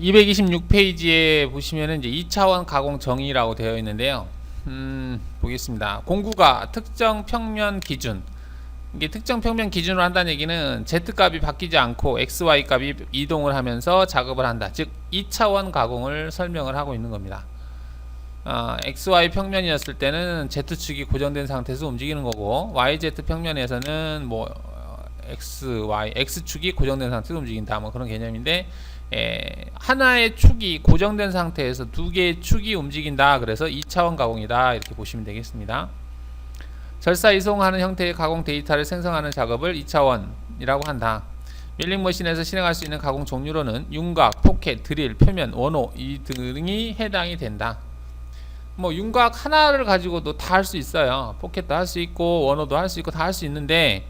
226페이지에 보시면은 이제 2차원 가공 정의라고 되어 있는데요. 보겠습니다. 공구가 특정 평면 기준, 이게 특정 평면 기준으로 한다는 얘기는 Z값이 바뀌지 않고 XY 값이 이동을 하면서 작업을 한다. 즉 2차원 가공을 설명을 하고 있는 겁니다. XY 평면이었을 때는 Z축이 고정된 상태에서 움직이는 거고, YZ 평면에서는 뭐 X축이 고정된 상태에서 움직인다, 뭐 그런 개념인데, 하나의 축이 고정된 상태에서 두 개의 축이 움직인다. 그래서 2차원 가공이다, 이렇게 보시면 되겠습니다. 절사 이송하는 형태의 가공 데이터를 생성하는 작업을 2차원이라고 한다. 밀링머신에서 실행할 수 있는 가공 종류로는 윤곽, 포켓, 드릴, 표면, 원호 이 등이 해당이 된다. 뭐 윤곽 하나를 가지고도 다 할 수 있어요. 포켓도 할 수 있고 원호도 할 수 있고 다 할 수 있는데,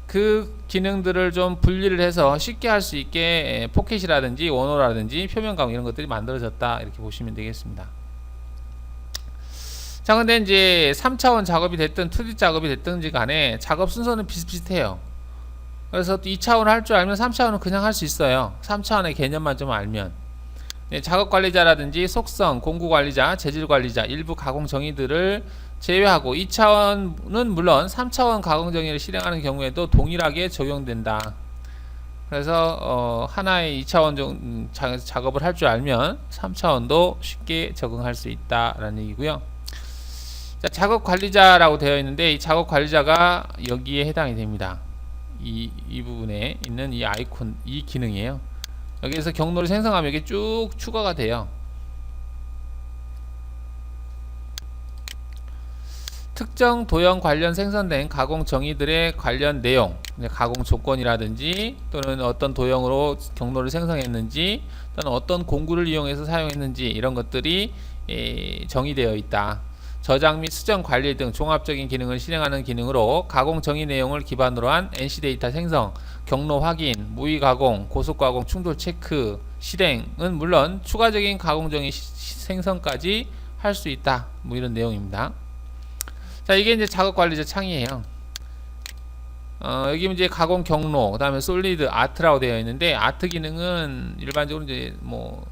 그 기능들을 좀 분리를 해서 쉽게 할 수 있게 포켓이라든지 원호라든지 표면 가공 이런 것들이 만들어졌다, 이렇게 보시면 되겠습니다. 자, 근데 이제 3차원 작업이 됐든 2D 작업이 됐든지 간에 작업 순서는 비슷비슷해요. 그래서 2차원을 할 줄 알면 3차원은 그냥 할 수 있어요. 3차원의 개념만 좀 알면. 작업 관리자라든지 속성, 공구 관리자, 재질 관리자, 일부 가공 정의들을 제외하고 2차원은 물론 3차원 가공 정의를 실행하는 경우에도 동일하게 적용된다. 그래서 하나의 2차원 작업을 할 줄 알면 3차원도 쉽게 적응할 수 있다라는 얘기고요. 자, 작업 관리자라고 되어 있는데, 이 작업 관리자가 여기에 해당이 됩니다. 이 부분에 있는 이 아이콘, 이 기능이에요. 여기에서 경로를 생성하면 이게 쭉 추가가 돼요. 특정 도형 관련 생성된 가공 정의들의 관련 내용, 가공 조건이라든지 또는 어떤 도형으로 경로를 생성했는지 또는 어떤 공구를 이용해서 사용했는지 이런 것들이 정의되어 있다. 저장 및 수정 관리 등 종합적인 기능을 실행하는 기능으로 가공 정의 내용을 기반으로 한 NC 데이터 생성, 경로 확인, 무의 가공, 고속 가공, 충돌 체크, 실행은 물론 추가적인 가공 정의 생성까지 할 수 있다. 뭐 이런 내용입니다. 자, 이게 이제 작업 관리자 창이에요. 여기 이제 가공 경로, 그다음에 솔리드 아트라고 되어 있는데, 아트 기능은 일반적으로 이제 뭐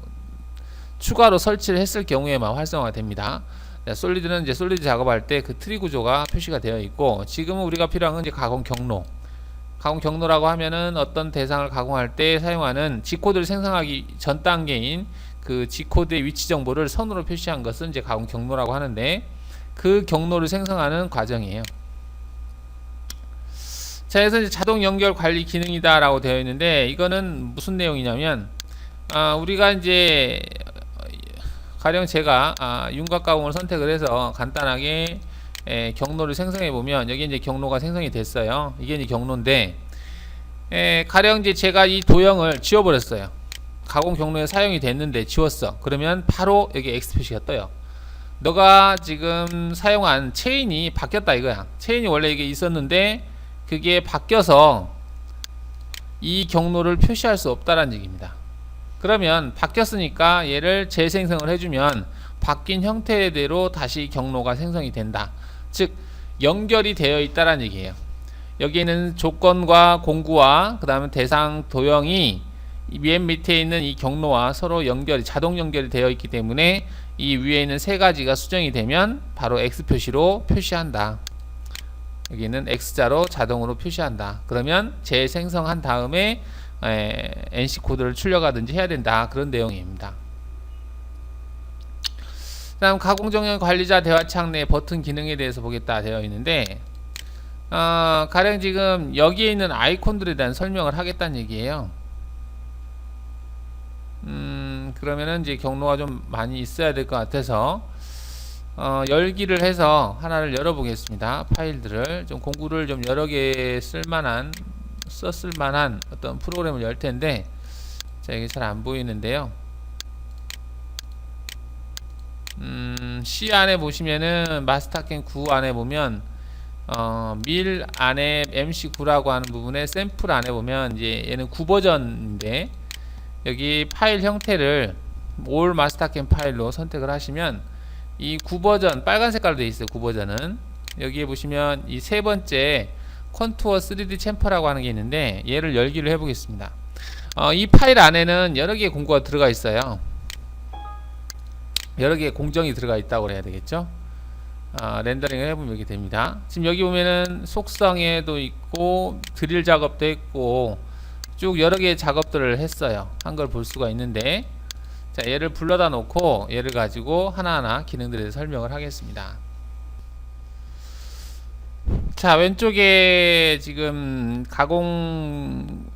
추가로 설치를 했을 경우에만 활성화가 됩니다. 솔리드는 이제 솔리드 작업할 때 그 트리 구조가 표시가 되어 있고, 지금은 우리가 필요한 건 이제 가공 경로. 가공 경로라고 하면은 어떤 대상을 가공할 때 사용하는 G코드를 생성하기 전 단계인 그 G코드의 위치 정보를 선으로 표시한 것은 이제 가공 경로라고 하는데, 그 경로를 생성하는 과정이에요. 자, 그래서 이제 자동 연결 관리 기능이다 라고 되어 있는데, 이거는 무슨 내용이냐면, 우리가 이제 가령 제가 윤곽 가공을 선택을 해서 간단하게 경로를 생성해 보면, 여기 이제 경로가 생성이 됐어요. 이게 이제 경로인데, 가령 이제 제가 이 도형을 지워버렸어요. 가공 경로에 사용이 됐는데 지웠어. 그러면 바로 여기 X 표시가 떠요. 너가 지금 사용한 체인이 바뀌었다 이거야. 체인이 원래 이게 있었는데 그게 바뀌어서 이 경로를 표시할 수 없다라는 얘기입니다. 그러면 바뀌었으니까 얘를 재생성을 해주면 바뀐 형태대로 다시 경로가 생성이 된다. 즉 연결이 되어 있다라는 얘기예요. 여기에는 조건과 공구와 그 다음에 대상 도형이 맨 밑에 있는 이 경로와 서로 연결이, 자동 연결이 되어 있기 때문에 이 위에 있는 세 가지가 수정이 되면 바로 X 표시로 표시한다. 여기는 X자로 자동으로 표시한다. 그러면 재생성한 다음에 NC 코드를 출력하든지 해야 된다. 그런 내용입니다. 다음 가공 정형 관리자 대화창 내 버튼 기능에 대해서 보겠다 되어 있는데, 가령 지금 여기에 있는 아이콘들에 대한 설명을 하겠다는 얘기예요. 그러면은 이제 경로가 좀 많이 있어야 될 것 같아서 열기를 해서 하나를 열어 보겠습니다. 파일들을 좀, 공구를 좀 여러 개 썼을 만한 어떤 프로그램을 열 텐데, 자, 이게 잘 안 보이는데요. C 안에 보시면은 마스터캔 9 안에 보면 밀 안에 MC9라고 하는 부분에 샘플 안에 보면 이제 얘는 9 버전인데, 여기 파일 형태를 올 마스터캔 파일로 선택을 하시면 이 9 버전 빨간 색깔로 되어 있어요. 9 버전은 여기에 보시면 이 세 번째 컨투어 3D 챔퍼라고 하는 게 있는데, 얘를 열기를 해 보겠습니다. 이 파일 안에는 여러 개의 공고가 들어가 있어요. 여러 개의 공정이 들어가 있다고 해야 되겠죠. 렌더링을 해보면 이렇게 됩니다. 지금 여기 보면은 속성에도 있고 드릴 작업도 했고 쭉 여러 개의 작업들을 했어요. 한 걸 볼 수가 있는데, 자, 얘를 불러다 놓고 얘를 가지고 하나하나 기능들에 대해서 설명을 하겠습니다. 자, 왼쪽에 지금 가공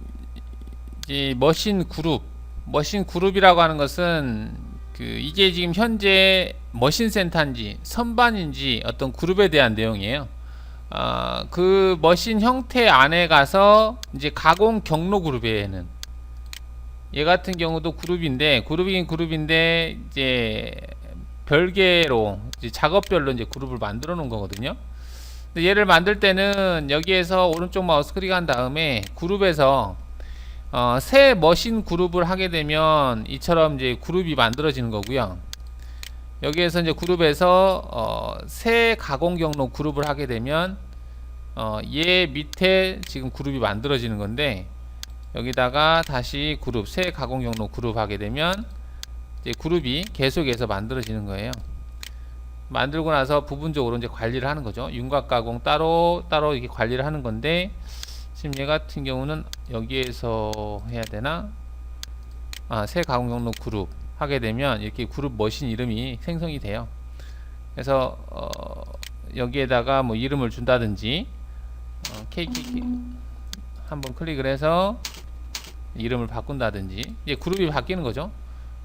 이 머신 그룹이라고 하는 것은 이게 지금 현재 머신 센터인지 선반인지 어떤 그룹에 대한 내용이에요. 그 머신 형태 안에 가서 이제 가공 경로 그룹에는 얘 같은 경우도 그룹인데 이제 별개로 이제 작업별로 이제 그룹을 만들어 놓은 거거든요. 근데 얘를 만들 때는 여기에서 오른쪽 마우스 클릭한 다음에 그룹에서 새 머신 그룹을 하게 되면 이처럼 이제 그룹이 만들어지는 거고요. 여기에서 이제 그룹에서 새 가공 경로 그룹을 하게 되면 얘 밑에 지금 그룹이 만들어지는 건데, 여기다가 다시 그룹 새 가공 경로 그룹 하게 되면 이제 그룹이 계속해서 만들어지는 거예요. 만들고 나서 부분적으로 이제 관리를 하는 거죠. 윤곽 가공 따로 이렇게 관리를 하는 건데, 지금 얘 같은 경우는 여기에서 해야 되나? 새 가공 경로 그룹 하게 되면 이렇게 그룹 머신 이름이 생성이 돼요. 그래서 여기에다가 뭐 이름을 준다든지, KKK 한번 클릭을 해서 이름을 바꾼다든지, 이제 그룹이 바뀌는 거죠.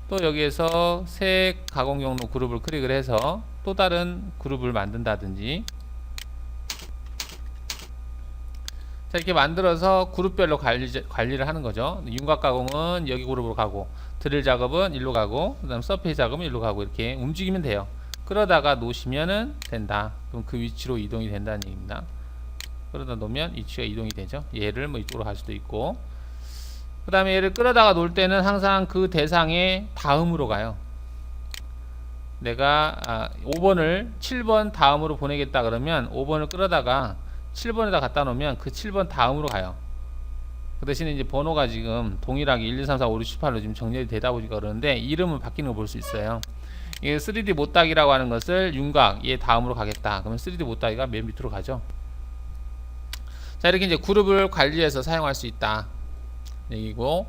또 여기에서 새 가공 경로 그룹을 클릭을 해서 또 다른 그룹을 만든다든지, 자, 이렇게 만들어서 그룹별로 관리를 하는 거죠. 윤곽 가공은 여기 그룹으로 가고, 드릴 작업은 일로 가고, 그 다음 서페이스 작업은 일로 가고, 이렇게 움직이면 돼요. 그러다가 놓으시면은 된다. 그럼 그 위치로 이동이 된다는 얘기입니다. 그러다 놓으면 위치가 이동이 되죠. 얘를 뭐 이쪽으로 갈 수도 있고, 그 다음에 얘를 끌어다가 놓을 때는 항상 그 대상의 다음으로 가요. 내가 5번을 7번 다음으로 보내겠다 그러면 5번을 끌어다가 7번에다 갖다 놓으면 그 7번 다음으로 가요. 그 대신에 이제 번호가 지금 동일하게 1, 2, 3, 4, 5, 6, 18로 지금 정렬이 되다 보니까 그러는데, 이름은 바뀌는 걸 볼 수 있어요. 이게 3D 못따기라고 하는 것을 윤곽 얘 다음으로 가겠다 그러면 3D 못따기가 맨 밑으로 가죠. 자, 이렇게 이제 그룹을 관리해서 사용할 수 있다 얘기고,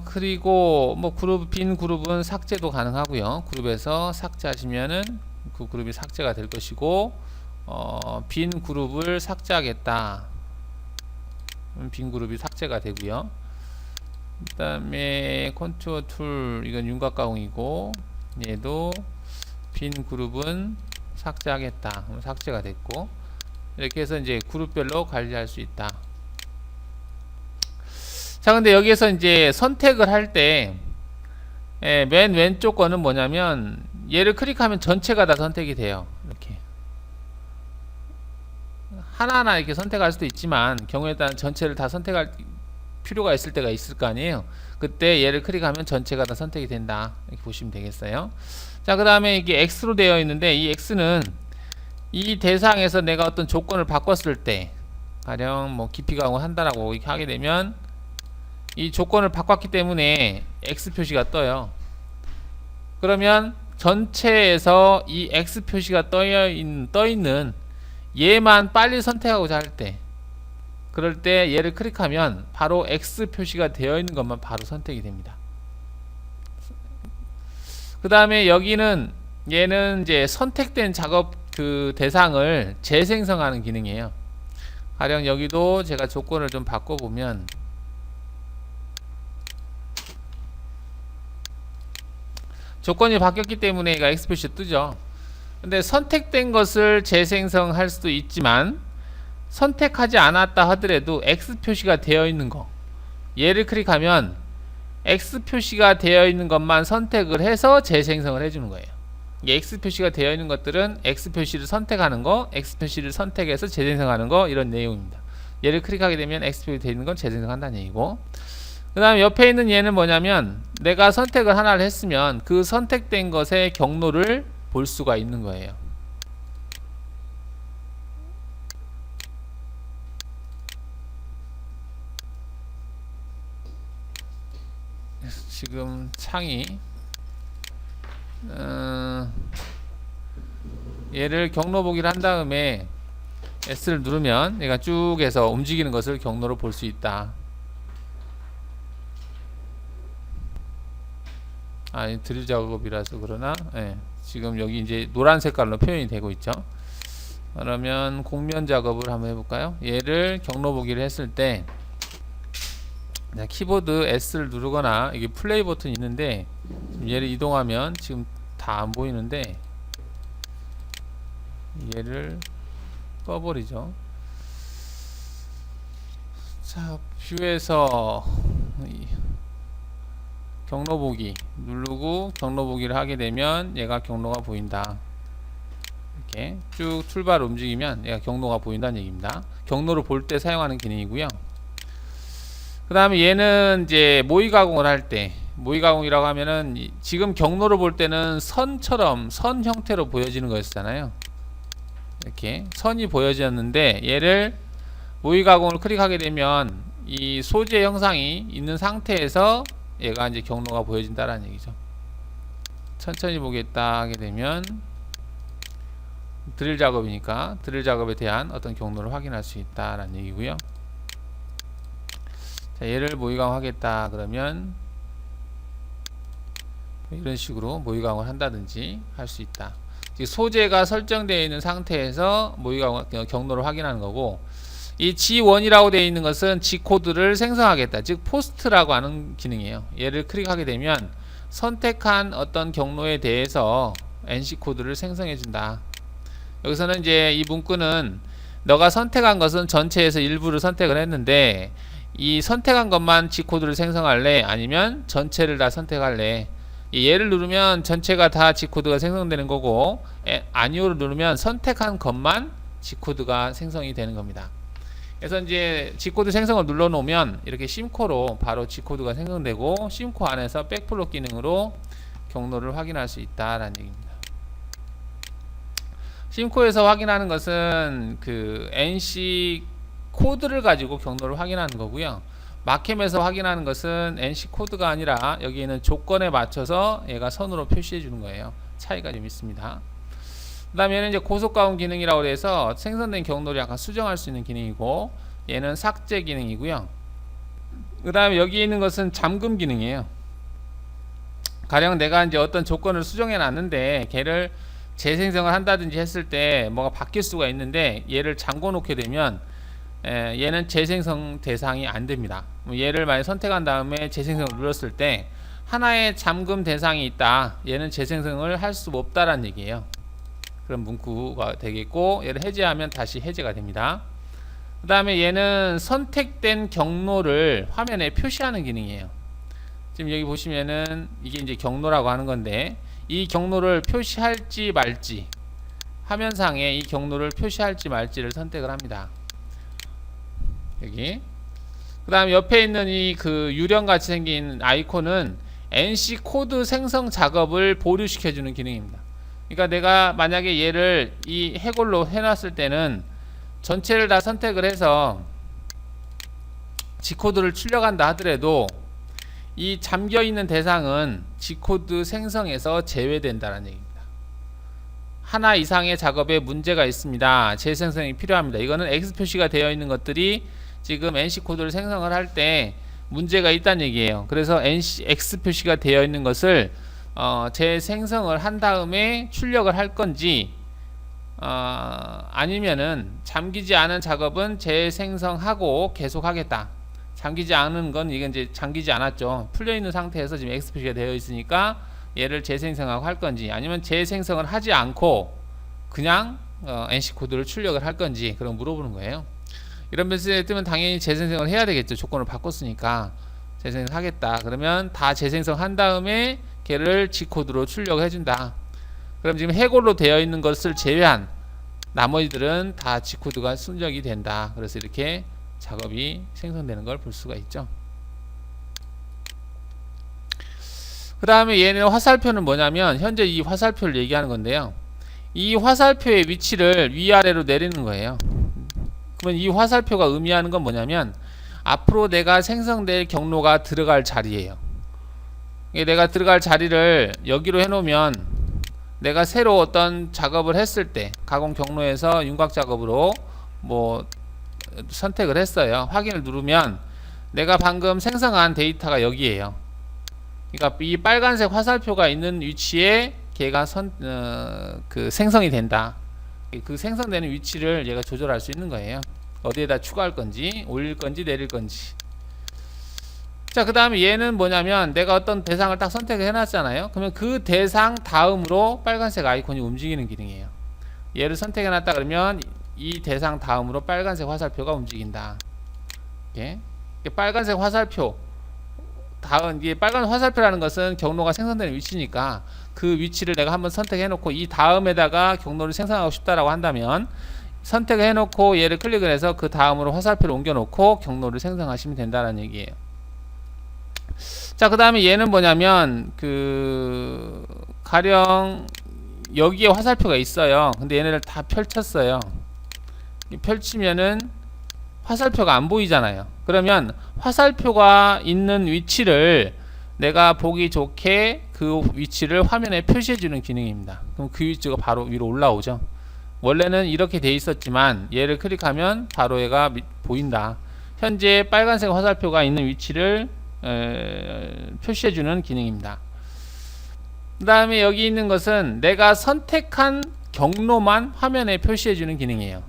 그리고 뭐 빈 그룹은 삭제도 가능하고요. 그룹에서 삭제하시면은 그 그룹이 삭제가 될 것이고, 빈 그룹을 삭제하겠다, 빈 그룹이 삭제가 되고요. 그 다음에 컨트롤 툴, 이건 윤곽 가공이고, 얘도 빈 그룹은 삭제하겠다, 삭제가 됐고, 이렇게 해서 이제 그룹별로 관리할 수 있다. 자, 근데 여기에서 이제 선택을 할 때 맨 왼쪽 거는 뭐냐면, 얘를 클릭하면 전체가 다 선택이 돼요. 이렇게 하나하나 이렇게 선택할 수도 있지만, 경우에 따라 전체를 다 선택할 필요가 있을 때가 있을 거 아니에요. 그때 얘를 클릭하면 전체가 다 선택이 된다, 이렇게 보시면 되겠어요. 자, 그 다음에 이게 X로 되어 있는데, 이 X는 이 대상에서 내가 어떤 조건을 바꿨을 때, 가령 뭐 깊이 가공을 한다라고 이렇게 하게 되면 이 조건을 바꿨기 때문에 X 표시가 떠요. 그러면 전체에서 이 X 표시가 떠 있는 얘만 빨리 선택하고자 할 때, 그럴 때 얘를 클릭하면 바로 X 표시가 되어 있는 것만 바로 선택이 됩니다. 그 다음에 여기는 얘는 이제 선택된 작업 그 대상을 재생성하는 기능이에요. 가령 여기도 제가 조건을 좀 바꿔보면, 조건이 바뀌었기 때문에 얘가 X 표시 뜨죠. 근데 선택된 것을 재생성할 수도 있지만, 선택하지 않았다 하더라도 X 표시가 되어 있는 거, 얘를 클릭하면 X 표시가 되어 있는 것만 선택을 해서 재생성을 해주는 거예요. X 표시가 되어 있는 것들은 X 표시를 선택하는 거, X 표시를 선택해서 재생성하는 거, 이런 내용입니다. 얘를 클릭하게 되면 X 표시 되어 있는 건 재생성한다는 얘기고, 그 다음에 옆에 있는 얘는 뭐냐면, 내가 선택을 하나를 했으면 그 선택된 것의 경로를 볼 수가 있는 거예요. 지금 창이 얘를 경로 보기를 한 다음에 S를 누르면 얘가 쭉 해서 움직이는 것을 경로로 볼 수 있다. 드릴 작업이라서 그러나 지금 여기 이제 노란 색깔로 표현이 되고 있죠. 그러면 곡면 작업을 한번 해볼까요? 얘를 경로 보기를 했을 때 키보드 S를 누르거나 이게 플레이 버튼이 있는데 얘를 이동하면 지금 다 안 보이는데 얘를 꺼버리죠. 자, 뷰에서 경로 보기 누르고 경로 보기를 하게 되면 얘가 경로가 보인다. 이렇게 쭉 툴바를 움직이면 얘가 경로가 보인다는 얘기입니다. 경로를 볼 때 사용하는 기능이고요. 그 다음에 얘는 이제 모의 가공을 할 때, 모의 가공이라고 하면은 지금 경로를 볼 때는 선처럼 선 형태로 보여지는 거였잖아요. 이렇게 선이 보여졌는데 얘를 모의 가공을 클릭하게 되면 이 소재 형상이 있는 상태에서 얘가 이제 경로가 보여진다라는 얘기죠. 천천히 보겠다 하게 되면 드릴 작업이니까 드릴 작업에 대한 어떤 경로를 확인할 수 있다라는 얘기고요. 자, 얘를 모의강화 하겠다 그러면 이런 식으로 모의강화를 한다든지 할 수 있다. 소재가 설정되어 있는 상태에서 모의강화 경로를 확인하는 거고, 이 G1이라고 되어 있는 것은 G코드를 생성하겠다, 즉 포스트라고 하는 기능이에요. 얘를 클릭하게 되면 선택한 어떤 경로에 대해서 NC코드를 생성해 준다. 여기서는 이제 이 문구는 너가 선택한 것은 전체에서 일부를 선택을 했는데 이 선택한 것만 G코드를 생성할래, 아니면 전체를 다 선택할래. 얘를 누르면 전체가 다 G코드가 생성되는 거고, 아니오를 누르면 선택한 것만 G코드가 생성이 되는 겁니다. 그래서 이제 G코드 생성을 눌러 놓으면 이렇게 심코로 바로 G코드가 생성되고, 심코 안에서 백플롯 기능으로 경로를 확인할 수 있다라는 얘기입니다. 심코에서 확인하는 것은 그 NC 코드를 가지고 경로를 확인하는 거고요. 마캠에서 확인하는 것은 NC 코드가 아니라 여기 있는 조건에 맞춰서 얘가 선으로 표시해 주는 거예요. 차이가 좀 있습니다. 그 다음에 얘는 이제 고속가공 기능이라고 해서 생성된 경로를 약간 수정할 수 있는 기능이고, 얘는 삭제 기능이고요. 그 다음에 여기 있는 것은 잠금 기능이에요. 가령 내가 이제 어떤 조건을 수정해 놨는데 걔를 재생성을 한다든지 했을 때 뭐가 바뀔 수가 있는데 얘를 잠궈 놓게 되면 얘는 재생성 대상이 안 됩니다. 얘를 만약 선택한 다음에 재생성을 눌렀을 때 하나의 잠금 대상이 있다, 얘는 재생성을 할 수 없다라는 얘기예요. 그런 문구가 되겠고, 얘를 해제하면 다시 해제가 됩니다. 그 다음에 얘는 선택된 경로를 화면에 표시하는 기능이에요. 지금 여기 보시면은 이게 이제 경로라고 하는 건데, 이 경로를 표시할지 말지, 화면상에 이 경로를 표시할지 말지를 선택을 합니다. 여기. 그 다음 옆에 있는 이 그 유령같이 생긴 아이콘은 NC 코드 생성 작업을 보류시켜주는 기능입니다. 그러니까 내가 만약에 얘를 이 해골로 해놨을 때는 전체를 다 선택을 해서 G코드를 출력한다 하더라도 이 잠겨있는 대상은 G코드 생성에서 제외된다는 얘기입니다. 하나 이상의 작업에 문제가 있습니다, 재생성이 필요합니다. 이거는 X 표시가 되어 있는 것들이 지금 NC 코드를 생성을 할 때 문제가 있다는 얘기예요. 그래서 X 표시가 되어 있는 것을 재생성을 한 다음에 출력을 할 건지, 아니면은 잠기지 않은 작업은 재생성하고 계속 하겠다. 잠기지 않은 건 이게 이제 잠기지 않았죠. 풀려 있는 상태에서 지금 X 표시가 되어 있으니까 얘를 재생성하고 할 건지, 아니면 재생성을 하지 않고 그냥 NC 코드를 출력을 할 건지, 그런 물어보는 거예요. 이런 메시지가 뜨면 당연히 재생성을 해야 되겠죠. 조건을 바꿨으니까 재생성 하겠다. 그러면 다 재생성 한 다음에 걔를 G코드로 출력을 해준다. 그럼 지금 해골로 되어 있는 것을 제외한 나머지들은 다 G코드가 출력이 된다. 그래서 이렇게 작업이 생성되는 걸 볼 수가 있죠. 그 다음에 얘는 화살표는 뭐냐면 현재 이 화살표를 얘기하는 건데요. 이 화살표의 위치를 위아래로 내리는 거예요. 그러면 이 화살표가 의미하는 건 뭐냐면 앞으로 내가 생성될 경로가 들어갈 자리예요. 이게 내가 들어갈 자리를 여기로 해놓으면 내가 새로 어떤 작업을 했을 때 가공 경로에서 윤곽 작업으로 뭐 선택을 했어요. 확인을 누르면 내가 방금 생성한 데이터가 여기에요. 그러니까 이 빨간색 화살표가 있는 위치에 걔가 그 생성이 된다. 그 생성되는 위치를 얘가 조절할 수 있는 거예요. 어디에다 추가할 건지, 올릴 건지, 내릴 건지. 자, 그 다음에 얘는 뭐냐면 내가 어떤 대상을 딱 선택을 해놨잖아요. 그러면 그 대상 다음으로 빨간색 아이콘이 움직이는 기능이에요. 얘를 선택해놨다 그러면 이 대상 다음으로 빨간색 화살표가 움직인다. 이렇게 빨간색 화살표 다음, 이게 빨간 화살표라는 것은 경로가 생성되는 위치니까 그 위치를 내가 한번 선택해놓고 이 다음에다가 경로를 생성하고 싶다라고 한다면 선택을 해놓고 얘를 클릭을 해서 그 다음으로 화살표를 옮겨놓고 경로를 생성하시면 된다는 얘기예요. 자, 그 다음에 얘는 뭐냐면 가령 여기에 화살표가 있어요. 근데 얘네를 다 펼쳤어요. 펼치면은 화살표가 안 보이잖아요. 그러면 화살표가 있는 위치를 내가 보기 좋게 그 위치를 화면에 표시해 주는 기능입니다. 그럼 그 위치가 바로 위로 올라오죠. 원래는 이렇게 돼 있었지만 얘를 클릭하면 바로 얘가 보인다. 현재 빨간색 화살표가 있는 위치를 표시해 주는 기능입니다. 그 다음에 여기 있는 것은 내가 선택한 경로만 화면에 표시해 주는 기능이에요.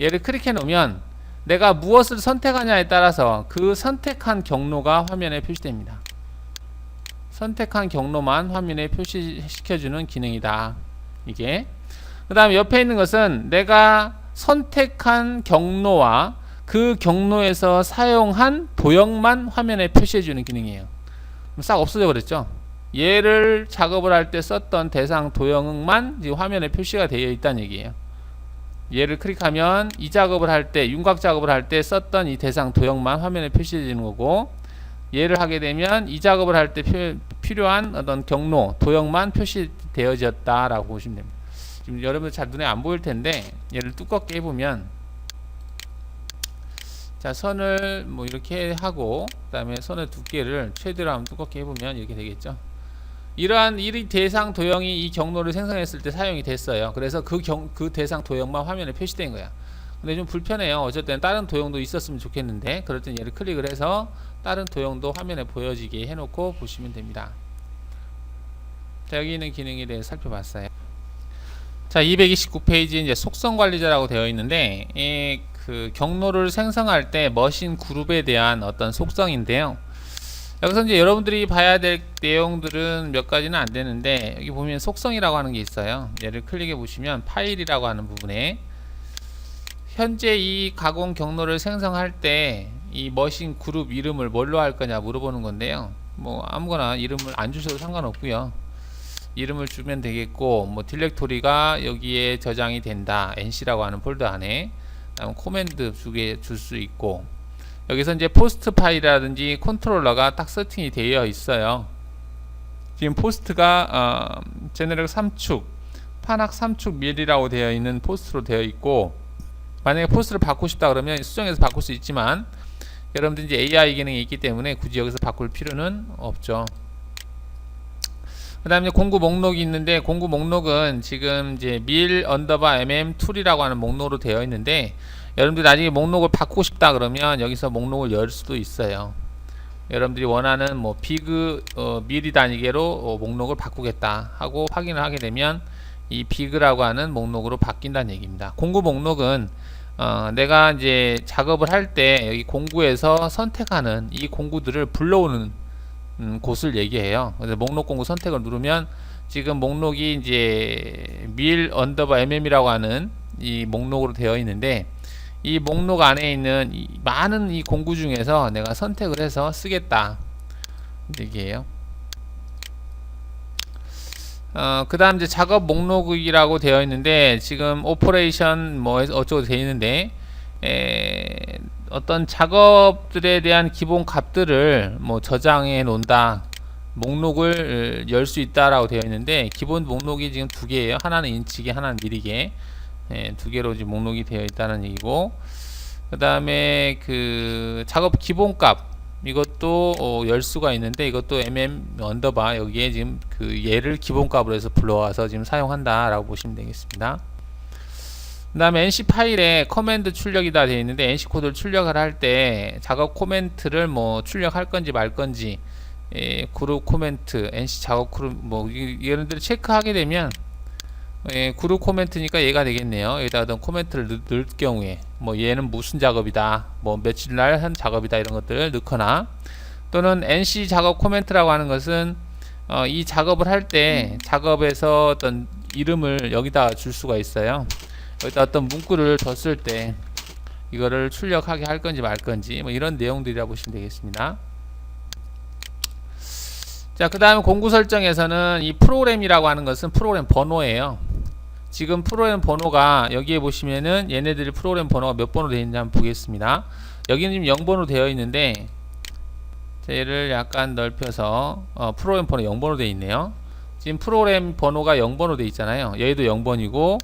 얘를 클릭해 놓으면 내가 무엇을 선택하냐에 따라서 그 선택한 경로가 화면에 표시됩니다. 선택한 경로만 화면에 표시시켜주는 기능이다. 이게. 그 다음에 옆에 있는 것은 내가 선택한 경로와 그 경로에서 사용한 도형만 화면에 표시해주는 기능이에요. 싹 없어져 버렸죠. 얘를 작업을 할 때 썼던 대상 도형만 지금 화면에 표시가 되어 있다는 얘기예요. 얘를 클릭하면 이 작업을 할 때, 윤곽 작업을 할 때 썼던 이 대상 도형만 화면에 표시되는 거고, 얘를 하게 되면 이 작업을 할 때 필요한 어떤 경로, 도형만 표시되어졌다라고 보시면 됩니다. 지금 여러분들 잘 눈에 안 보일 텐데 얘를 두껍게 해보면, 자, 선을 뭐 이렇게 하고 그 다음에 선의 두께를 최대로 한번 두껍게 해보면 이렇게 되겠죠. 이러한 이 대상 도형이 이 경로를 생성했을 때 사용이 됐어요. 그래서 그 대상 도형만 화면에 표시된 거야. 근데 좀 불편해요. 어쨌든 다른 도형도 있었으면 좋겠는데, 그럴 땐 얘를 클릭을 해서 다른 도형도 화면에 보여지게 해놓고 보시면 됩니다. 자, 여기 있는 기능에 대해서 살펴봤어요. 자, 229페이지 이제 속성 관리자라고 되어 있는데, 그 경로를 생성할 때 머신 그룹에 대한 어떤 속성인데요. 여기서 이제 여러분들이 봐야 될 내용들은 몇 가지는 안 되는데, 여기 보면 속성이라고 하는 게 있어요. 얘를 클릭해 보시면 파일이라고 하는 부분에 현재 이 가공 경로를 생성할 때 이 머신 그룹 이름을 뭘로 할 거냐 물어보는 건데요. 뭐 아무거나 이름을 안 주셔도 상관없고요. 이름을 주면 되겠고, 뭐 디렉토리가 여기에 저장이 된다, NC라고 하는 폴더 안에 코맨드 줄 수 있고, 여기서 이제 포스트 파일이라든지 컨트롤러가 딱 세팅이 되어 있어요. 지금 포스트가 제너럴 3축, 판학 3축 밀이라고 되어 있는 포스트로 되어 있고, 만약에 포스트를 바꾸고 싶다 그러면 수정해서 바꿀 수 있지만, 여러분들 이제 AI 기능이 있기 때문에 굳이 여기서 바꿀 필요는 없죠. 그 다음에 공구 목록이 있는데, 공구 목록은 지금 이제 밀 언더바 mm2이라고 하는 목록으로 되어 있는데, 여러분들이 나중에 목록을 바꾸고 싶다 그러면 여기서 목록을 열 수도 있어요. 여러분들이 원하는 뭐 비그 미리 단위계로 목록을 바꾸겠다 하고 확인을 하게 되면 이 비그라고 하는 목록으로 바뀐다는 얘기입니다. 공구 목록은 내가 이제 작업을 할 때 여기 공구에서 선택하는 이 공구들을 불러오는 곳을 얘기해요. 그래서 목록 공구 선택을 누르면 지금 목록이 이제 밀 언더바 mm이라고 하는 이 목록으로 되어 있는데, 이 목록 안에 있는 많은 이 공구 중에서 내가 선택을 해서 쓰겠다 얘기예요. 그 다음 이제 작업 목록이라고 되어 있는데, 지금 오퍼레이션 뭐 어쩌고 되어 있는데, 어떤 작업들에 대한 기본 값들을 뭐 저장해 놓는다, 목록을 열 수 있다라고 되어 있는데, 기본 목록이 지금 두 개예요. 하나는 인치계, 하나는 미리계. 두 개로 지금 목록이 되어 있다는 얘기고, 그 다음에 그 작업 기본값, 이것도 열 수가 있는데 이것도 언더바 여기에 지금 그 얘를 기본값으로 해서 불러와서 지금 사용한다 라고 보시면 되겠습니다. 그 다음에 NC 파일에 커맨드 출력이다 되어 있는데 NC 코드를 출력을 할 때 작업 코멘트를 뭐 출력할 건지 말 건지 그룹 코멘트 NC 작업 그룹 뭐 이런 데를 체크하게 되면 그룹 코멘트니까 얘가 되겠네요. 여기다 어떤 코멘트를 넣을 경우에 뭐 얘는 무슨 작업이다 뭐 며칠날 한 작업이다 이런 것들을 넣거나, 또는 NC 작업 코멘트라고 하는 것은 이 작업을 할 때 작업에서 어떤 이름을 여기다 줄 수가 있어요. 여기다 어떤 문구를 줬을 때 이거를 출력하게 할 건지 말 건지 뭐 이런 내용들이라 보시면 되겠습니다. 자, 그 다음에 공구 설정에서는 이 프로그램이라고 하는 것은 프로그램 번호예요. 지금 프로그램 번호가 여기에 보시면은 얘네들이 프로그램 번호가 몇 번으로 되어 있는지 한번 보겠습니다. 여기는 지금 0번으로 되어 있는데 얘를 약간 넓혀서 프로그램 번호 0번으로 되어 있네요. 지금 프로그램 번호가 0번으로 되어 있잖아요. 얘도 0번이고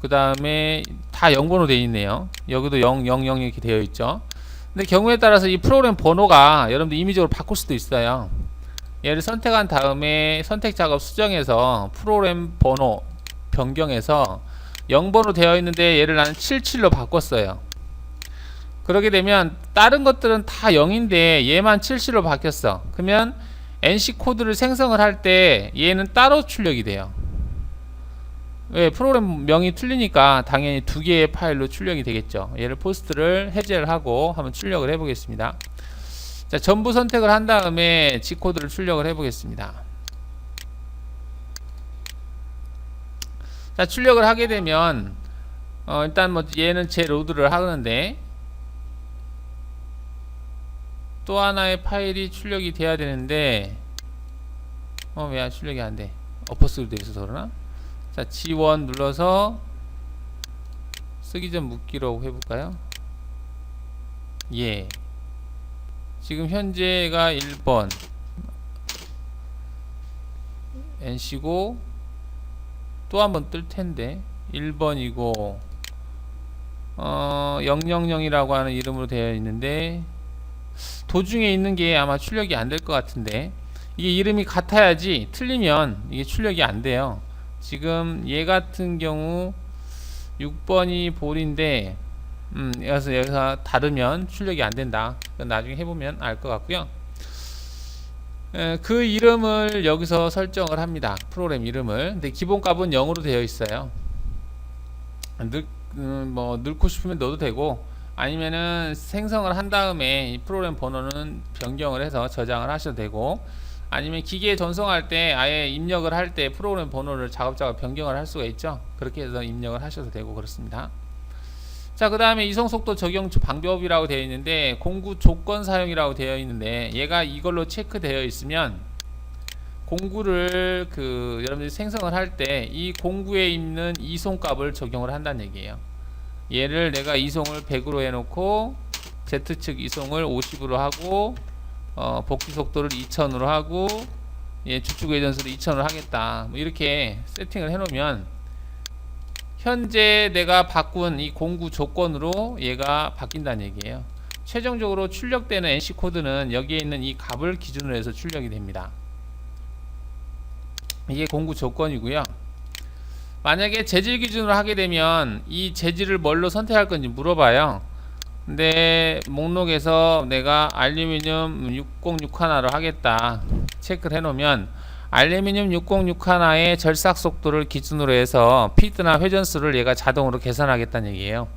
그 다음에 다 0번으로 되어 있네요. 여기도 0, 0, 0 이렇게 되어 있죠. 근데 경우에 따라서 이 프로그램 번호가 여러분들 임의적으로 바꿀 수도 있어요. 얘를 선택한 다음에 선택 작업 수정해서 프로그램 번호 변경해서 0번으로 되어 있는데 얘를 나는 77로 바꿨어요. 그러게 되면 다른 것들은 다 0인데 얘만 77로 바뀌었어. 그러면 NC 코드를 생성을 할 때 얘는 따로 출력이 돼요. 왜? 프로그램 명이 틀리니까 당연히 두 개의 파일로 출력이 되겠죠. 얘를 포스트를 해제를 하고 한번 출력을 해 보겠습니다. 자, 전부 선택을 한 다음에 G코드를 출력을 해 보겠습니다. 자, 출력을 하게 되면 일단 뭐 얘는 재로드를 하는데 또 하나의 파일이 출력이 돼야 되는데 왜 출력이 안 돼? 어퍼스로 되어 있어서 그러나? 자, G1 눌러서 쓰기 전 묻기로 해볼까요? 예. 지금 현재가 1번 NC고 또 한번 뜰 텐데 1번이고 000이라고 하는 이름으로 되어 있는데 도중에 있는 게 아마 출력이 안 될 것 같은데, 이게 이름이 같아야지 틀리면 이게 출력이 안 돼요. 지금 얘 같은 경우 6번이 볼인데 여기서 다르면 출력이 안 된다. 나중에 해보면 알 것 같고요. 그 이름을 여기서 설정을 합니다. 프로그램 이름을. 근데 기본값은 0으로 되어 있어요. 뭐 넣고 싶으면 넣어도 되고, 아니면은 생성을 한 다음에 이 프로그램 번호는 변경을 해서 저장을 하셔도 되고, 아니면 기계에 전송할 때 아예 입력을 할 때 프로그램 번호를 작업자가 변경을 할 수가 있죠. 그렇게 해서 입력을 하셔도 되고 그렇습니다. 자, 그 다음에 이송속도 적용 방법이라고 되어 있는데 공구 조건 사용이라고 되어 있는데, 얘가 이걸로 체크되어 있으면 공구를 여러분들이 생성을 할 때 이 공구에 있는 이송값을 적용을 한다는 얘기예요. 얘를 내가 이송을 100으로 해놓고 Z측 이송을 50으로 하고 복귀 속도를 2000으로 하고 주축 회전수를 2000으로 하겠다, 뭐 이렇게 세팅을 해놓으면 현재 내가 바꾼 이 공구 조건으로 얘가 바뀐다는 얘기예요. 최종적으로 출력되는 NC 코드는 여기에 있는 이 값을 기준으로 해서 출력이 됩니다. 이게 공구 조건이고요. 만약에 재질 기준으로 하게 되면 이 재질을 뭘로 선택할 건지 물어봐요. 근데 목록에서 내가 알루미늄 6061로 하겠다 체크를 해놓으면 알루미늄 6061의 절삭 속도를 기준으로 해서 피드나 회전수를 얘가 자동으로 계산하겠다는 얘기예요.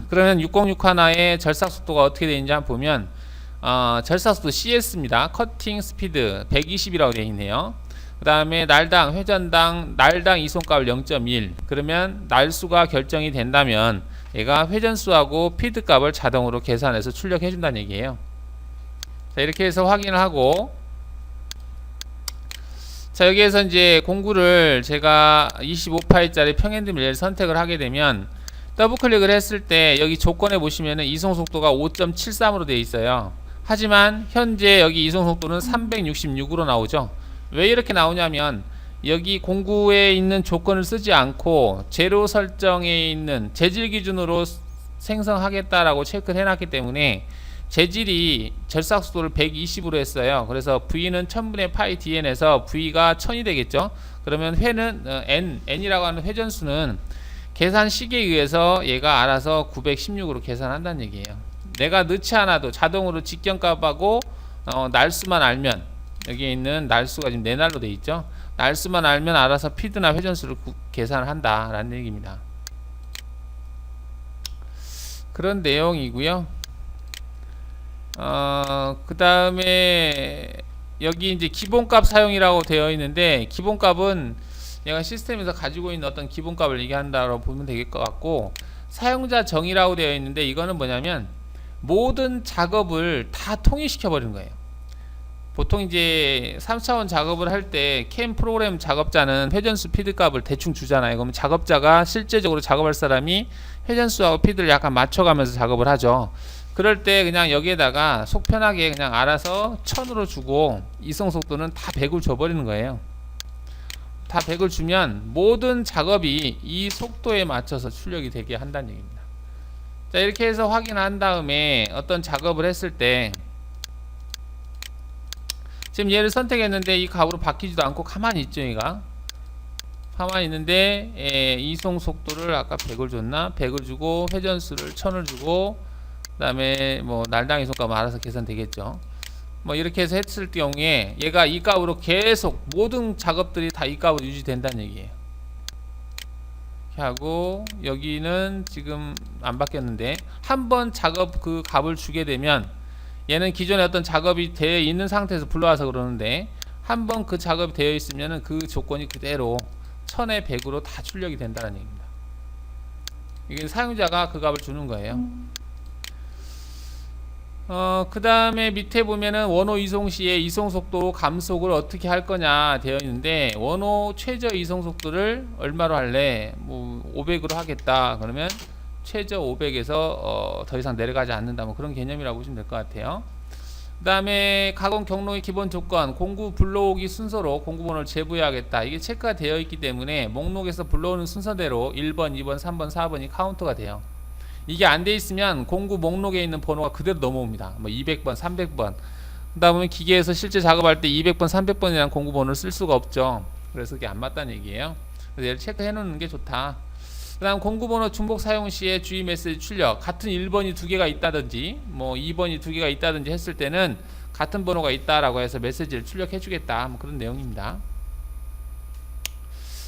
그러면 6061의 절삭 속도가 어떻게 되는지 한번 보면 절삭 속도 CS입니다. 커팅 스피드 120이라고 되어 있네요. 그 다음에 날당 회전당 날당 이송값을 0.1, 그러면 날수가 결정이 된다면 얘가 회전수하고 피드 값을 자동으로 계산해서 출력해 준다는 얘기예요. 자, 이렇게 해서 확인을 하고, 자, 여기에서 이제 공구를 제가 25파일짜리 평행드 밀레를 선택을 하게 되면 더블 클릭을 했을 때 여기 조건에 보시면은 이송 속도가 5.73으로 되어 있어요. 하지만 현재 여기 이송 속도는 366으로 나오죠. 왜 이렇게 나오냐면 여기 공구에 있는 조건을 쓰지 않고 재료 설정에 있는 재질 기준으로 생성하겠다라고 체크를 해놨기 때문에 재질이 절삭 속도를 120으로 했어요. 그래서 V는 1000분의 파이 dn에서 V가 1000이 되겠죠. 그러면 회는 n이라고 하는 회전수는 계산식에 의해서 얘가 알아서 916으로 계산한다는 얘기예요. 내가 넣지 않아도 자동으로 직경값하고 날수만 알면, 여기에 있는 날수가 지금 4날로 돼 있죠. 날수만 알면 알아서 피드나 회전수를 계산을 한다라는 얘기입니다. 그런 내용이고요. 그 다음에 여기 이제 기본값 사용이라고 되어 있는데, 기본값은 얘가 시스템에서 가지고 있는 어떤 기본값을 얘기한다고 보면 되겠 것 같고, 사용자 정의라고 되어 있는데, 이거는 뭐냐면 모든 작업을 다 통일시켜 버리는 거예요. 보통 이제 3차원 작업을 할 때 CAM 프로그램 작업자는 회전수 피드 값을 대충 주잖아요. 그러면 작업자가 실제적으로 작업할 사람이 회전수하고 피드를 약간 맞춰가면서 작업을 하죠. 그럴 때 그냥 여기에다가 속 편하게 그냥 알아서 1000으로 주고 이송 속도는 다 100을 줘버리는 거예요. 다 100을 주면 모든 작업이 이 속도에 맞춰서 출력이 되게 한다는 얘기입니다. 자, 이렇게 해서 확인한 다음에 어떤 작업을 했을 때, 지금 얘를 선택했는데 이 값으로 바뀌지도 않고 가만히 있죠. 얘가 가만히 있는데 이송 속도를 아까 100을 줬나? 100을 주고 회전수를 1000을 주고, 그 다음에 뭐 날당 이송값 알아서 계산되겠죠. 뭐 이렇게 해서 했을 경우에 얘가 이 값으로 계속 모든 작업들이 다 이 값으로 유지된다는 얘기예요. 이렇게 하고 여기는 지금 안 바뀌었는데, 한번 작업 그 값을 주게 되면 얘는 기존에 어떤 작업이 되어 있는 상태에서 불러와서 그러는데, 한번 그 작업이 되어 있으면 그 조건이 그대로 1000에 100으로 다 출력이 된다는 얘기입니다. 이게 사용자가 그 값을 주는 거예요. 그 다음에 밑에 보면은 원호 이송 시에 이송 속도 감속을 어떻게 할 거냐 되어 있는데, 원호 최저 이송 속도를 얼마로 할래? 뭐 500으로 하겠다. 그러면 최저 500에서 더 이상 내려가지 않는다, 뭐 그런 개념이라고 보시면 될 것 같아요. 그 다음에 가공 경로의 기본 조건, 공구 불러오기 순서로 공구번호를 제보해야겠다. 이게 체크가 되어 있기 때문에 목록에서 불러오는 순서대로 1번, 2번, 3번, 4번이 카운트가 돼요. 이게 안 돼 있으면 공구 목록에 있는 번호가 그대로 넘어옵니다. 뭐 200번, 300번. 그러다 보면 기계에서 실제 작업할 때 200번, 300번이라는 공구 번호를 쓸 수가 없죠. 그래서 그게 안 맞다는 얘기예요. 그래서 얘를 체크해 놓는 게 좋다. 그 다음 공구번호 중복 사용 시에 주의 메시지 출력, 같은 1번이 두 개가 있다든지 뭐 2번이 두 개가 있다든지 했을 때는 같은 번호가 있다라고 해서 메시지를 출력해 주겠다, 뭐 그런 내용입니다.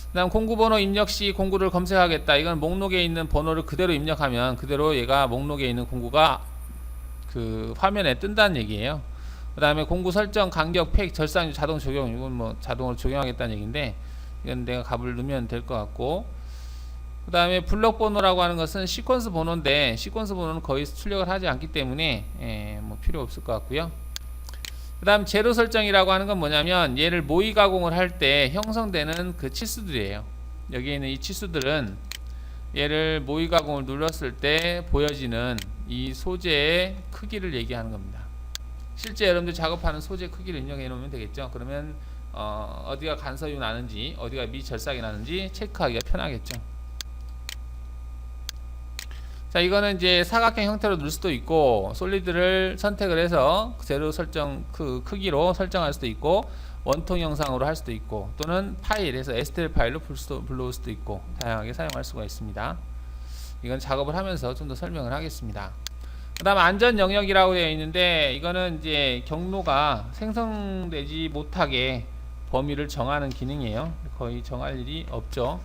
그 다음 공구번호 입력 시 공구를 검색하겠다. 이건 목록에 있는 번호를 그대로 입력하면 그대로 얘가 목록에 있는 공구가 그 화면에 뜬다는 얘기예요. 그 다음에 공구 설정, 간격, 팩, 절삭률 자동 적용, 이건 뭐 자동으로 적용하겠다는 얘기인데, 이건 내가 값을 넣으면 될 것 같고, 그 다음에 블록 번호라고 하는 것은 시퀀스 번호인데, 시퀀스 번호는 거의 출력을 하지 않기 때문에 뭐 필요 없을 것 같고요. 그 다음 제로 설정이라고 하는 건 뭐냐면, 얘를 모의 가공을 할 때 형성되는 그 치수들이에요. 여기에 있는 이 치수들은 얘를 모의 가공을 눌렀을 때 보여지는 이 소재의 크기를 얘기하는 겁니다. 실제 여러분들 작업하는 소재 크기를 입력해 놓으면 되겠죠. 그러면 어디가 간섭이 나는지, 어디가 미절삭이 나는지 체크하기가 편하겠죠. 자, 이거는 이제 사각형 형태로 넣을 수도 있고, 솔리드를 선택을 해서 제로 설정 그 크기로 설정할 수도 있고, 원통 영상으로 할 수도 있고, 또는 파일에서 STL 파일로 불러올 수도 있고, 다양하게 사용할 수가 있습니다. 이건 작업을 하면서 좀 더 설명을 하겠습니다. 그 다음 안전 영역이라고 되어 있는데, 이거는 이제 경로가 생성되지 못하게 범위를 정하는 기능이에요. 거의 정할 일이 없죠.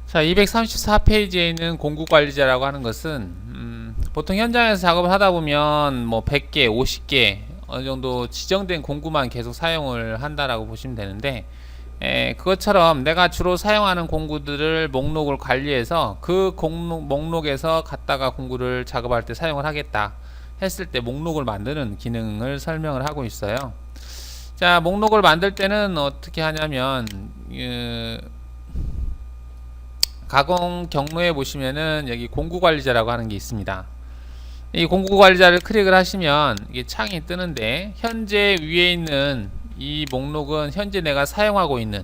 자, 234페이지에 있는 공구관리자라고 하는 것은 보통 현장에서 작업을 하다 보면 뭐 100개, 50개 어느 정도 지정된 공구만 계속 사용을 한다라고 보시면 되는데, 그것처럼 내가 주로 사용하는 공구들을 목록을 관리해서 그 목록에서 갖다가 공구를 작업할 때 사용을 하겠다 했을 때 목록을 만드는 기능을 설명을 하고 있어요. 자, 목록을 만들 때는 어떻게 하냐면, 가공 경로에 보시면은 여기 공구관리자라고 하는 게 있습니다. 이 공구관리자를 클릭을 하시면 이게 창이 뜨는데, 현재 위에 있는 이 목록은 현재 내가 사용하고 있는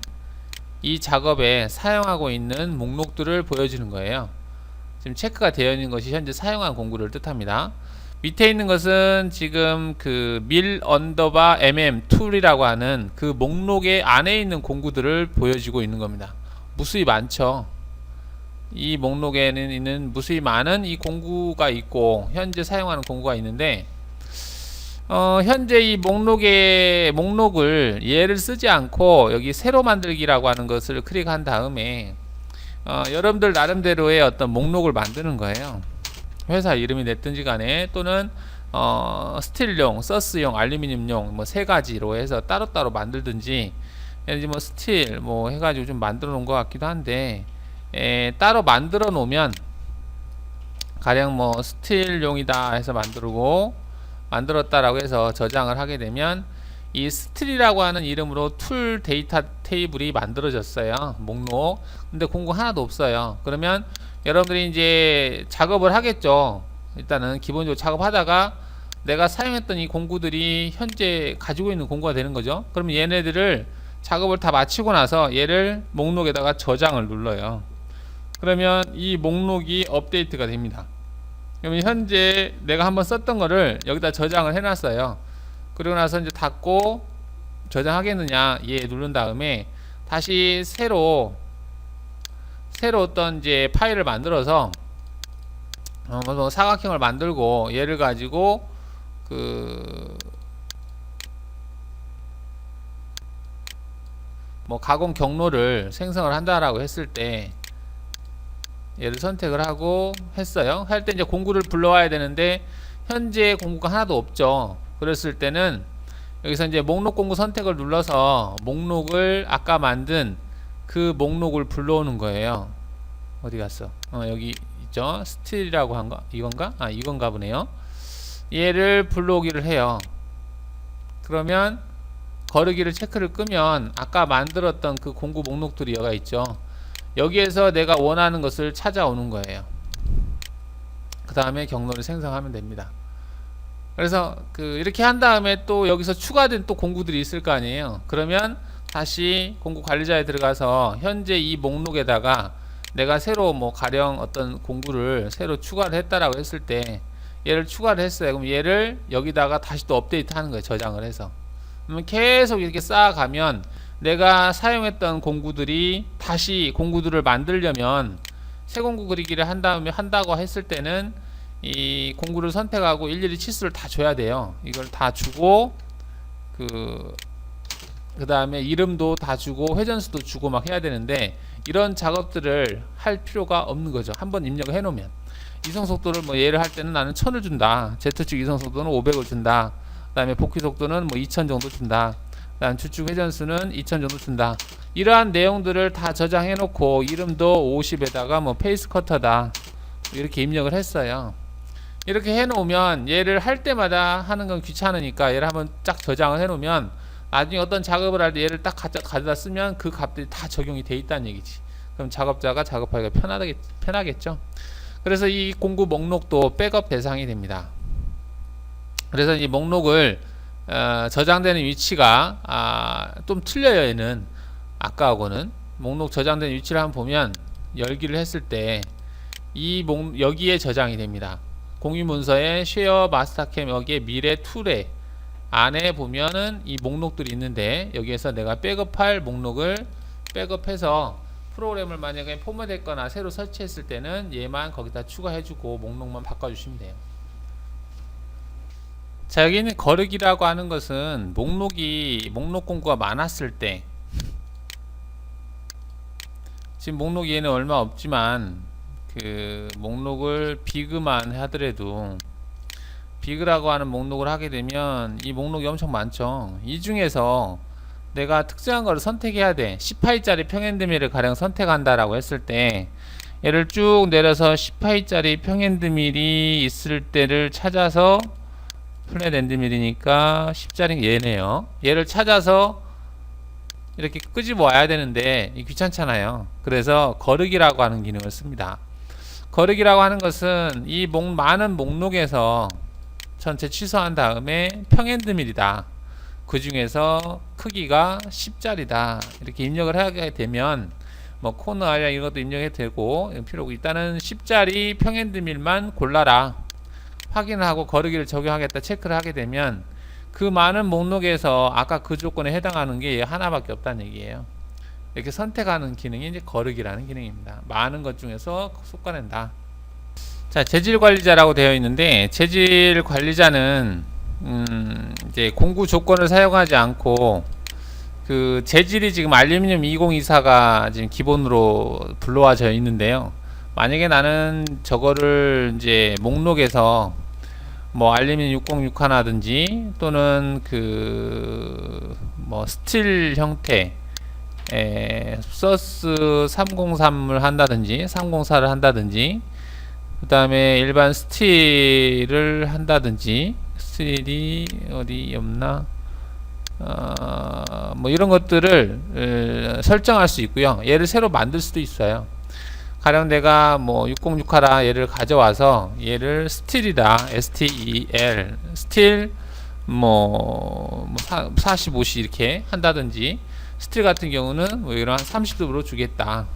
이 작업에 사용하고 있는 목록들을 보여주는 거예요. 지금 체크가 되어 있는 것이 현재 사용한 공구를 뜻합니다. 밑에 있는 것은 지금 그 밀 언더바 mm 툴이라고 하는 그 목록의 안에 있는 공구들을 보여주고 있는 겁니다. 무수히 많죠. 이 목록에는 있는 무수히 많은 이 공구가 있고 현재 사용하는 공구가 있는데 현재 이 목록을 얘를 쓰지 않고 여기 새로 만들기라고 하는 것을 클릭한 다음에 여러분들 나름대로의 어떤 목록을 만드는 거예요. 회사 이름이 냈든지 간에 또는 스틸용, 서스용, 알루미늄용 뭐 세 가지로 해서 따로따로 만들든지 예를 뭐 스틸 뭐 해가지고 좀 만들어 놓은 것 같기도 한데 따로 만들어 놓으면 가령 뭐 스틸용이다 해서 만들었다라고 해서 저장을 하게 되면 이 스틸이라고 하는 이름으로 툴 데이터 테이블이 만들어졌어요. 목록. 근데 공구 하나도 없어요. 그러면 여러분들이 이제 작업을 하겠죠. 일단은 기본적으로 작업하다가 내가 사용했던 이 공구들이 현재 가지고 있는 공구가 되는 거죠. 그러면 얘네들을 작업을 다 마치고 나서 얘를 목록에다가 저장을 눌러요. 그러면 이 목록이 업데이트가 됩니다. 그러면 현재 내가 한번 썼던 거를 여기다 저장을 해놨어요. 그리고 나서 이제 닫고 저장하겠느냐 얘 누른 다음에 다시 새로 어떤 이제 파일을 만들어서 뭐 사각형을 만들고 얘를 가지고 뭐 가공 경로를 생성을 한다라고 했을 때 얘를 선택을 하고 했어요. 할 때 이제 공구를 불러와야 되는데 현재 공구가 하나도 없죠. 그랬을 때는 여기서 이제 목록 공구 선택을 눌러서 목록을 아까 만든 그 목록을 불러오는 거예요. 어디 갔어? 여기 있죠. 스틸이라고 한 거 이건가? 이건가 보네요. 얘를 불러오기를 해요. 그러면 거르기를 체크를 끄면 아까 만들었던 그 공구 목록들이 여기 있죠. 여기에서 내가 원하는 것을 찾아오는 거예요. 그 다음에 경로를 생성하면 됩니다. 그래서 이렇게 한 다음에 또 여기서 추가된 또 공구들이 있을 거 아니에요. 그러면 다시 공구 관리자에 들어가서 현재 이 목록에다가 내가 새로 뭐 가령 어떤 공구를 새로 추가를 했다라고 했을 때 얘를 추가를 했어요. 그럼 얘를 여기다가 다시 또 업데이트 하는 거예요. 저장을 해서. 그러면 계속 이렇게 쌓아가면 내가 사용했던 공구들이 다시 공구들을 만들려면 새 공구 그리기를 한다고 했을 때는 이 공구를 선택하고 일일이 치수를 다 줘야 돼요. 이걸 다 주고 그 다음에 이름도 다 주고 회전수도 주고 막 해야 되는데 이런 작업들을 할 필요가 없는 거죠. 한번 입력을 해 놓으면 이성 속도를 뭐 얘를 할 때는 나는 1000을 준다. Z축 이성 속도는 500을 준다. 그 다음에 복귀 속도는 뭐 2000 정도 준다. 그 다음 주축 회전수는 2000 정도 준다. 이러한 내용들을 다 저장해 놓고 이름도 50에다가 뭐 페이스 커터다 이렇게 입력을 했어요. 이렇게 해 놓으면 얘를 할 때마다 하는 건 귀찮으니까 얘를 한번 쫙 저장을 해 놓으면 나중에 어떤 작업을 할 때 얘를 딱 가져다 쓰면 그 값들이 다 적용이 돼 있다는 얘기지. 그럼 작업자가 작업하기가 편하겠죠. 그래서 이 공구 목록도 백업 대상이 됩니다. 그래서 이 목록을 저장되는 위치가 좀 틀려요. 얘는 아까하고는 목록 저장되는 위치를 한번 보면 열기를 했을 때 여기에 저장이 됩니다. 공유 문서에 쉐어 마스터캠 여기에 미래 툴에 안에 보면은 이 목록들이 있는데 여기에서 내가 백업할 목록을 백업해서 프로그램을 만약에 포맷했거나 새로 설치했을 때는 얘만 거기다 추가해주고 목록만 바꿔주시면 돼요. 자, 여기는 거르기라고 하는 것은 목록 공구가 많았을 때 지금 목록이 얘는 얼마 없지만 목록을 비그만 하더라도 비그라고 하는 목록을 하게 되면 이 목록이 엄청 많죠. 이 중에서 내가 특정한 거를 선택해야 돼. 10파이짜리 평행드밀을 가령 선택한다라고 했을 때 얘를 쭉 내려서 10파이짜리 평행드밀이 있을 때를 찾아서 플랫 엔드밀이니까 10짜리 얘네요. 얘를 찾아서 이렇게 끄집어 와야 되는데 귀찮잖아요. 그래서 거르기라고 하는 기능을 씁니다. 거르기라고 하는 것은 이 많은 목록에서 전체 취소한 다음에 평엔드밀이다. 그 중에서 크기가 10짜리다. 이렇게 입력을 하게 되면 뭐 코너 알량 이런 것도 입력해도 되고 필요고, 일단은 10짜리 평행드밀만 골라라 확인을 하고 거르기를 적용하겠다 체크를 하게 되면 그 많은 목록에서 아까 그 조건에 해당하는 게 하나밖에 없다는 얘기예요. 이렇게 선택하는 기능이 이제 거르기라는 기능입니다. 많은 것 중에서 솎아낸다. 자, 재질 관리자라고 되어 있는데, 재질 관리자는 이제 공구 조건을 사용하지 않고 그 재질이 지금 알루미늄 2024가 지금 기본으로 불러와져 있는데요. 만약에 나는 저거를 이제 목록에서 뭐 알루미늄 606하나든지 또는 그 뭐 스틸 형태 서스 303을 한다든지 304를 한다든지 그 다음에 일반 스틸을 한다든지, 스틸이 어디 없나, 뭐 이런 것들을 설정할 수 있고요. 얘를 새로 만들 수도 있어요. 가령 내가 뭐 606하라 얘를 가져와서 얘를 스틸이다, STEL 스틸 뭐 45C 이렇게 한다든지, 스틸 같은 경우는 뭐 이런 30도로 주겠다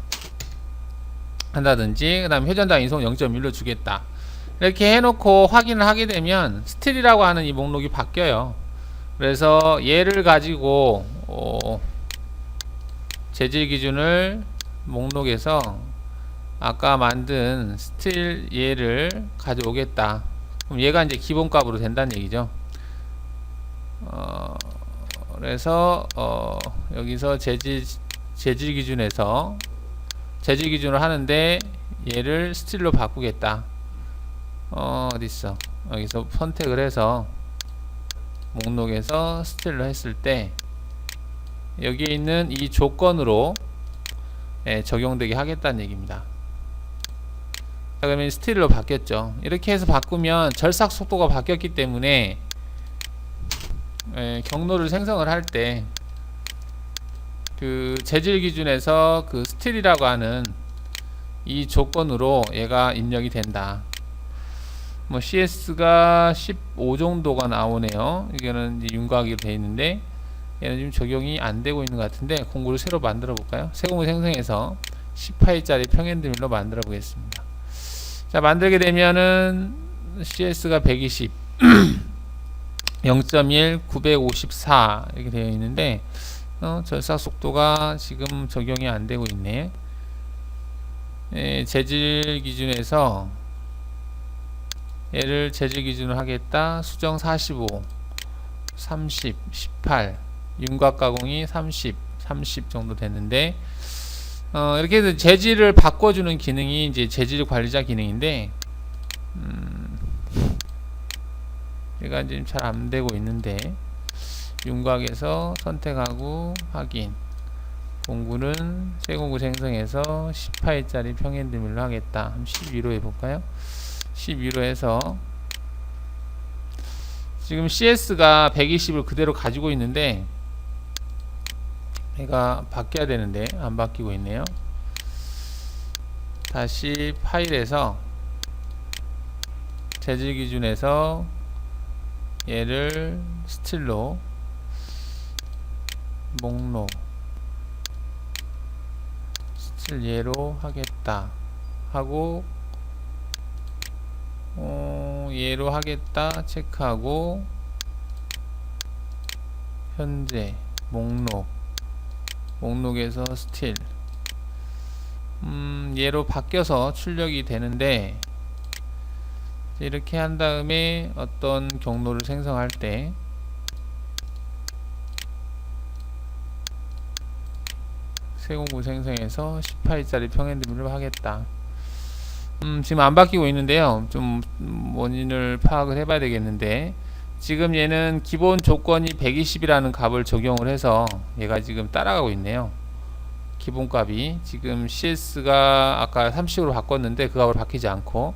한다든지, 그 다음에 회전당 인송 0.1로 주겠다 이렇게 해놓고 확인을 하게 되면 스틸이라고 하는 이 목록이 바뀌어요. 그래서 얘를 가지고 재질 기준을 목록에서 아까 만든 스틸 얘를 가져오겠다. 그럼 얘가 이제 기본값으로 된다는 얘기죠. 그래서 여기서 재질 기준에서 재질 기준을 하는데 얘를 스틸로 바꾸겠다. 어딨어? 여기서 선택을 해서 목록에서 스틸로 했을 때 여기에 있는 이 조건으로 적용되게 하겠다는 얘기입니다. 그러면 스틸로 바뀌었죠. 이렇게 해서 바꾸면 절삭 속도가 바뀌었기 때문에 경로를 생성을 할 때 그 재질 기준에서 그 스틸이라고 하는 이 조건으로 얘가 입력이 된다. 뭐 CS가 15 정도가 나오네요. 이거는 이제 윤곽으로 되어 있는데 얘는 지금 적용이 안 되고 있는 것 같은데, 공구를 새로 만들어 볼까요? 새 공구 생성해서 10파이짜리 평행드밀로 만들어 보겠습니다. 자, 만들게 되면은 CS가 120 0.1 954 이렇게 되어 있는데 절삭 속도가 지금 적용이 안 되고 있네. 재질 기준에서 얘를 재질 기준으로 하겠다. 수정 45 30 18 윤곽 가공이 30 정도 됐는데, 이렇게 해서 재질을 바꿔주는 기능이 이제 재질 관리자 기능인데, 얘가 이제 잘 안 되고 있는데, 윤곽에서 선택하고 확인, 공구는 새 공구 생성해서 10파이짜리 평행드밀로 하겠다. 12로 해볼까요? 12로 해서 지금 CS가 120을 그대로 가지고 있는데 얘가 바뀌어야 되는데 안 바뀌고 있네요. 다시 파일에서 재질 기준에서 얘를 스틸로 목록 스틸 얘로 하겠다 하고 얘로 하겠다 체크하고 현재 목록에서 스틸 얘로 바뀌어서 출력이 되는데, 이렇게 한 다음에 어떤 경로를 생성할 때 새 공구 생성해서 10파이짜리 평행드밀로 하겠다. 지금 안 바뀌고 있는데요. 좀 원인을 파악을 해봐야 되겠는데, 지금 얘는 기본 조건이 120이라는 값을 적용을 해서 얘가 지금 따라가고 있네요. 기본값이 지금 CS가 아까 30으로 바꿨는데 그 값을 바뀌지 않고,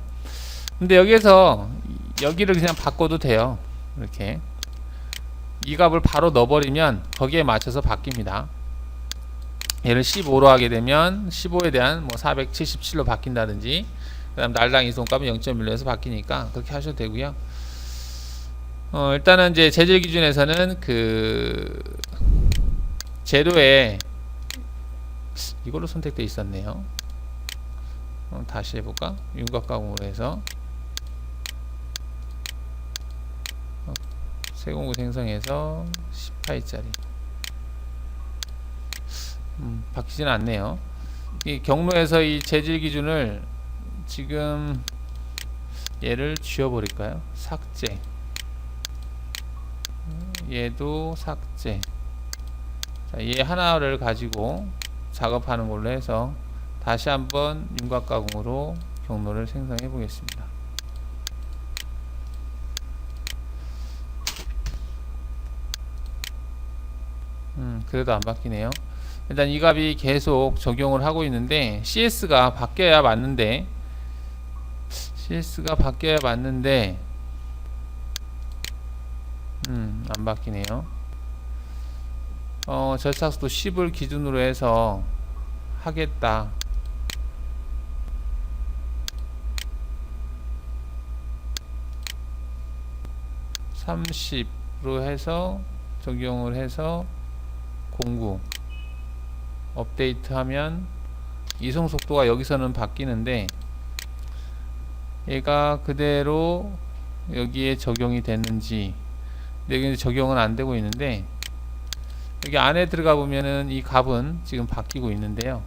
근데 여기에서 여기를 그냥 바꿔도 돼요. 이렇게 이 값을 바로 넣어버리면 거기에 맞춰서 바뀝니다. 얘를 15로 하게 되면 15에 대한 뭐 477로 바뀐다든지, 그 다음 날당 이송값은 0.1로 해서 바뀌니까 그렇게 하셔도 되고요. 일단은 이제 재질 기준에서는 그 재료에 이걸로 선택돼 있었네요. 다시 해볼까? 윤곽가공으로 해서 세공구 생성해서 10파이짜리 바뀌지는 않네요. 이 경로에서 이 재질 기준을 지금 얘를 지워버릴까요? 삭제. 얘도 삭제. 자, 얘 하나를 가지고 작업하는 걸로 해서 다시 한번 윤곽가공으로 경로를 생성해 보겠습니다. 그래도 안 바뀌네요. 일단 이 값이 계속 적용을 하고 있는데 CS가 바뀌어야 맞는데 안 바뀌네요. 절삭速도 10을 기준으로 해서 하겠다. 30으로 해서 적용을 해서 09 업데이트하면 이송 속도가 여기서는 바뀌는데 얘가 그대로 여기에 적용이 됐는지, 여기 적용은 안 되고 있는데 여기 안에 들어가 보면은 이 값은 지금 바뀌고 있는데요.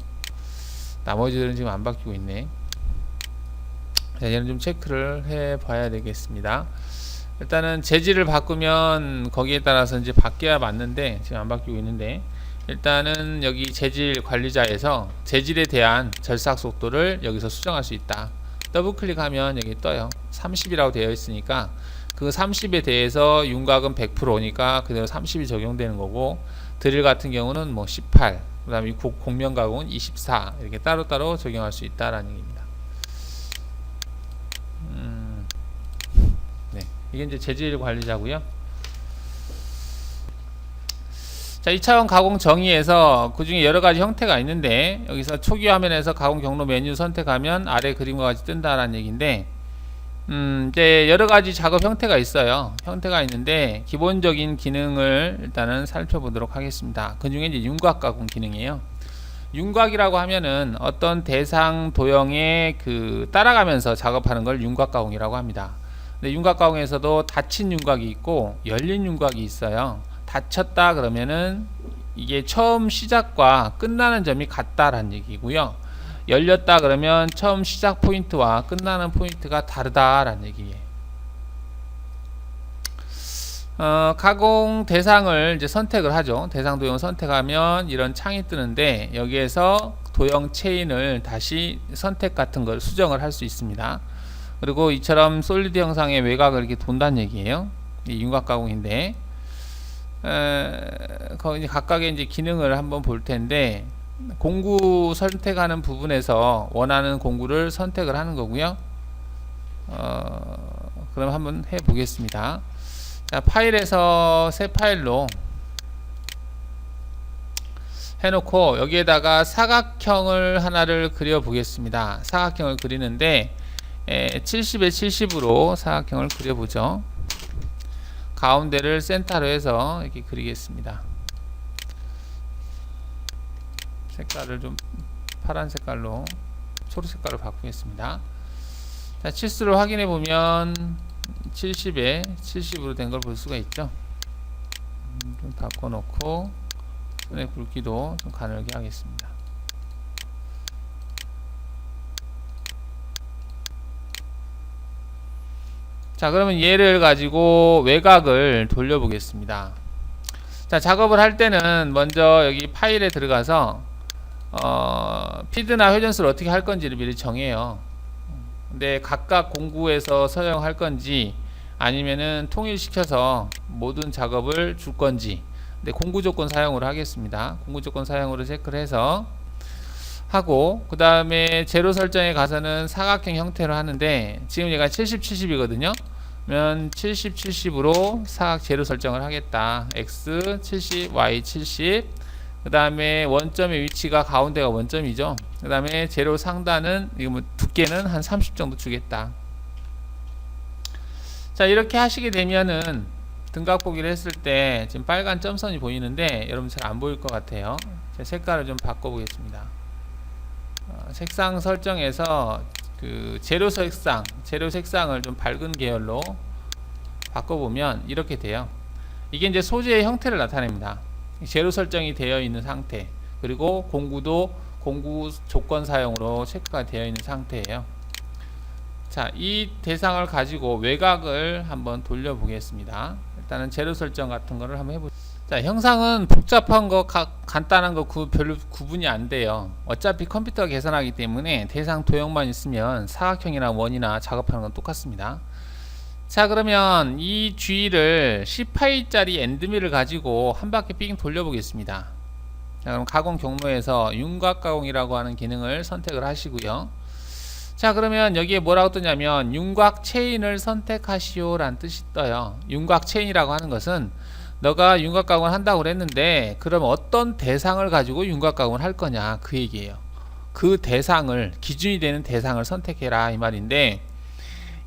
나머지들은 지금 안 바뀌고 있네. 자, 얘는 좀 체크를 해 봐야 되겠습니다. 일단은 재질을 바꾸면 거기에 따라서 이제 바뀌어야 맞는데 지금 안 바뀌고 있는데, 일단은 여기 재질 관리자에서 재질에 대한 절삭 속도를 여기서 수정할 수 있다. 더블 클릭하면 여기 떠요. 30이라고 되어 있으니까 그 30에 대해서 윤곽은 100%니까 그대로 30이 적용되는 거고, 드릴 같은 경우는 뭐 18, 그 다음에 곡면 가공은 24 이렇게 따로따로 적용할 수 있다라는 얘기입니다. 네, 이게 이제 재질 관리자고요. 자, 2차원 가공 정의에서 그 중에 여러 가지 형태가 있는데, 여기서 초기 화면에서 가공 경로 메뉴 선택하면 아래 그림과 같이 뜬다라는 얘기인데, 이제 여러 가지 작업 형태가 있어요. 형태가 있는데 기본적인 기능을 일단은 살펴보도록 하겠습니다. 그 중에 이제 윤곽 가공 기능이에요. 윤곽이라고 하면은 어떤 대상 도형에 따라가면서 작업하는 걸 윤곽 가공이라고 합니다. 근데 윤곽 가공에서도 닫힌 윤곽이 있고 열린 윤곽이 있어요. 닫혔다 그러면은 이게 처음 시작과 끝나는 점이 같다라는 얘기고요. 열렸다 그러면 처음 시작 포인트와 끝나는 포인트가 다르다라는 얘기예요. 가공 대상을 이제 선택을 하죠. 대상 도형 선택하면 이런 창이 뜨는데, 여기에서 도형 체인을 다시 선택 같은 걸 수정을 할 수 있습니다. 그리고 이처럼 솔리드 형상의 외곽을 이렇게 돈다는 얘기예요. 이 윤곽 가공인데, 거기 각각의 이제 기능을 한번 볼 텐데, 공구 선택하는 부분에서 원하는 공구를 선택을 하는 거고요. 그럼 한번 해 보겠습니다. 자, 파일에서 새 파일로 해놓고 여기에다가 사각형을 하나를 그려 보겠습니다. 사각형을 그리는데 70에 70으로 사각형을 그려보죠. 가운데를 센터로 해서 이렇게 그리겠습니다. 색깔을 좀 파란 색깔로, 초록 색깔로 바꾸겠습니다. 자, 치수를 확인해 보면 70에 70으로 된 걸 볼 수가 있죠. 좀 바꿔놓고 손의 굵기도 좀 가늘게 하겠습니다. 자, 그러면 얘를 가지고 외곽을 돌려보겠습니다. 자, 작업을 할 때는 먼저 여기 파일에 들어가서 피드나 회전수를 어떻게 할 건지를 미리 정해요. 근데 각각 공구에서 사용할 건지 아니면은 통일시켜서 모든 작업을 줄 건지, 근데 공구 조건 사용으로 하겠습니다. 공구 조건 사용으로 체크를 해서 하고, 그 다음에 제로 설정에 가서는 사각형 형태로 하는데 지금 얘가 70, 70이거든요. 그러면 70, 70으로 사각 제로 설정을 하겠다. X 70, Y 70. 그 다음에 원점의 위치가 가운데가 원점이죠. 그 다음에 제로 상단은 이거 뭐 두께는 한 30 정도 주겠다. 자, 이렇게 하시게 되면은 등각 보기를 했을 때 지금 빨간 점선이 보이는데 여러분 잘 안 보일 것 같아요. 제 색깔을 좀 바꿔보겠습니다. 색상 설정에서 그 재료 색상을 좀 밝은 계열로 바꿔보면 이렇게 돼요. 이게 이제 소재의 형태를 나타냅니다. 재료 설정이 되어 있는 상태, 그리고 공구도 공구 조건 사용으로 체크가 되어 있는 상태예요. 자, 이 대상을 가지고 외곽을 한번 돌려보겠습니다. 일단은 재료 설정 같은 거를 한번 해보죠. 자, 형상은 복잡한 거 간단한 거 별로 구분이 안 돼요. 어차피 컴퓨터가 계산하기 때문에 대상 도형만 있으면 사각형이나 원이나 작업하는 건 똑같습니다. 자, 그러면 이 G를 10파이짜리 엔드밀을 가지고 한 바퀴 삥 돌려보겠습니다. 자, 그럼 가공 경로에서 윤곽 가공이라고 하는 기능을 선택을 하시고요. 자, 그러면 여기에 뭐라고 뜨냐면 윤곽 체인을 선택하시오 라는 뜻이 떠요. 윤곽 체인이라고 하는 것은 너가 윤곽 가공을 한다고 그랬는데 그럼 어떤 대상을 가지고 윤곽 가공을 할 거냐 그 얘기예요. 그 대상을, 기준이 되는 대상을 선택해라 이 말인데,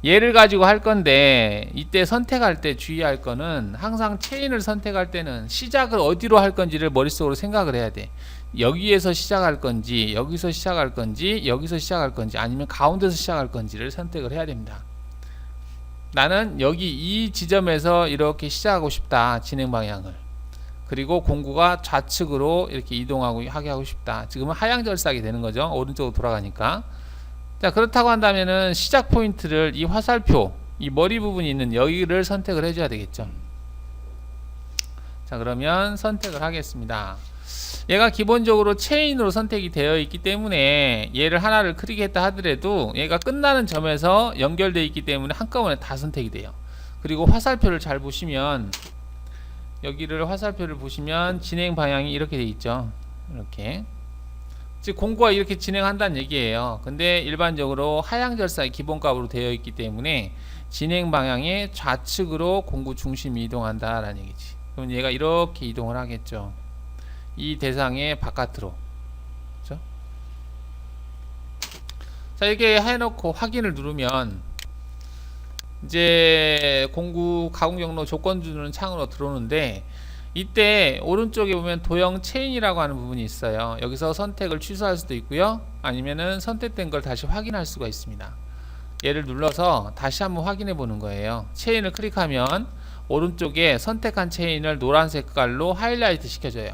얘를 가지고 할 건데 이때 선택할 때 주의할 거는 항상 체인을 선택할 때는 시작을 어디로 할 건지를 머릿속으로 생각을 해야 돼. 여기에서 시작할 건지, 여기서 시작할 건지, 여기서 시작할 건지, 아니면 가운데서 시작할 건지를 선택을 해야 됩니다. 나는 여기 이 지점에서 이렇게 시작하고 싶다, 진행 방향을. 그리고 공구가 좌측으로 이렇게 하게 하고 싶다. 지금은 하향 절삭이 되는 거죠. 오른쪽으로 돌아가니까. 자, 그렇다고 한다면은 시작 포인트를 이 화살표, 이 머리 부분이 있는 여기를 선택을 해줘야 되겠죠. 자, 그러면 선택을 하겠습니다. 얘가 기본적으로 체인으로 선택이 되어 있기 때문에 얘를 하나를 클릭했다 하더라도 얘가 끝나는 점에서 연결되어 있기 때문에 한꺼번에 다 선택이 돼요. 그리고 화살표를 잘 보시면, 여기를 화살표를 보시면 진행 방향이 이렇게 되어 있죠. 이렇게. 즉 공구가 이렇게 진행한다는 얘기예요. 근데 일반적으로 하향 절삭이 기본값으로 되어 있기 때문에 진행 방향의 좌측으로 공구 중심이 이동한다 라는 얘기지. 그럼 얘가 이렇게 이동을 하겠죠. 이 대상의 바깥으로. 그렇죠? 자, 이렇게 해놓고 확인을 누르면 이제 공구 가공 경로 조건 주는 창으로 들어오는데, 이때 오른쪽에 보면 도형 체인이라고 하는 부분이 있어요. 여기서 선택을 취소할 수도 있고요, 아니면은 선택된 걸 다시 확인할 수가 있습니다. 얘를 눌러서 다시 한번 확인해 보는 거예요. 체인을 클릭하면 오른쪽에 선택한 체인을 노란 색깔로 하이라이트 시켜줘요.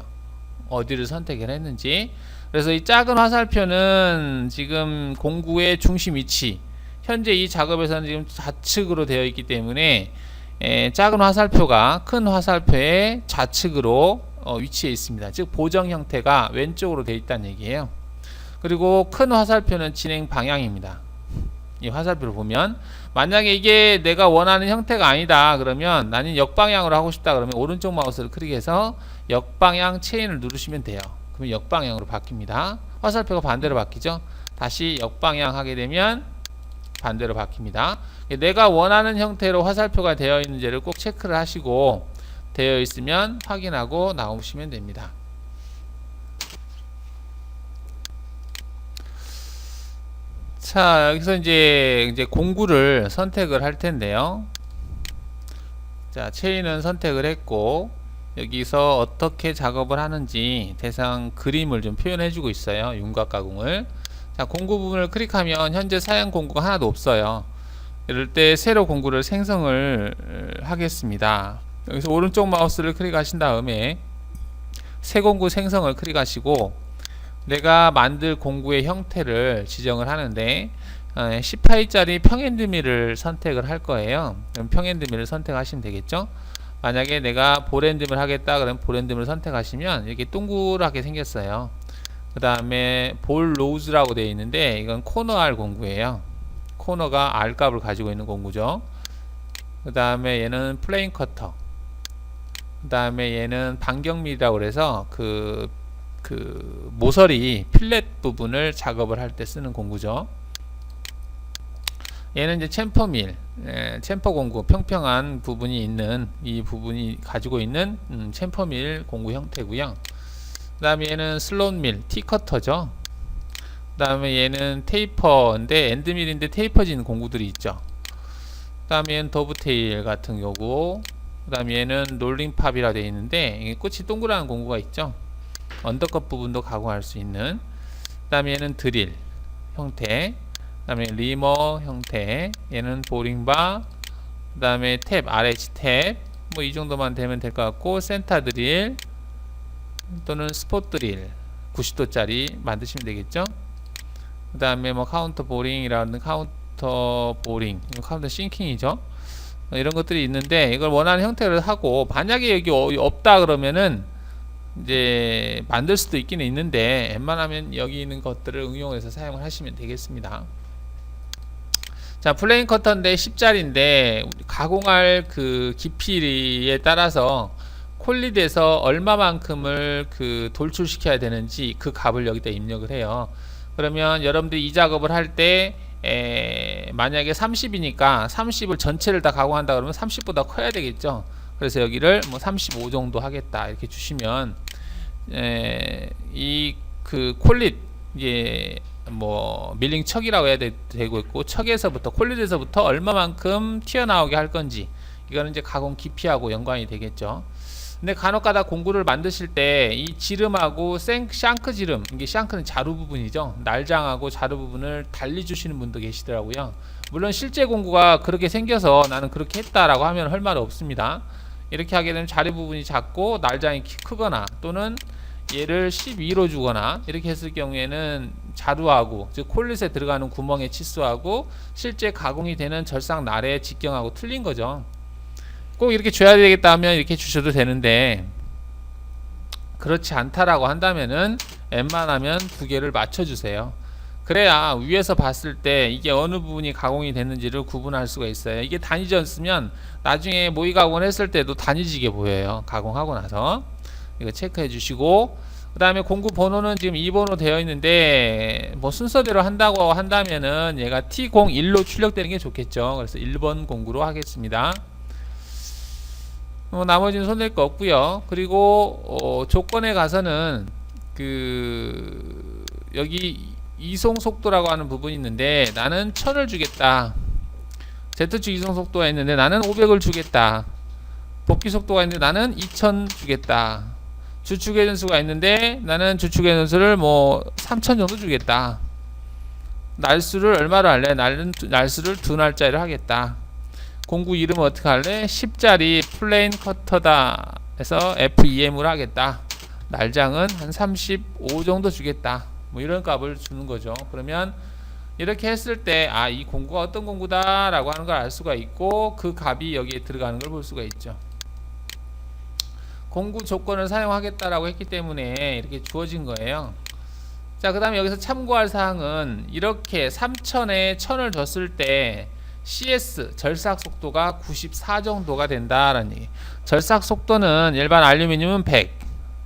어디를 선택을 했는지. 그래서 이 작은 화살표는 지금 공구의 중심 위치, 현재 이 작업에서는 지금 좌측으로 되어 있기 때문에 작은 화살표가 큰 화살표의 좌측으로 위치해 있습니다. 즉 보정 형태가 왼쪽으로 되어 있다는 얘기예요. 그리고 큰 화살표는 진행 방향입니다. 이 화살표를 보면 만약에 이게 내가 원하는 형태가 아니다 그러면, 나는 역방향으로 하고 싶다 그러면 오른쪽 마우스를 클릭해서 역방향 체인을 누르시면 돼요. 그러면 역방향으로 바뀝니다. 화살표가 반대로 바뀌죠. 다시 역방향 하게 되면 반대로 바뀝니다. 내가 원하는 형태로 화살표가 되어 있는지를 꼭 체크를 하시고, 되어 있으면 확인하고 나오시면 됩니다. 자, 여기서 이제 공구를 선택을 할 텐데요. 자, 체인은 선택을 했고, 여기서 어떻게 작업을 하는지 대상 그림을 좀 표현해 주고 있어요. 윤곽 가공을. 자, 공구 부분을 클릭하면 현재 사용 공구가 하나도 없어요. 이럴 때 새로 공구를 생성을 하겠습니다. 여기서 오른쪽 마우스를 클릭하신 다음에 새 공구 생성을 클릭하시고, 내가 만들 공구의 형태를 지정을 하는데 10파이짜리 평엔드밀을 선택을 할 거예요. 그럼 평엔드밀을 선택하시면 되겠죠. 만약에 내가 볼엔드밀 하겠다 그러면 볼엔드밀을 선택하시면 이렇게 동그랗게 생겼어요. 그 다음에 볼 로우즈라고 되어 있는데 이건 코너 R 공구예요. 코너가 R 값을 가지고 있는 공구죠. 그 다음에 얘는 플레인 커터, 그 다음에 얘는 반경밀이라고 그래서 그 모서리 필렛 부분을 작업을 할 때 쓰는 공구죠. 얘는 이제 챔퍼밀, 챔퍼 공구, 평평한 부분이 있는, 이 부분이 가지고 있는 챔퍼밀 공구 형태고요. 그 다음에 얘는 슬롯밀, T커터죠. 그 다음에 얘는 테이퍼인데 엔드밀인데 테이퍼진 공구들이 있죠. 그 다음에 얘는 더브테일 같은 거고, 그 다음에 얘는 롤링팝이라 되어 있는데 이게 끝이 동그란 공구가 있죠. 언더컷 부분도 가공할 수 있는. 그 다음에 얘는 드릴 형태, 그 다음에 리머 형태, 얘는 보링바, 그 다음에 탭, RH 탭, 뭐 이 정도만 되면 될 것 같고, 센터 드릴 또는 스폿 드릴 90도짜리 만드시면 되겠죠. 그 다음에 뭐 카운터 보링이라는 카운터 보링, 카운터 싱킹이죠. 이런 것들이 있는데 이걸 원하는 형태를 하고, 만약에 여기 없다 그러면은 이제 만들 수도 있기는 있는데, 웬만하면 여기 있는 것들을 응용해서 사용을 하시면 되겠습니다. 자, 플레인 커터인데 10짜리인데 가공할 그 깊이에 따라서 콜릿에서 얼마만큼을 그 돌출시켜야 되는지 그 값을 여기다 입력을 해요. 그러면 여러분들이 이 작업을 할 때 만약에 30이니까 30을 전체를 다 가공한다 그러면 30보다 커야 되겠죠. 그래서 여기를 뭐 35 정도 하겠다 이렇게 주시면 이 그 콜릿 이제 뭐 밀링 척이라고 해야 되고 있고, 척에서부터 콜릿에서부터 얼마만큼 튀어나오게 할 건지, 이거는 이제 가공 깊이하고 연관이 되겠죠. 근데 간혹가다 공구를 만드실 때 이 지름하고 샹크 지름, 이게 샹크는 자루 부분이죠, 날장하고 자루 부분을 달리 주시는 분도 계시더라고요. 물론 실제 공구가 그렇게 생겨서 나는 그렇게 했다라고 하면 할 말 없습니다. 이렇게 하게 되면 자루 부분이 작고 날장이 크거나, 또는 얘를 12로 주거나 이렇게 했을 경우에는 자루하고, 즉 콜릿에 들어가는 구멍의 치수하고 실제 가공이 되는 절삭 날의 직경하고 틀린 거죠. 꼭 이렇게 줘야 되겠다 하면 이렇게 주셔도 되는데, 그렇지 않다라고 한다면은 웬만하면 두 개를 맞춰 주세요. 그래야 위에서 봤을 때 이게 어느 부분이 가공이 됐는지를 구분할 수가 있어요. 이게 단위졌으면 나중에 모의 가공을 했을 때도 단위지게 보여요. 가공하고 나서 이거 체크해 주시고, 그 다음에 공구 번호는 지금 2번으로 되어 있는데 뭐 순서대로 한다고 한다면은 얘가 T01로 출력되는 게 좋겠죠. 그래서 1번 공구로 하겠습니다. 나머지는 손댈 거 없고요. 그리고 조건에 가서는 그 여기 이송 속도라고 하는 부분이 있는데, 나는 1000을 주겠다. Z축 이송 속도가 있는데 나는 500을 주겠다. 복귀 속도가 있는데 나는 2000 주겠다. 주축의 전수가 있는데 나는 주축의 전수를 뭐 3000 정도 주겠다. 날수를 얼마로 할래? 날수를 2날짜리로 하겠다. 공구 이름은 어떻게 할래? 10짜리 플레인 커터다 해서 FEM으로 하겠다. 날장은 한 35 정도 주겠다. 뭐 이런 값을 주는 거죠. 그러면 이렇게 했을 때 이 공구가 어떤 공구다 라고 하는 걸 알 수가 있고, 그 값이 여기에 들어가는 걸 볼 수가 있죠. 공구 조건을 사용하겠다라고 했기 때문에 이렇게 주어진 거예요. 자, 그 다음에 여기서 참고할 사항은, 이렇게 3000에 1000을 줬을 때 CS 절삭 속도가 94 정도가 된다라는 얘기. 절삭 속도는 일반 알루미늄은 100,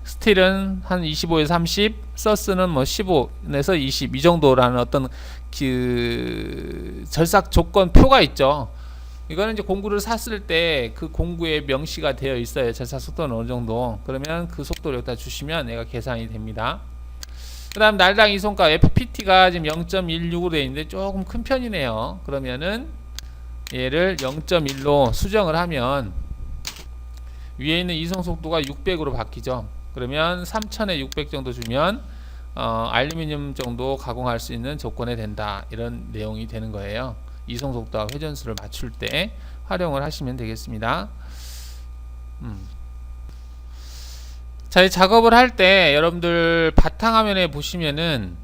스틸은 한 25에서 30, 서스는 뭐 15에서 20 이 정도라는 어떤 그 절삭 조건 표가 있죠. 이거는 이제 공구를 샀을 때 그 공구에 명시가 되어 있어요. 절삭 속도는 어느 정도. 그러면 그 속도를 여기다 주시면 얘가 계산이 됩니다. 그 다음 날당 이송값 FPT가 지금 0.16으로 되어 있는데 조금 큰 편이네요. 그러면은 얘를 0.1로 수정을 하면 위에 있는 이송 속도가 600으로 바뀌죠. 그러면 3000에 600 정도 주면 알루미늄 정도 가공할 수 있는 조건에 된다, 이런 내용이 되는 거예요. 이송 속도와 회전수를 맞출 때 활용을 하시면 되겠습니다. 자, 이 작업을 할 때 여러분들 바탕화면에 보시면은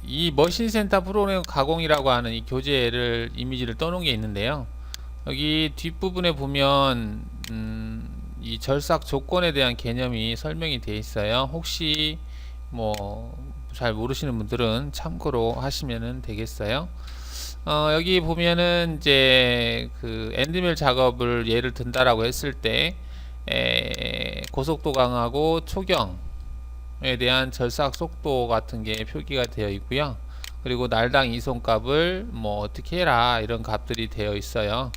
이 머신센터 프로그램 가공이라고 하는 이 교재를 이미지를 떠놓은 게 있는데요. 여기 뒷부분에 보면 이 절삭 조건에 대한 개념이 설명이 되어 있어요. 혹시 뭐 잘 모르시는 분들은 참고로 하시면 되겠어요. 여기 보면은 이제 그 엔드밀 작업을 예를 든다라고 했을 때 고속도 강하고 초경에 대한 절삭 속도 같은 게 표기가 되어 있고요. 그리고 날당 이송값을 뭐 어떻게 해라, 이런 값들이 되어 있어요.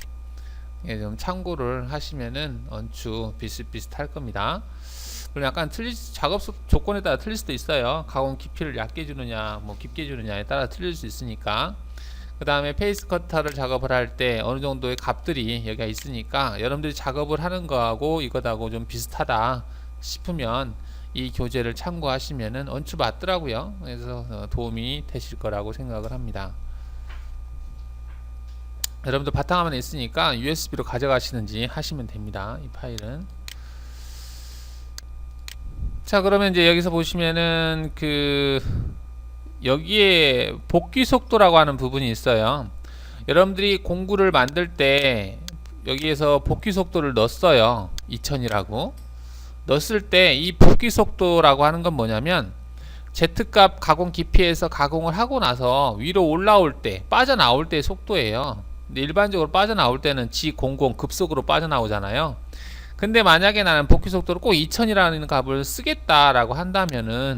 좀 참고를 하시면은 얼추 비슷비슷할 겁니다. 그럼 약간 작업 조건에 따라 틀릴 수도 있어요. 가공 깊이를 얕게 주느냐 뭐 깊게 주느냐에 따라 틀릴 수 있으니까. 그 다음에 페이스 커터를 작업을 할 때 어느 정도의 값들이 여기가 있으니까 여러분들이 작업을 하는 거하고 이것하고 좀 비슷하다, 싶으면 이 교재를 참고하시면은 얼추 맞더라고요. 그래서 도움이 되실 거라고 생각을 합니다. 여러분들 바탕화면에 있으니까 USB로 가져가시는지 하시면 됩니다. 이 파일은. 자, 그러면 이제 여기서 보시면은 여기에 복귀 속도라고 하는 부분이 있어요. 여러분들이 공구를 만들 때 여기에서 복귀 속도를 넣었어요. 2000이라고 넣었을 때 이 복귀 속도라고 하는 건 뭐냐면 Z값 가공 깊이에서 가공을 하고 나서 위로 올라올 때 빠져나올 때의 속도예요. 근데 일반적으로 빠져나올 때는 G00 급속으로 빠져나오잖아요. 근데 만약에 나는 복귀 속도를 꼭 2000이라는 값을 쓰겠다라고 한다면은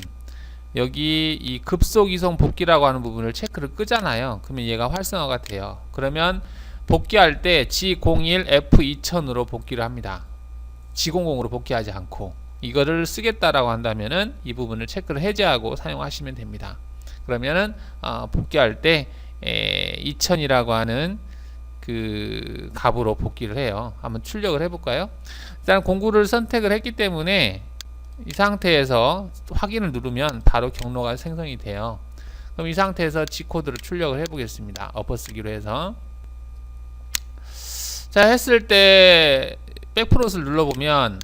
여기 이 급속 이송 복귀라고 하는 부분을 체크를 끄잖아요. 그러면 얘가 활성화가 돼요. 그러면 복귀할 때 G01 F2000으로 복귀를 합니다. G00으로 복귀하지 않고 이거를 쓰겠다라고 한다면은 이 부분을 체크를 해제하고 사용하시면 됩니다. 그러면은 복귀할 때 2000이라고 하는 그 값으로 복귀를 해요. 한번 출력을 해볼까요? 일단 공구를 선택을 했기 때문에 이 상태에서 확인을 누르면 바로 경로가 생성이 돼요. 그럼 이 상태에서 G코드를 출력을 해보겠습니다. 엎어쓰기로 해서. 자, 했을 때 백프롯을 눌러보면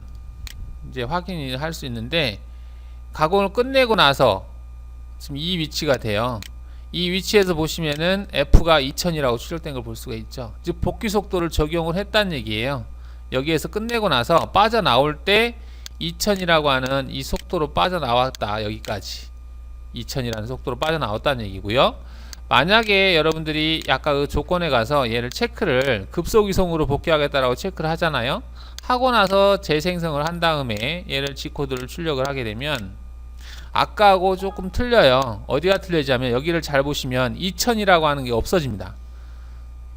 이제 확인을 할 수 있는데 가공을 끝내고 나서 지금 이 위치가 돼요. 이 위치에서 보시면은 F가 2000이라고 출력된 걸 볼 수가 있죠. 즉 복귀 속도를 적용을 했다는 얘기예요. 여기에서 끝내고 나서 빠져나올 때 2000이라고 하는 이 속도로 빠져나왔다. 여기까지 2000이라는 속도로 빠져나왔다는 얘기고요. 만약에 여러분들이 아까 그 조건에 가서 얘를 체크를 급속 이송으로 복귀하겠다라고 체크를 하잖아요. 하고 나서 재생성을 한 다음에 얘를 G코드를 출력을 하게 되면 아까하고 조금 틀려요. 어디가 틀리냐면 여기를 잘 보시면 2000이라고 하는 게 없어집니다.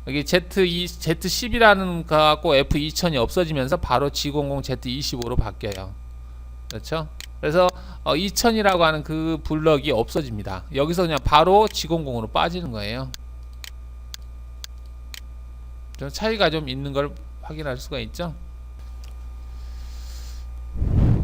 여기 Z10이라는 거 갖고 F2000이 없어지면서 바로 G00 Z25로 바뀌어요. 그렇죠? 그래서 2000이라고 하는 그 블럭이 없어집니다. 여기서 그냥 바로 G00으로 빠지는 거예요. 좀 차이가 좀 있는 걸 확인할 수가 있죠.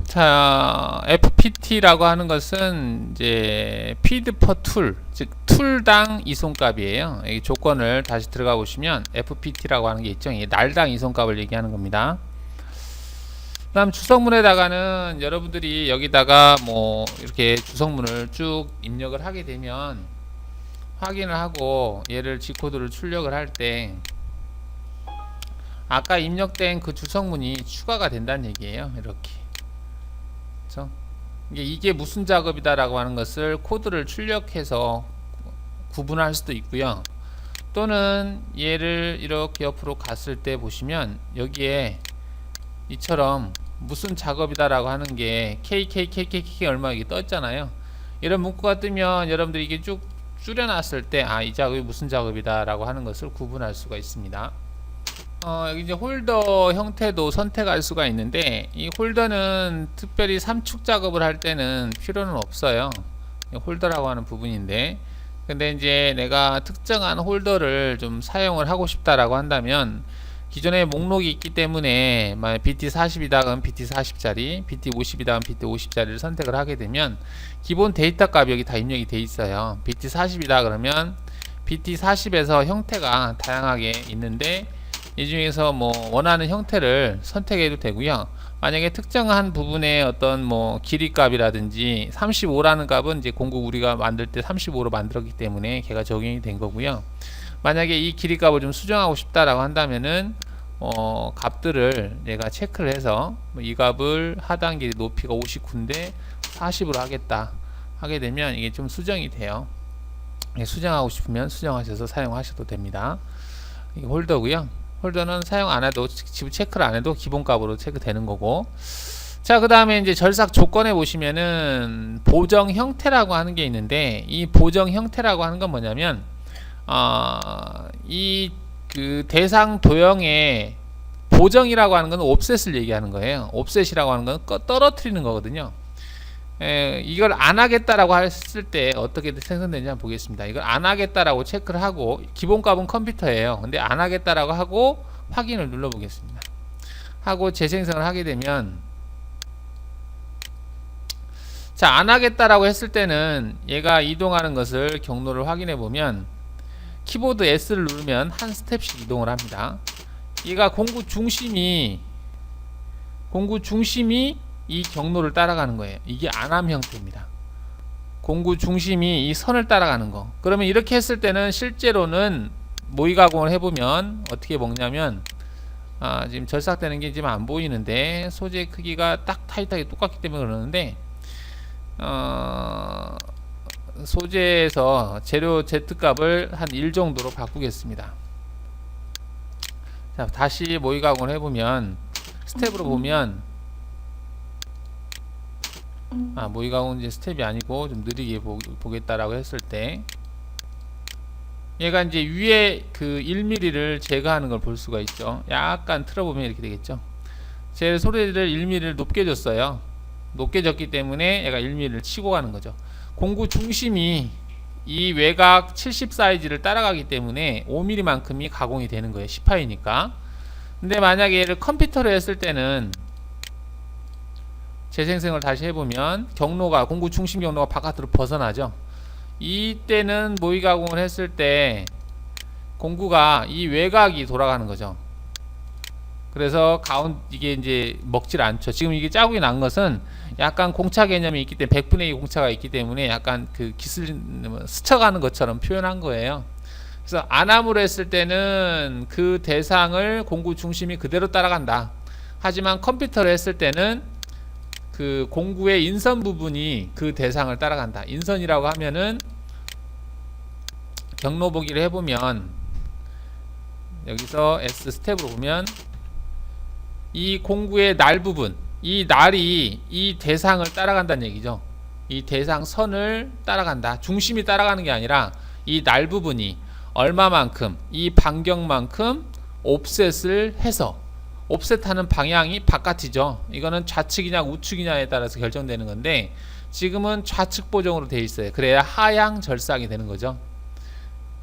자, FPT라고 하는 것은 이제 feed per tool, 즉 툴당 이송값이에요. 이 조건을 다시 들어가 보시면 FPT라고 하는 게 있죠. 이게 날당 이송값을 얘기하는 겁니다. 그다음 주성문에다가는 여러분들이 여기다가 뭐 이렇게 주성문을 쭉 입력을 하게 되면 확인을 하고 얘를 G코드를 출력을 할 때 아까 입력된 그 주성문이 추가가 된다는 얘기예요. 이렇게. 그렇죠? 이게 무슨 작업이다라고 하는 것을 코드를 출력해서 구분할 수도 있고요. 또는 얘를 이렇게 옆으로 갔을 때 보시면 여기에 이처럼 무슨 작업이다라고 하는 게 KKKKK 얼마 이게 떠 있잖아요. 이런 문구가 뜨면 여러분들이 이게 쭉 줄여놨을 때 이 작업이 무슨 작업이다라고 하는 것을 구분할 수가 있습니다. 여기 이제 홀더 형태도 선택할 수가 있는데 이 홀더는 특별히 삼축 작업을 할 때는 필요는 없어요. 홀더라고 하는 부분인데 근데 이제 내가 특정한 홀더를 좀 사용을 하고 싶다라고 한다면 기존에 목록이 있기 때문에 만약 BT40이다 그러면 BT40짜리, BT50이다 그러면 BT50짜리를 선택을 하게 되면 기본 데이터 값이 여기 다 입력이 돼 있어요. BT40이다 그러면 BT40에서 형태가 다양하게 있는데 이 중에서 뭐 원하는 형태를 선택해도 되고요. 만약에 특정한 부분의 어떤 뭐 길이 값이라든지 35라는 값은 이제 공구 우리가 만들 때 35로 만들었기 때문에 걔가 적용이 된 거고요. 만약에 이 길이 값을 좀 수정하고 싶다라고 한다면은 값들을 내가 체크를 해서 이 값을 하단 길이 높이가 59인데 40으로 하겠다 하게 되면 이게 좀 수정이 돼요. 수정하고 싶으면 수정하셔서 사용하셔도 됩니다. 이게 홀더고요. 홀더는 사용 안 해도 지금 체크를 안 해도 기본값으로 체크되는 거고. 자, 그 다음에 이제 절삭 조건에 보시면은 보정 형태라고 하는 게 있는데 이 보정 형태라고 하는 건 뭐냐면 이 그 대상 도형의 보정이라고 하는 건 옵셋을 얘기하는 거예요. 옵셋이라고 하는 건 떨어뜨리는 거거든요. 이걸 안 하겠다라고 했을 때 어떻게 생성되는지 한번 보겠습니다. 이걸 안 하겠다라고 체크를 하고 기본값은 컴퓨터예요. 근데 안 하겠다라고 하고 확인을 눌러 보겠습니다. 하고 재생성을 하게 되면 자, 안 하겠다라고 했을 때는 얘가 이동하는 것을 경로를 확인해 보면 키보드 S를 누르면 한 스텝씩 이동을 합니다. 얘가 공구 중심이 이 경로를 따라가는 거예요. 이게 안함 형태입니다. 공구 중심이 이 선을 따라가는 거. 그러면 이렇게 했을 때는 실제로는 모의 가공을 해보면 어떻게 먹냐면, 지금 절삭되는 게 지금 안 보이는데 소재 크기가 딱 타이트하게 똑같기 때문에 그러는데, 소재에서 재료 Z값을 한 1 정도로 바꾸겠습니다. 자, 다시 모의 가공을 해보면 스텝으로 보면, 모의 가공 이제 스텝이 아니고 좀 느리게 보겠다라고 했을 때 얘가 이제 위에 그 1mm를 제거하는 걸 볼 수가 있죠. 약간 틀어보면 이렇게 되겠죠. 제 소리를 1mm를 높게 줬어요. 높게 줬기 때문에 얘가 1mm를 치고 가는 거죠. 공구 중심이 이 외곽 70 사이즈를 따라가기 때문에 5mm만큼이 가공이 되는 거예요. 10파이니까. 근데 만약에 얘를 컴퓨터로 했을 때는 재생성을 다시 해보면 경로가, 공구 중심 경로가 바깥으로 벗어나죠. 이때는 모의 가공을 했을 때 공구가 이 외곽이 돌아가는 거죠. 그래서 이게 이제 먹질 않죠. 지금 이게 자국이 난 것은 약간 공차 개념이 있기 때문에 100분의 2 공차가 있기 때문에 약간 그 스쳐가는 것처럼 표현한 거예요. 그래서 안함으로 했을 때는 그 대상을 공구 중심이 그대로 따라간다. 하지만 컴퓨터로 했을 때는 그 공구의 인선 부분이 그 대상을 따라간다. 인선이라고 하면은 경로 보기를 해보면 여기서 S 스텝으로 보면 이 공구의 날 부분, 이 날이 이 대상을 따라간다는 얘기죠. 이 대상 선을 따라간다. 중심이 따라가는 게 아니라 이 날 부분이 얼마만큼, 이 반경만큼 옵셋을 해서, 옵셋하는 방향이 바깥이죠. 이거는 좌측이냐 우측이냐에 따라서 결정되는 건데 지금은 좌측 보정으로 되어 있어요. 그래야 하향 절삭이 되는 거죠.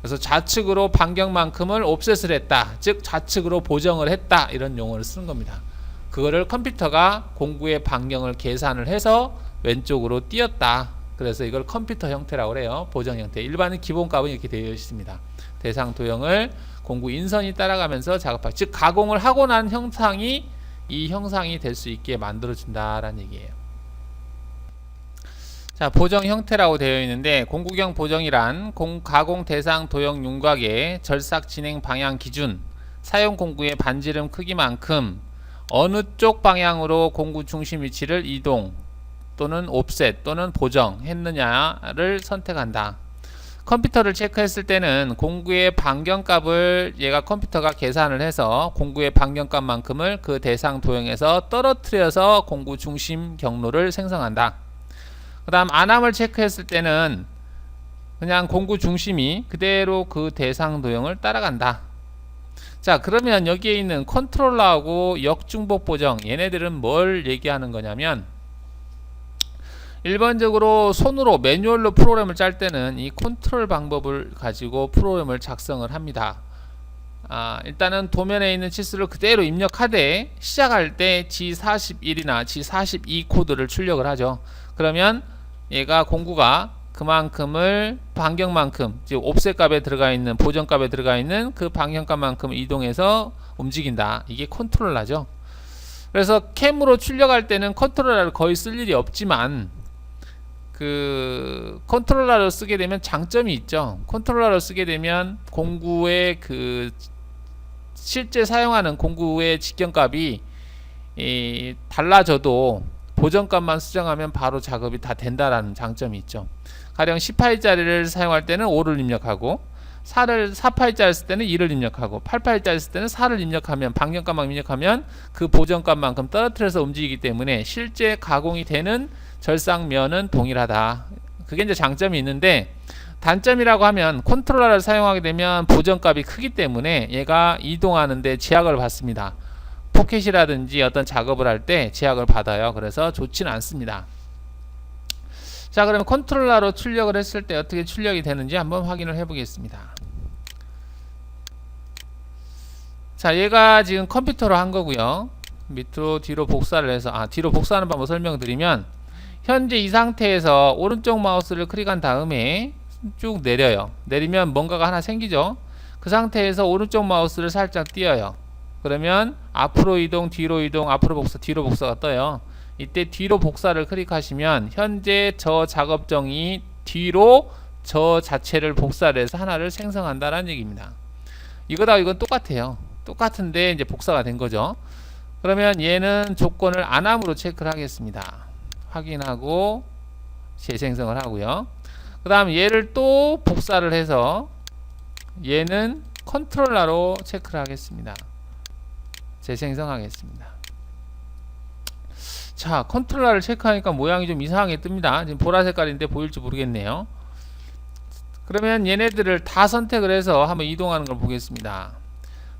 그래서 좌측으로 반경만큼을 옵셋을 했다, 즉 좌측으로 보정을 했다, 이런 용어를 쓰는 겁니다. 그거를 컴퓨터가 공구의 반경을 계산을 해서 왼쪽으로 띄었다. 그래서 이걸 컴퓨터 형태라고 그래요. 보정 형태. 일반은 기본값은 이렇게 되어 있습니다. 대상 도형을 공구 인선이 따라가면서 작업하고, 즉 가공을 하고 난 형상이 이 형상이 될 수 있게 만들어준다라는 얘기예요. 자, 보정 형태라고 되어 있는데 공구경 보정이란 가공 대상 도형 윤곽의 절삭 진행 방향 기준, 사용 공구의 반지름 크기만큼 어느 쪽 방향으로 공구 중심 위치를 이동 또는 옵셋 또는 보정했느냐를 선택한다. 컴퓨터를 체크했을 때는 공구의 반경값을 얘가 컴퓨터가 계산을 해서 공구의 반경값만큼을 그 대상 도형에서 떨어뜨려서 공구 중심 경로를 생성한다. 그 다음 안함을 체크했을 때는 그냥 공구 중심이 그대로 그 대상 도형을 따라간다. 자, 그러면 여기에 있는 컨트롤러하고 역중복 보정, 얘네들은 뭘 얘기하는 거냐면, 일반적으로 손으로 매뉴얼로 프로그램을 짤 때는 이 컨트롤 방법을 가지고 프로그램을 작성을 합니다. 일단은 도면에 있는 치수를 그대로 입력하되 시작할 때 G41이나 G42 코드를 출력을 하죠. 그러면 얘가 공구가 그만큼을 반경만큼, 즉 옵셋 값에 들어가 있는, 보정 값에 들어가 있는 그 반경값만큼 이동해서 움직인다. 이게 컨트롤러죠. 그래서 캠으로 출력할 때는 컨트롤러를 거의 쓸 일이 없지만 그 컨트롤러로 쓰게 되면 장점이 있죠. 컨트롤러로 쓰게 되면 공구의 그 실제 사용하는 공구의 직경값이 달라져도 보정값만 수정하면 바로 작업이 다 된다라는 장점이 있죠. 가령 10파이짜리를 사용할 때는 5를 입력하고 4파이짜리 쓸 때는 2를 입력하고 8파이짜리 쓸 때는 4를 입력하면, 반경값만 입력하면 그 보정값만큼 떨어뜨려서 움직이기 때문에 실제 가공이 되는 절삭면은 동일하다. 그게 이제 장점이 있는데, 단점이라고 하면 컨트롤러를 사용하게 되면 보정값이 크기 때문에 얘가 이동하는데 제약을 받습니다. 포켓이라든지 어떤 작업을 할 때 제약을 받아요. 그래서 좋지는 않습니다. 자, 그러면 컨트롤러로 출력을 했을 때 어떻게 출력이 되는지 한번 확인을 해 보겠습니다. 자, 얘가 지금 컴퓨터로 한 거고요. 밑으로 뒤로 복사를 해서, 뒤로 복사하는 방법 설명드리면, 현재 이 상태에서 오른쪽 마우스를 클릭한 다음에 쭉 내려요. 내리면 뭔가가 하나 생기죠. 그 상태에서 오른쪽 마우스를 살짝 띄어요. 그러면 앞으로 이동, 뒤로 이동, 앞으로 복사, 뒤로 복사가 떠요. 이때 뒤로 복사를 클릭하시면 현재 저 작업정이 뒤로 저 자체를 복사를 해서 하나를 생성한다는 얘기입니다. 이거다 이건 똑같아요. 똑같은데 이제 복사가 된 거죠. 그러면 얘는 조건을 안함으로 체크를 하겠습니다. 확인하고 재생성을 하고요. 그 다음 얘를 또 복사를 해서 얘는 컨트롤러로 체크를 하겠습니다. 재생성하겠습니다. 자, 컨트롤러를 체크하니까 모양이 좀 이상하게 뜹니다. 지금 보라 색깔인데 보일지 모르겠네요. 그러면 얘네들을 다 선택을 해서 한번 이동하는 걸 보겠습니다.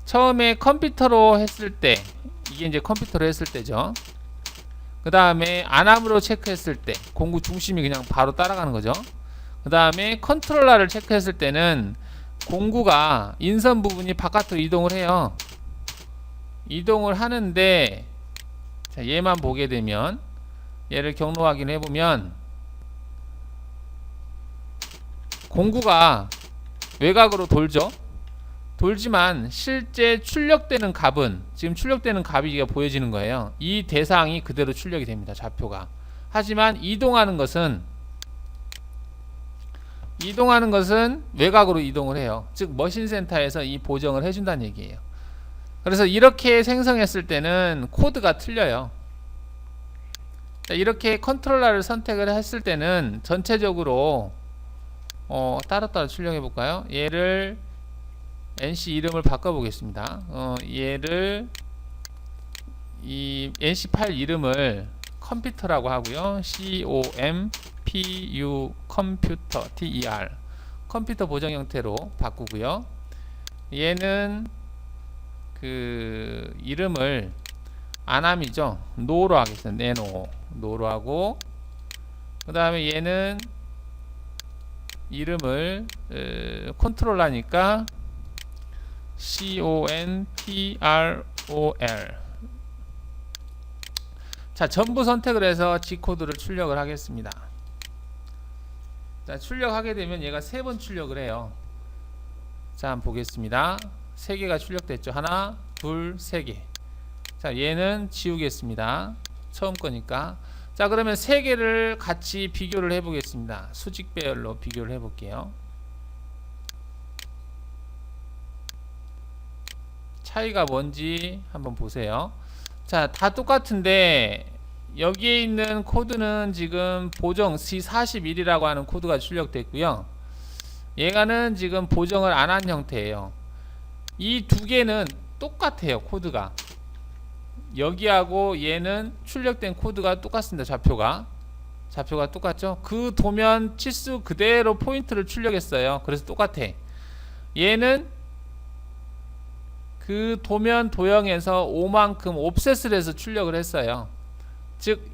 처음에 컴퓨터로 했을 때, 이게 이제 컴퓨터로 했을 때죠. 그 다음에 안함으로 체크했을 때 공구 중심이 그냥 바로 따라가는 거죠. 그 다음에 컨트롤러를 체크했을 때는 공구가 인선 부분이 바깥으로 이동을 해요. 이동을 하는데, 자, 얘만 보게 되면, 얘를 경로 확인해 보면 공구가 외곽으로 돌죠. 돌지만 실제 출력되는 값은, 지금 출력되는 값이 보여지는 거예요. 이 대상이 그대로 출력이 됩니다. 좌표가. 하지만 이동하는 것은 외곽으로 이동을 해요. 즉 머신센터에서 이 보정을 해준다는 얘기예요. 그래서 이렇게 생성했을 때는 코드가 틀려요. 이렇게 컨트롤러를 선택을 했을 때는 전체적으로 따로따로 출력해 볼까요? 얘를 NC 이름을 바꿔 보겠습니다. 얘를 이 NC 파일 이름을 컴퓨터라고 하고요. COMPU 컴퓨터 TER 컴퓨터 보정 형태로 바꾸고요. 얘는 그 이름을 안함이죠. 노로 하겠습니다. 노로 하고, 그 다음에 얘는 이름을 컨트롤러니까 CONTROL. 자, 전부 선택을 해서 G코드를 출력을 하겠습니다. 자, 출력하게 되면 얘가 3번 출력을 해요. 자, 한번 보겠습니다. 3개가 출력됐죠. 하나, 둘, 3개. 자, 얘는 지우겠습니다. 처음 거니까. 자, 그러면 3개를 같이 비교를 해보겠습니다. 수직 배열로 비교를 해볼게요. 차이가 뭔지 한번 보세요. 자, 다 똑같은데 여기에 있는 코드는 지금 보정 C41이라고 하는 코드가 출력됐고요. 얘가는 지금 보정을 안 한 형태예요. 이 두 개는 똑같아요. 코드가 여기하고 얘는 출력된 코드가 똑같습니다. 좌표가 똑같죠. 그 도면 치수 그대로 포인트를 출력했어요. 그래서 똑같아. 얘는 그 도면 도형에서 5만큼 옵셋을 해서 출력을 했어요. 즉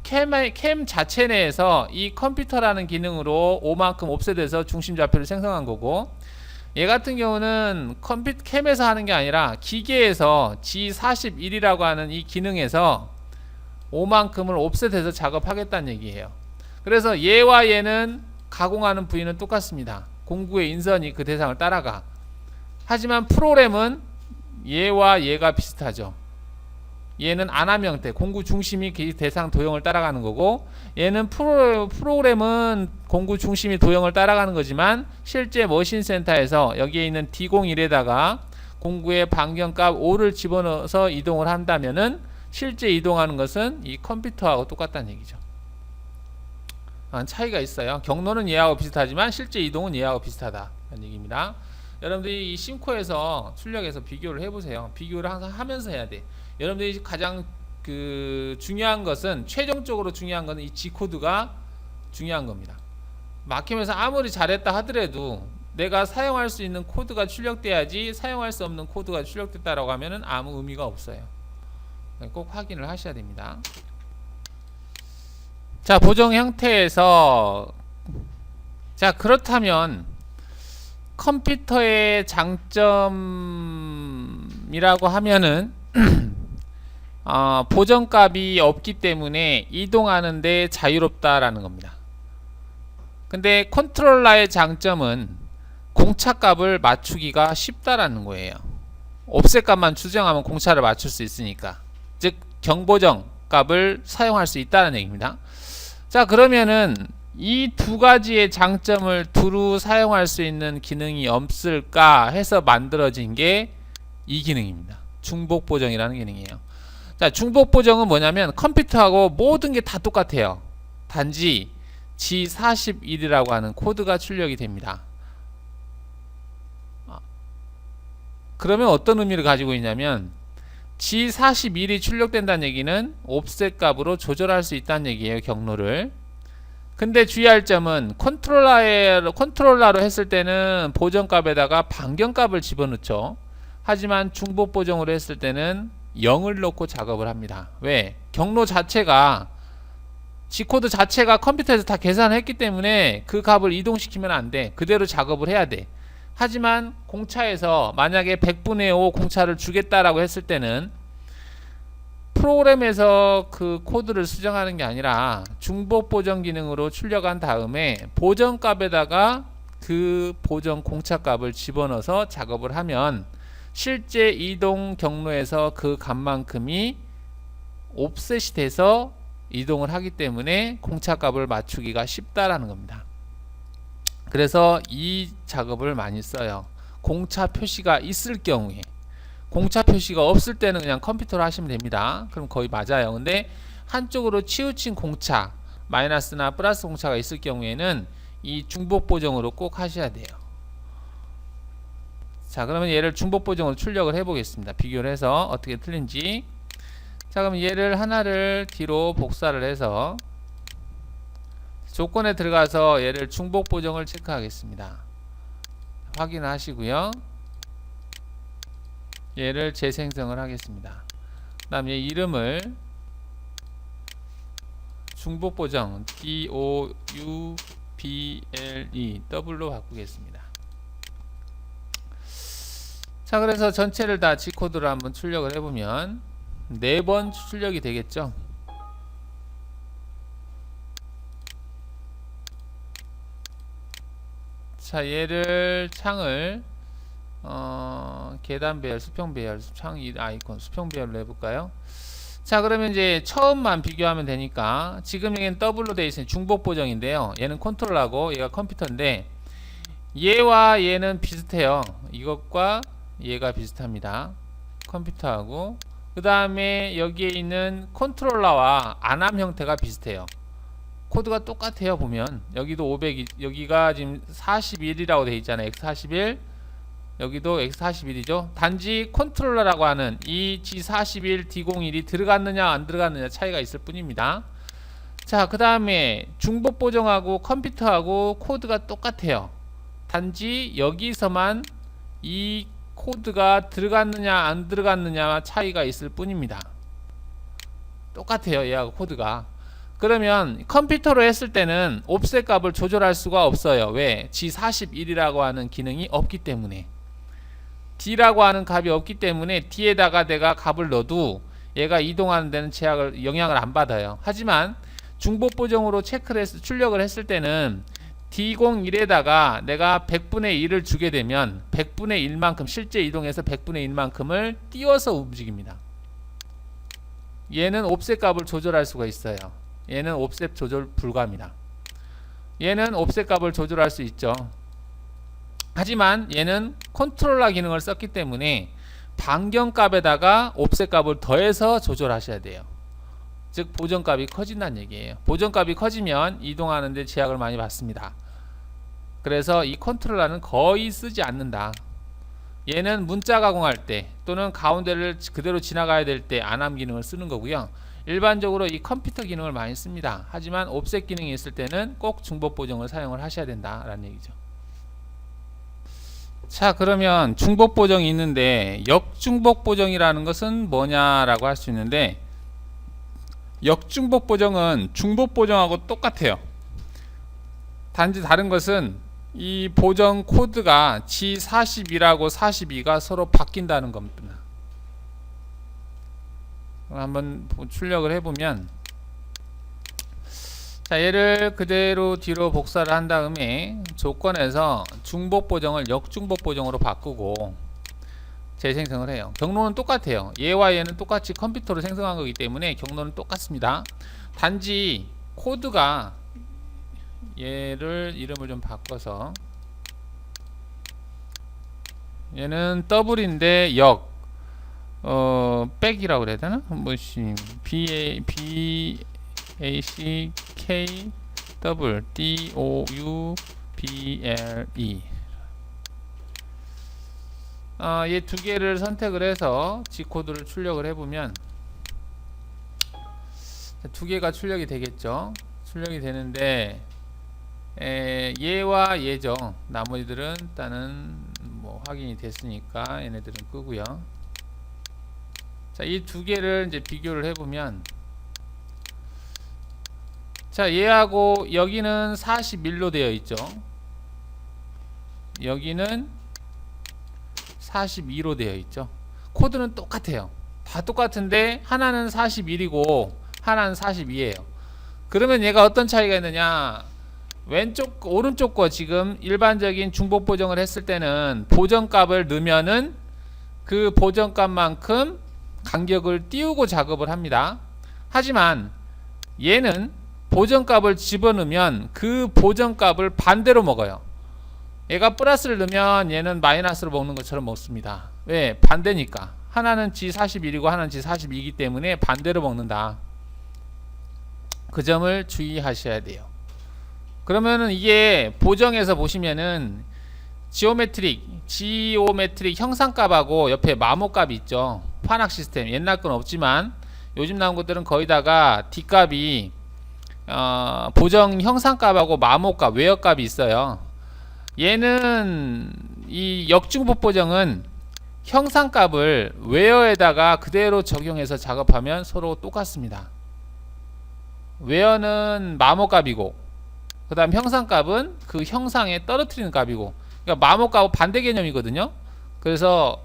캠 자체 내에서 이 컴퓨터라는 기능으로 5만큼 옵셋해서 중심 좌표를 생성한 거고, 얘 같은 경우는 캠에서 하는 게 아니라 기계에서 G41이라고 하는 이 기능에서 5만큼을 옵셋해서 작업하겠다는 얘기예요. 그래서 얘와 얘는 가공하는 부위는 똑같습니다. 공구의 인선이 그 대상을 따라가. 하지만 프로그램은 얘와 얘가 비슷하죠. 얘는 안함 형태, 공구 중심이 그 대상 도형을 따라가는 거고, 얘는 프로그램은 공구 중심이 도형을 따라가는 거지만 실제 머신센터에서 여기에 있는 D01에다가 공구의 반경값 5를 집어넣어서 이동을 한다면은 실제 이동하는 것은 이 컴퓨터하고 똑같다는 얘기죠. 차이가 있어요. 경로는 얘하고 비슷하지만 실제 이동은 얘하고 비슷하다는 얘기입니다. 여러분들이 이 심코에서 출력해서 비교를 해보세요. 비교를 항상 하면서 해야 돼. 여러분들이 가장 중요한 것은, 최종적으로 중요한 것은 이 G코드가 중요한 겁니다. 막힘에서 아무리 잘했다 하더라도 내가 사용할 수 있는 코드가 출력돼야지, 사용할 수 없는 코드가 출력됐다라고 하면은 아무 의미가 없어요. 꼭 확인을 하셔야 됩니다. 자, 보정 형태에서, 자, 그렇다면 컴퓨터의 장점이라고 하면은 보정값이 없기 때문에 이동하는데 자유롭다라는 겁니다. 근데 컨트롤러의 장점은 공차값을 맞추기가 쉽다라는 거예요. 옵셋 값만 추정하면 공차를 맞출 수 있으니까, 즉 경보정 값을 사용할 수 있다는 얘기입니다. 자, 그러면은 이 두 가지의 장점을 두루 사용할 수 있는 기능이 없을까 해서 만들어진 게 이 기능입니다. 중복 보정이라는 기능이에요. 자, 중복 보정은 뭐냐면 컴퓨터하고 모든 게 다 똑같아요. 단지 G41이라고 하는 코드가 출력이 됩니다. 그러면 어떤 의미를 가지고 있냐면 G41이 출력된다는 얘기는 옵셋 값으로 조절할 수 있다는 얘기예요. 경로를. 근데 주의할 점은 컨트롤러로 했을 때는 보정값에다가 반경값을 집어넣죠. 하지만 중복 보정으로 했을 때는 0을 넣고 작업을 합니다. 왜? 경로 자체가 G코드 자체가 컴퓨터에서 다 계산을 했기 때문에 그 값을 이동시키면 안 돼. 그대로 작업을 해야 돼. 하지만 공차에서 만약에 100분의 5 공차를 주겠다라고 했을 때는 프로그램에서 그 코드를 수정하는 게 아니라 중복 보정 기능으로 출력한 다음에 보정값에다가 그 보정 공차값을 집어넣어서 작업을 하면 실제 이동 경로에서 그 값만큼이 옵셋이 돼서 이동을 하기 때문에 공차값을 맞추기가 쉽다라는 겁니다. 그래서 이 작업을 많이 써요. 공차 표시가 있을 경우에. 공차 표시가 없을 때는 그냥 컴퓨터로 하시면 됩니다. 그럼 거의 맞아요. 근데 한쪽으로 치우친 공차, 마이너스나 플러스 공차가 있을 경우에는 이 중복 보정으로 꼭 하셔야 돼요. 자, 그러면 얘를 중복 보정으로 출력을 해 보겠습니다. 비교를 해서 어떻게 틀린지. 자, 그럼 얘를 하나를 뒤로 복사를 해서 조건에 들어가서 얘를 중복 보정을 체크하겠습니다. 확인하시고요. 얘를 재생성을 하겠습니다. 그 다음에 이름을 중복 보정 DOUBLE W로 바꾸겠습니다. 자, 그래서 전체를 다 G코드로 한번 출력을 해보면 4번 출력이 되겠죠. 자, 얘를 창을 계단 배열, 수평 배열, 창 아이콘 수평 배열로 해볼까요? 자, 그러면 이제 처음만 비교하면 되니까 지금 여기는 더블로 되어 있으니 중복 보정인데요. 얘는 컨트롤하고 얘가 컴퓨터인데 얘와 얘는 비슷해요. 이것과 얘가 비슷합니다. 컴퓨터하고 그 다음에 여기에 있는 컨트롤러와 안함 형태가 비슷해요. 코드가 똑같아요. 보면 여기도 500, 여기가 지금 41이라고 되어 있잖아요. x41, 여기도 x41이죠. 단지 컨트롤러라고 하는 이 G41 D01이 들어갔느냐 안 들어갔느냐 차이가 있을 뿐입니다. 자, 그 다음에 중복 보정하고 컴퓨터하고 코드가 똑같아요. 단지 여기서만 이 코드가 들어갔느냐 안 들어갔느냐 차이가 있을 뿐입니다. 똑같아요. 얘하고 코드가. 그러면 컴퓨터로 했을 때는 옵셋 값을 조절할 수가 없어요. 왜? G41이라고 하는 기능이 없기 때문에. D라고 하는 값이 없기 때문에 D에다가 내가 값을 넣어도 얘가 이동하는 데는 영향을 안 받아요. 하지만 중복 보정으로 체크를 해서 출력을 했을 때는 D01에다가 내가 100분의 1을 주게 되면 100분의 1만큼 실제 이동해서 100분의 1만큼을 띄워서 움직입니다. 얘는 옵셋 값을 조절할 수가 있어요. 얘는 옵셋 조절 불가입니다. 얘는 옵셋 값을 조절할 수 있죠. 하지만 얘는 컨트롤러 기능을 썼기 때문에 반경값에다가 옵셋 값을 더해서 조절하셔야 돼요. 즉 보정값이 커진다는 얘기예요. 보정값이 커지면 이동하는데 제약을 많이 받습니다. 그래서 이 컨트롤러는 거의 쓰지 않는다. 얘는 문자 가공할 때 또는 가운데를 그대로 지나가야 될 때 안함 기능을 쓰는 거고요. 일반적으로 이 컴퓨터 기능을 많이 씁니다. 하지만 옵셋 기능이 있을 때는 꼭 중복 보정을 사용을 하셔야 된다라는 얘기죠. 자, 그러면 중복 보정이 있는데 역중복 보정이라는 것은 뭐냐라고 할 수 있는데, 역중복 보정은 중복 보정하고 똑같아요. 단지 다른 것은 이 보정 코드가 G41하고 42가 서로 바뀐다는 겁니다. 한번 출력을 해보면, 자, 얘를 그대로 뒤로 복사를 한 다음에 조건에서 중복 보정을 역중복 보정으로 바꾸고 재생성을 해요. 경로는 똑같아요. 얘와 얘는 똑같이 컴퓨터로 생성한 거기 때문에 경로는 똑같습니다. 단지 코드가 얘를 이름을 좀 바꿔서, 얘는 더블인데 백이라고 그래야 되나? 뭐지? BACK 더블 DOUBLE. 얘 두 개를 선택을 해서 G 코드를 출력을 해보면 두 개가 출력이 되겠죠. 출력이 되는데 얘와 얘죠. 나머지들은 일단은 뭐 확인이 됐으니까 얘네들은 끄고요. 자, 이 두 개를 이제 비교를 해보면, 자, 얘하고 여기는 41로 되어 있죠. 여기는 42로 되어 있죠. 코드는 똑같아요. 다 똑같은데 하나는 41이고 하나는 42예요. 그러면 얘가 어떤 차이가 있느냐? 왼쪽 오른쪽 거 지금 일반적인 중복 보정을 했을 때는 보정값을 넣으면은 그 보정값만큼 간격을 띄우고 작업을 합니다. 하지만 얘는 보정값을 집어넣으면 그 보정값을 반대로 먹어요. 얘가 플러스를 넣으면 얘는 마이너스로 먹는 것처럼 먹습니다. 왜? 반대니까. 하나는 G41이고 하나는 G42이기 때문에 반대로 먹는다. 그 점을 주의하셔야 돼요. 그러면은 이게 보정에서 보시면은 지오메트릭 형상값하고 옆에 마모값이 있죠. 환학 시스템. 옛날 건 없지만 요즘 나온 것들은 거의 다가 D값이 보정 형상값하고 마모값, 웨어값이 있어요. 얘는 이 역중복 보정은 형상값을 웨어에다가 그대로 적용해서 작업하면 서로 똑같습니다. 웨어는 마모값이고 그 다음 형상값은 그 형상에 떨어뜨리는 값이고, 그러니까 마모값은 반대 개념이거든요. 그래서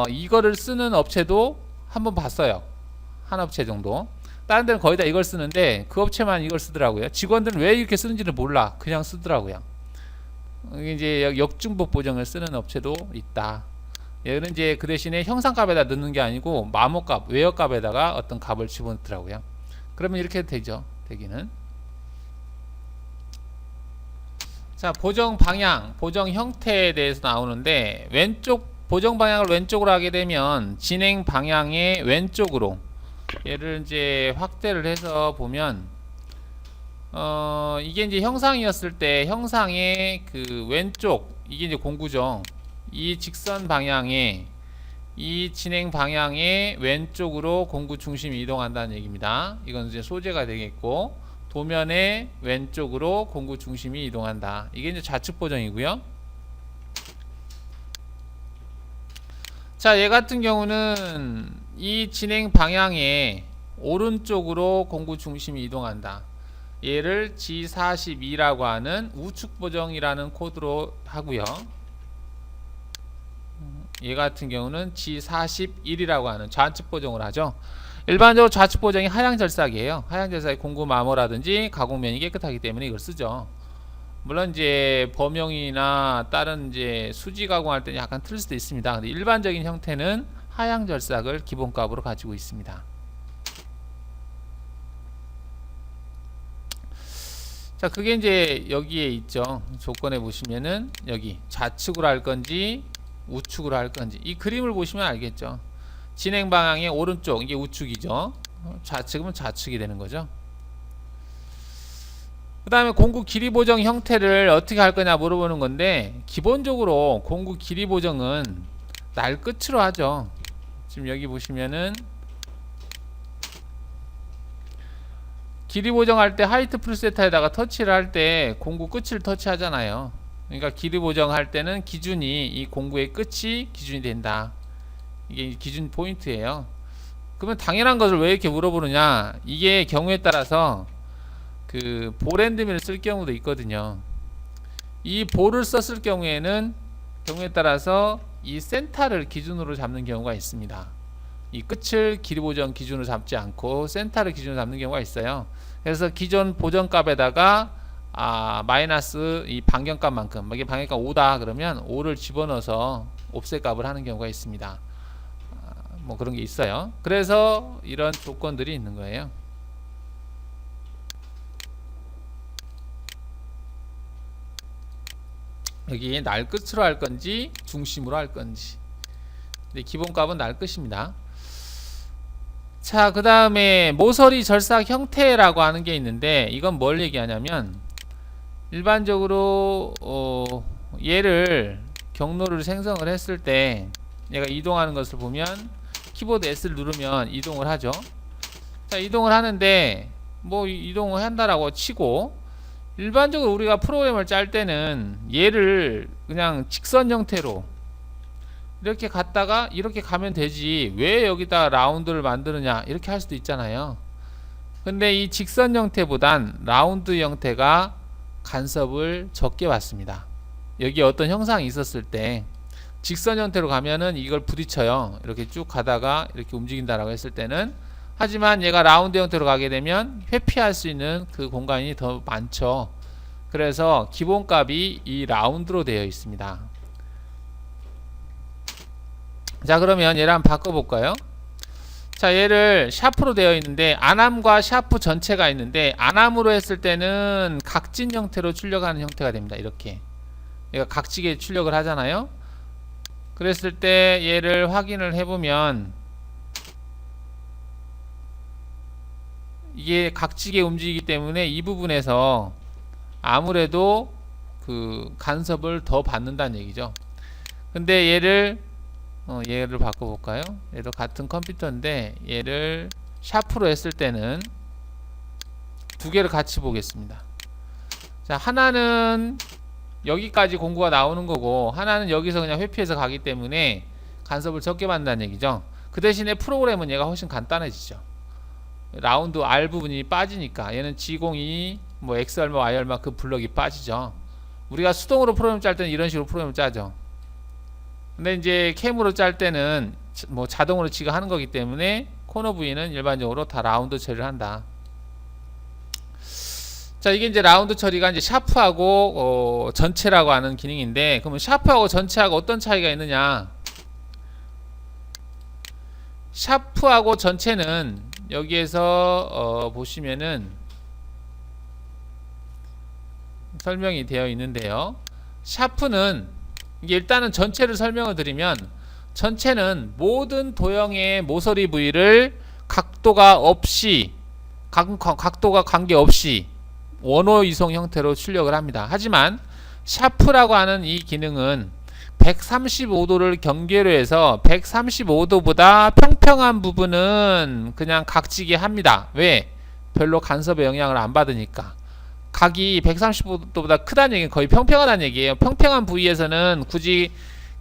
이거를 쓰는 업체도 한번 봤어요. 한 업체 정도. 다른 데는 거의 다 이걸 쓰는데 그 업체만 이걸 쓰더라고요. 직원들은 왜 이렇게 쓰는지를 몰라. 그냥 쓰더라고요. 이제 역중복 보정을 쓰는 업체도 있다. 얘는 이제 그 대신에 형상값에다 넣는 게 아니고 마모값, 웨어값에다가 어떤 값을 집어넣더라고요. 그러면 이렇게 되죠. 되기는. 자, 보정 방향, 보정 형태에 대해서 나오는데, 왼쪽 보정 방향을 왼쪽으로 하게 되면 진행 방향의 왼쪽으로, 얘를 이제 확대를 해서 보면 이게 이제 형상이었을 때 형상의 그 왼쪽, 이게 이제 공구죠. 이 직선 방향에, 이 진행 방향의 왼쪽으로 공구 중심이 이동한다는 얘기입니다. 이건 이제 소재가 되겠고, 도면의 왼쪽으로 공구 중심이 이동한다. 이게 이제 좌측 보정이고요. 자, 얘 같은 경우는 이 진행 방향에 오른쪽으로 공구 중심이 이동한다. 얘를 G42라고 하는 우측 보정이라는 코드로 하고요. 얘 같은 경우는 G41이라고 하는 좌측 보정을 하죠. 일반적으로 좌측 보정이 하향 절삭이에요. 하향 절삭이 공구 마모라든지 가공면이 깨끗하기 때문에 이걸 쓰죠. 물론 이제 범용이나 다른 이제 수지 가공할 때는 약간 틀릴 수도 있습니다. 근데 일반적인 형태는 하향 절삭을 기본값으로 가지고 있습니다. 자, 그게 이제 여기에 있죠. 조건에 보시면은 여기 좌측으로 할 건지 우측으로 할 건지, 이 그림을 보시면 알겠죠. 진행 방향의 오른쪽, 이게 우측이죠. 좌측이면 좌측이 되는 거죠. 그 다음에 공구 길이 보정 형태를 어떻게 할 거냐 물어보는 건데, 기본적으로 공구 길이 보정은 날 끝으로 하죠. 지금 여기 보시면은 길이 보정할 때 하이트 프리세터에다가 터치를 할 때 공구 끝을 터치하잖아요. 그러니까 길이 보정할 때는 기준이 이 공구의 끝이 기준이 된다. 이게 기준 포인트예요. 그러면 당연한 것을 왜 이렇게 물어보느냐, 이게 경우에 따라서 그 볼앤드밀을 쓸 경우도 있거든요. 이 볼을 썼을 경우에는 경우에 따라서 이 센터를 기준으로 잡는 경우가 있습니다. 이 끝을 길이 보정 기준으로 잡지 않고 센터를 기준으로 잡는 경우가 있어요. 그래서 기존 보정값에다가 마이너스 이 반경값만큼, 이게 반경값 5다 그러면 5를 집어넣어서 옵셋 값을 하는 경우가 있습니다. 뭐 그런 게 있어요. 그래서 이런 조건들이 있는 거예요. 여기 날 끝으로 할 건지 중심으로 할 건지. 근데 기본값은 날 끝입니다. 자, 그 다음에 모서리 절삭 형태라고 하는 게 있는데, 이건 뭘 얘기하냐면 일반적으로 얘를 경로를 생성을 했을 때 얘가 이동하는 것을 보면 키보드 S를 누르면 이동을 하죠. 자, 이동을 하는데 뭐 이동을 한다라고 치고, 일반적으로 우리가 프로그램을 짤 때는 얘를 그냥 직선 형태로 이렇게 갔다가 이렇게 가면 되지 왜 여기다 라운드를 만드느냐 이렇게 할 수도 있잖아요. 근데 이 직선 형태보단 라운드 형태가 간섭을 적게 받습니다. 여기 어떤 형상이 있었을 때 직선 형태로 가면은 이걸 부딪혀요. 이렇게 쭉 가다가 이렇게 움직인다라고 했을 때는. 하지만 얘가 라운드 형태로 가게 되면 회피할 수 있는 그 공간이 더 많죠. 그래서 기본값이 이 라운드로 되어 있습니다. 자, 그러면 얘를 한번 바꿔볼까요? 자, 얘를 샤프로 되어 있는데 안암과 샤프 전체가 있는데, 안암으로 했을 때는 각진 형태로 출력하는 형태가 됩니다. 이렇게 얘가 각지게 출력을 하잖아요. 그랬을 때 얘를 확인을 해보면 이게 각지게 움직이기 때문에 이 부분에서 아무래도 그 간섭을 더 받는다는 얘기죠. 근데 얘를 바꿔볼까요? 얘도 같은 컴퓨터인데 얘를 샤프로 했을 때는 두 개를 같이 보겠습니다. 자, 하나는 여기까지 공구가 나오는 거고 하나는 여기서 그냥 회피해서 가기 때문에 간섭을 적게 받는다는 얘기죠. 그 대신에 프로그램은 얘가 훨씬 간단해지죠. 라운드 R 부분이 빠지니까 얘는 G02 뭐 X 얼마 Y 얼마 그 블럭이 빠지죠. 우리가 수동으로 프로그램 짤 때는 이런 식으로 프로그램을 짜죠. 근데 이제 캠으로 짤 때는 뭐 자동으로 지가 하는 거기 때문에 코너 부위는 일반적으로 다 라운드 처리를 한다. 자, 이게 이제 라운드 처리가 이제 샤프하고 전체라고 하는 기능인데, 그러면 샤프하고 전체하고 어떤 차이가 있느냐? 샤프하고 전체는 여기에서 보시면은 설명이 되어 있는데요. 샤프는 이게 일단은 전체를 설명을 드리면, 전체는 모든 도형의 모서리 부위를 각도가 관계없이 원호 이송 형태로 출력을 합니다. 하지만 샤프라고 하는 이 기능은 135도를 경계로 해서 135도보다 평평한 부분은 그냥 각지게 합니다. 왜? 별로 간섭의 영향을 안 받으니까. 각이 135도보다 크다는 얘기는 거의 평평하다는 얘기예요. 평평한 부위에서는 굳이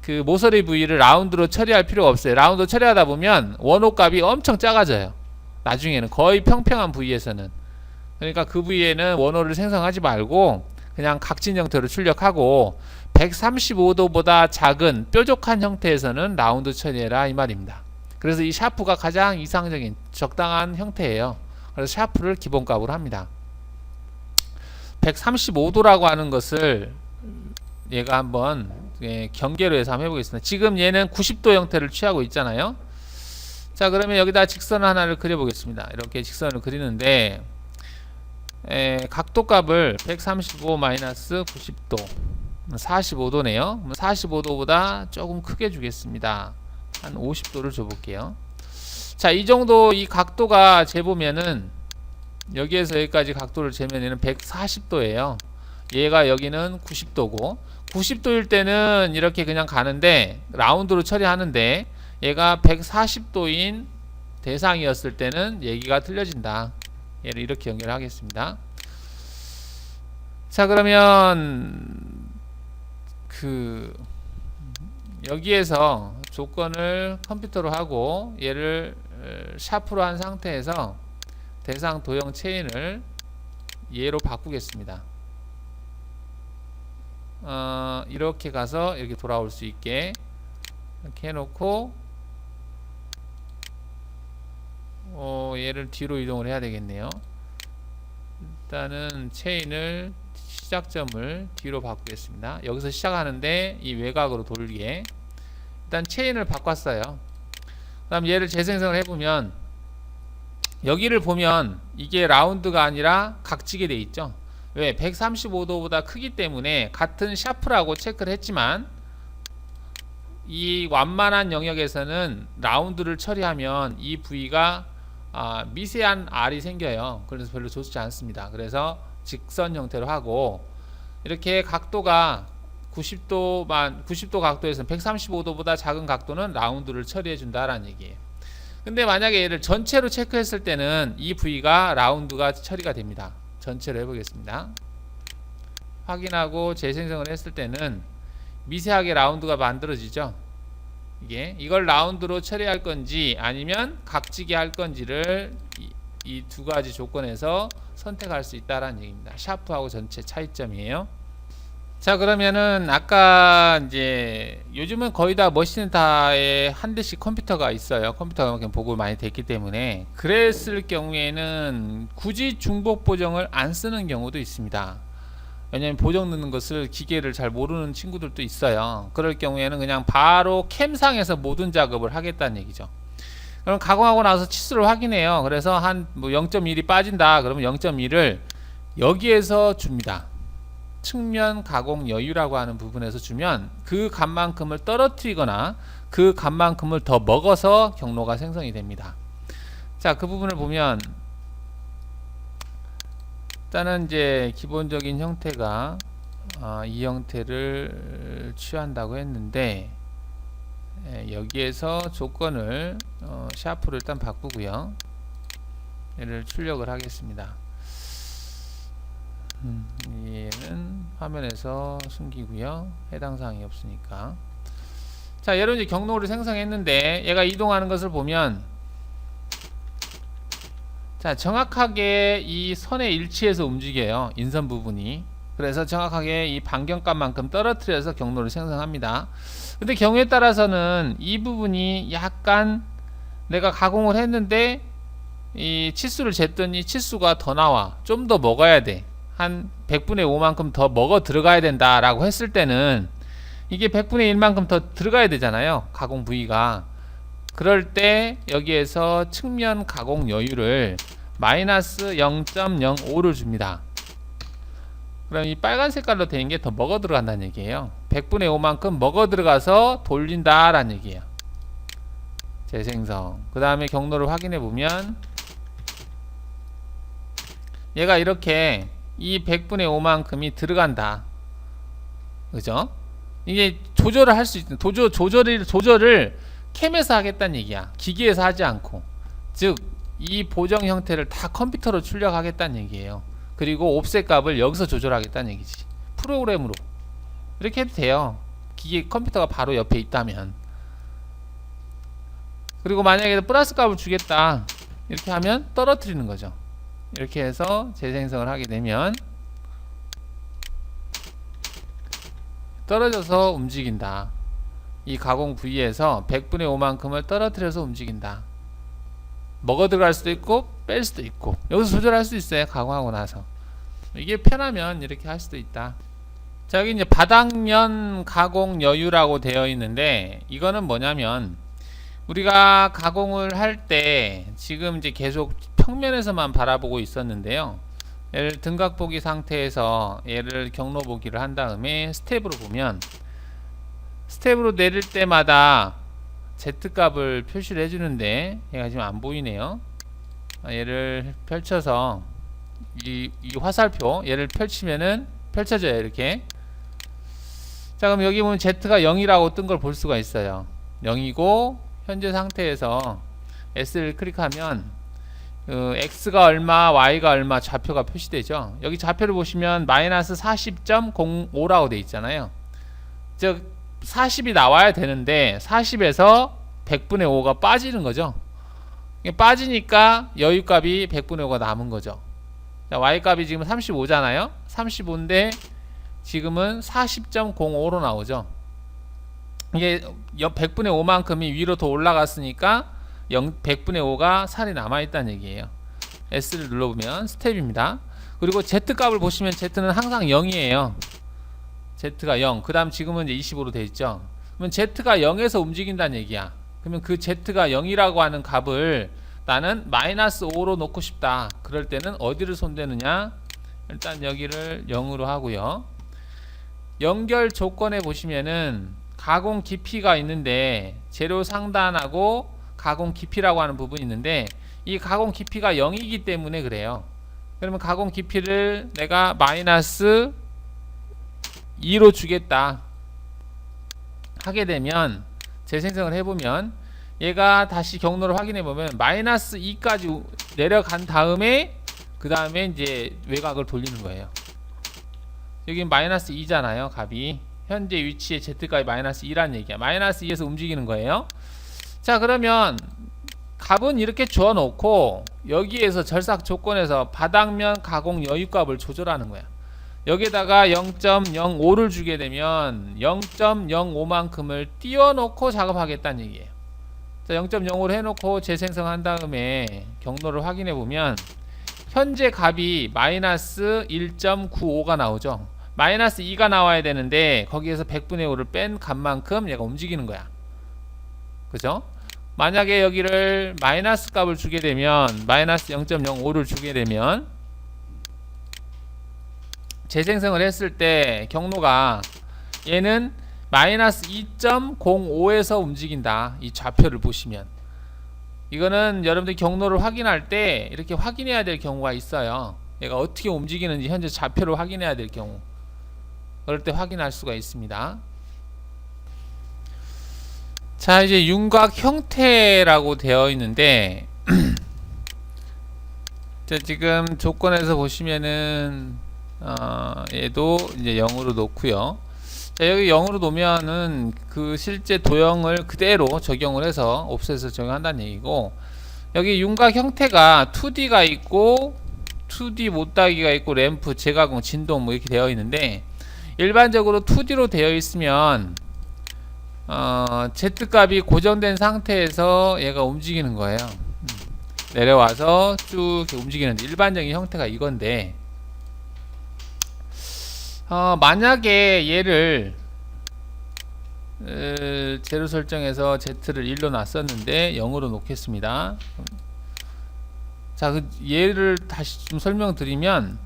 그 모서리 부위를 라운드로 처리할 필요가 없어요. 라운드 처리하다 보면 원호 값이 엄청 작아져요. 나중에는 거의 평평한 부위에서는. 그러니까 그 부위에는 원호를 생성하지 말고 그냥 각진 형태로 출력하고 135도보다 작은 뾰족한 형태에서는 라운드 처리해라 이 말입니다. 그래서 이 샤프가 가장 이상적인 적당한 형태예요. 그래서 샤프를 기본값으로 합니다. 135도라고 하는 것을 얘가 한번 경계로 해서 한번 해보겠습니다. 지금 얘는 90도 형태를 취하고 있잖아요. 자, 그러면 여기다 직선 하나를 그려보겠습니다. 이렇게 직선을 그리는데 각도값을 135-90도 45도네요. 45도보다 조금 크게 주겠습니다. 한 50도를 줘볼게요. 자, 이 정도 이 각도가 재보면은 여기에서 여기까지 각도를 재면 얘는 140도예요. 얘가 여기는 90도고 90도일 때는 이렇게 그냥 가는데 라운드로 처리하는데 얘가 140도인 대상이었을 때는 얘기가 틀려진다. 얘를 이렇게 연결하겠습니다. 자, 그러면 여기에서 조건을 컴퓨터로 하고 얘를 샤프로 한 상태에서 대상 도형 체인을 얘로 바꾸겠습니다. 이렇게 가서 이렇게 돌아올 수 있게 이렇게 해놓고 얘를 뒤로 이동을 해야 되겠네요. 일단은 체인을 시작점을 뒤로 바꾸겠습니다. 여기서 시작하는데 이 외곽으로 돌게 일단 체인을 바꿨어요. 그 다음 얘를 재생성을 해보면 여기를 보면 이게 라운드가 아니라 각지게 돼 있죠. 왜? 135도보다 크기 때문에 같은 샤프라고 체크를 했지만 이 완만한 영역에서는 라운드를 처리하면 이 부위가 미세한 R이 생겨요. 그래서 별로 좋지 않습니다. 그래서 직선 형태로 하고 이렇게 각도가 90도 각도에서는 135도보다 작은 각도는 라운드를 처리해 준다라는 얘기예요. 근데 만약에 얘를 전체로 체크했을 때는 이 부위가 라운드가 처리가 됩니다. 전체로 해보겠습니다. 확인하고 재생성을 했을 때는 미세하게 라운드가 만들어지죠. 이걸 라운드로 처리할 건지 아니면 각지게 할 건지를 이 두 가지 조건에서 선택할 수 있다라는 얘기입니다. 샤프하고 전체 차이점이에요. 자, 그러면은 아까 이제 요즘은 거의 다 머신다에 한 대씩 컴퓨터가 있어요. 컴퓨터가 그냥 보고 많이 됐기 때문에 그랬을 경우에는 굳이 중복 보정을 안 쓰는 경우도 있습니다. 왜냐면 보정 넣는 것을 기계를 잘 모르는 친구들도 있어요. 그럴 경우에는 그냥 바로 캠상에서 모든 작업을 하겠다는 얘기죠. 그럼 가공하고 나서 치수를 확인해요. 그래서 한 0.1이 빠진다. 그러면 0.1을 여기에서 줍니다. 측면 가공 여유라고 하는 부분에서 주면 그 값만큼을 떨어뜨리거나 그 값만큼을 더 먹어서 경로가 생성이 됩니다. 자, 그 부분을 보면 일단은 이제 기본적인 형태가 이 형태를 취한다고 했는데 여기에서 조건을 샤프를 일단 바꾸고요. 얘를 출력을 하겠습니다. 얘는 화면에서 숨기고요. 해당 사항이 없으니까. 자, 얘로 이제 경로를 생성했는데 얘가 이동하는 것을 보면 자, 정확하게 이 선에 일치해서 움직여요. 인선 부분이. 그래서 정확하게 이 반경값만큼 떨어뜨려서 경로를 생성합니다. 근데 경우에 따라서는 이 부분이 약간 내가 가공을 했는데 이 치수를 쟀더니 치수가 더 나와. 좀 더 먹어야 돼. 한 100분의 5만큼 더 먹어 들어가야 된다 라고 했을 때는 이게 100분의 1만큼 더 들어가야 되잖아요. 가공 부위가. 그럴 때 여기에서 측면 가공 여유를 마이너스 0.05를 줍니다. 그럼 이 빨간 색깔로 된 게 더 먹어 들어간다는 얘기예요. 100분의 5만큼 먹어 들어가서 돌린다 라는 얘기예요. 재생성. 그 다음에 경로를 확인해 보면 얘가 이렇게 이 100분의 5만큼이 들어간다. 그죠? 이게 조절을 할 수 있는 조절을 캠에서 하겠다는 얘기야. 기기에서 하지 않고. 즉 이 보정 형태를 다 컴퓨터로 출력하겠다는 얘기예요. 그리고 옵셋 값을 여기서 조절하겠다는 얘기지. 프로그램으로. 이렇게 해도 돼요. 기계 컴퓨터가 바로 옆에 있다면. 그리고 만약에 플러스 값을 주겠다. 이렇게 하면 떨어뜨리는 거죠. 이렇게 해서 재생성을 하게 되면 떨어져서 움직인다. 이 가공 부위에서 100분의 5만큼을 떨어뜨려서 움직인다. 먹어 들어갈 수도 있고 뺄 수도 있고 여기서 조절할 수 있어요. 가공하고 나서. 이게 편하면 이렇게 할 수도 있다. 자, 여기 이제 바닥면 가공 여유라고 되어 있는데 이거는 뭐냐면 우리가 가공을 할 때 지금 이제 계속 평면에서만 바라보고 있었는데요. 얘를 등각 보기 상태에서 얘를 경로 보기를 한 다음에 스텝으로 보면 스텝으로 내릴 때마다 Z값을 표시를 해주는데 얘가 지금 안 보이네요. 얘를 펼쳐서 이 화살표 얘를 펼치면은 펼쳐져요. 이렇게. 자, 그럼 여기 보면 Z가 0이라고 뜬 걸 볼 수가 있어요. 0이고 현재 상태에서 S를 클릭하면 X가 얼마, Y가 얼마 좌표가 표시되죠. 여기 좌표를 보시면 마이너스 40.05라고 되어 있잖아요. 즉 40이 나와야 되는데 40에서 100분의 5가 빠지는 거죠. 빠지니까 여유값이 100분의 5가 남은 거죠. 자, Y값이 지금 35잖아요. 35인데 지금은 40.05로 나오죠. 이게 100분의 5만큼이 위로 더 올라갔으니까 100분의 5가 살이 남아있다는 얘기예요. S를 눌러보면 스텝입니다. 그리고 Z 값을 보시면 Z는 항상 0이에요. Z가 0. 그 다음 지금은 이제 25로 되어 있죠. 그러면 Z가 0에서 움직인다는 얘기야. 그러면 그 Z가 0이라고 하는 값을 나는 마이너스 5로 놓고 싶다. 그럴 때는 어디를 손대느냐? 일단 여기를 0으로 하고요. 연결 조건에 보시면은 가공 깊이가 있는데 재료 상단하고 가공 깊이라고 하는 부분이 있는데 이 가공 깊이가 0이기 때문에 그래요. 그러면 가공 깊이를 내가 마이너스 2로 주겠다 하게 되면 재생성을 해보면 얘가 다시 경로를 확인해 보면 마이너스 2까지 내려간 다음에 그 다음에 이제 외곽을 돌리는 거예요. 여기 마이너스 2잖아요. 값이 현재 위치의 Z값이 마이너스 2라는 얘기야. 마이너스 2에서 움직이는 거예요. 자, 그러면 값은 이렇게 주어 놓고 여기에서 절삭 조건에서 바닥면 가공 여유값을 조절하는 거야. 여기에다가 0.05를 주게 되면 0.05만큼을 띄워놓고 작업하겠다는 얘기예요. 자, 0.05를 해놓고 재생성한 다음에 경로를 확인해 보면 현재 값이 마이너스 1.95가 나오죠. 마이너스 2가 나와야 되는데 거기에서 100분의 5를 뺀 값만큼 얘가 움직이는 거야. 그죠? 만약에 여기를 마이너스 값을 주게 되면 마이너스 0.05를 주게 되면 재생성을 했을 때 경로가 얘는 마이너스 2.05에서 움직인다. 이 좌표를 보시면 이거는 여러분들이 경로를 확인할 때 이렇게 확인해야 될 경우가 있어요. 얘가 어떻게 움직이는지 현재 좌표를 확인해야 될 경우 그럴 때 확인할 수가 있습니다. 자, 이제 윤곽 형태라고 되어 있는데 자, 지금 조건에서 보시면은 얘도 이제 0으로 놓고요. 자, 여기 0으로 놓으면은 그 실제 도형을 그대로 적용을 해서 옵셋을 적용한다는 얘기고, 여기 윤곽 형태가 2D가 있고 2D 못따기가 있고 램프, 재가공, 진동 뭐 이렇게 되어 있는데 일반적으로 2D로 되어 있으면 Z값이 고정된 상태에서 얘가 움직이는 거예요. 내려와서 쭉 이렇게 움직이는데 일반적인 형태가 이건데 만약에 얘를 제로 설정해서 Z를 1로 놨었는데 0으로 놓겠습니다. 자, 그 얘를 다시 좀 설명드리면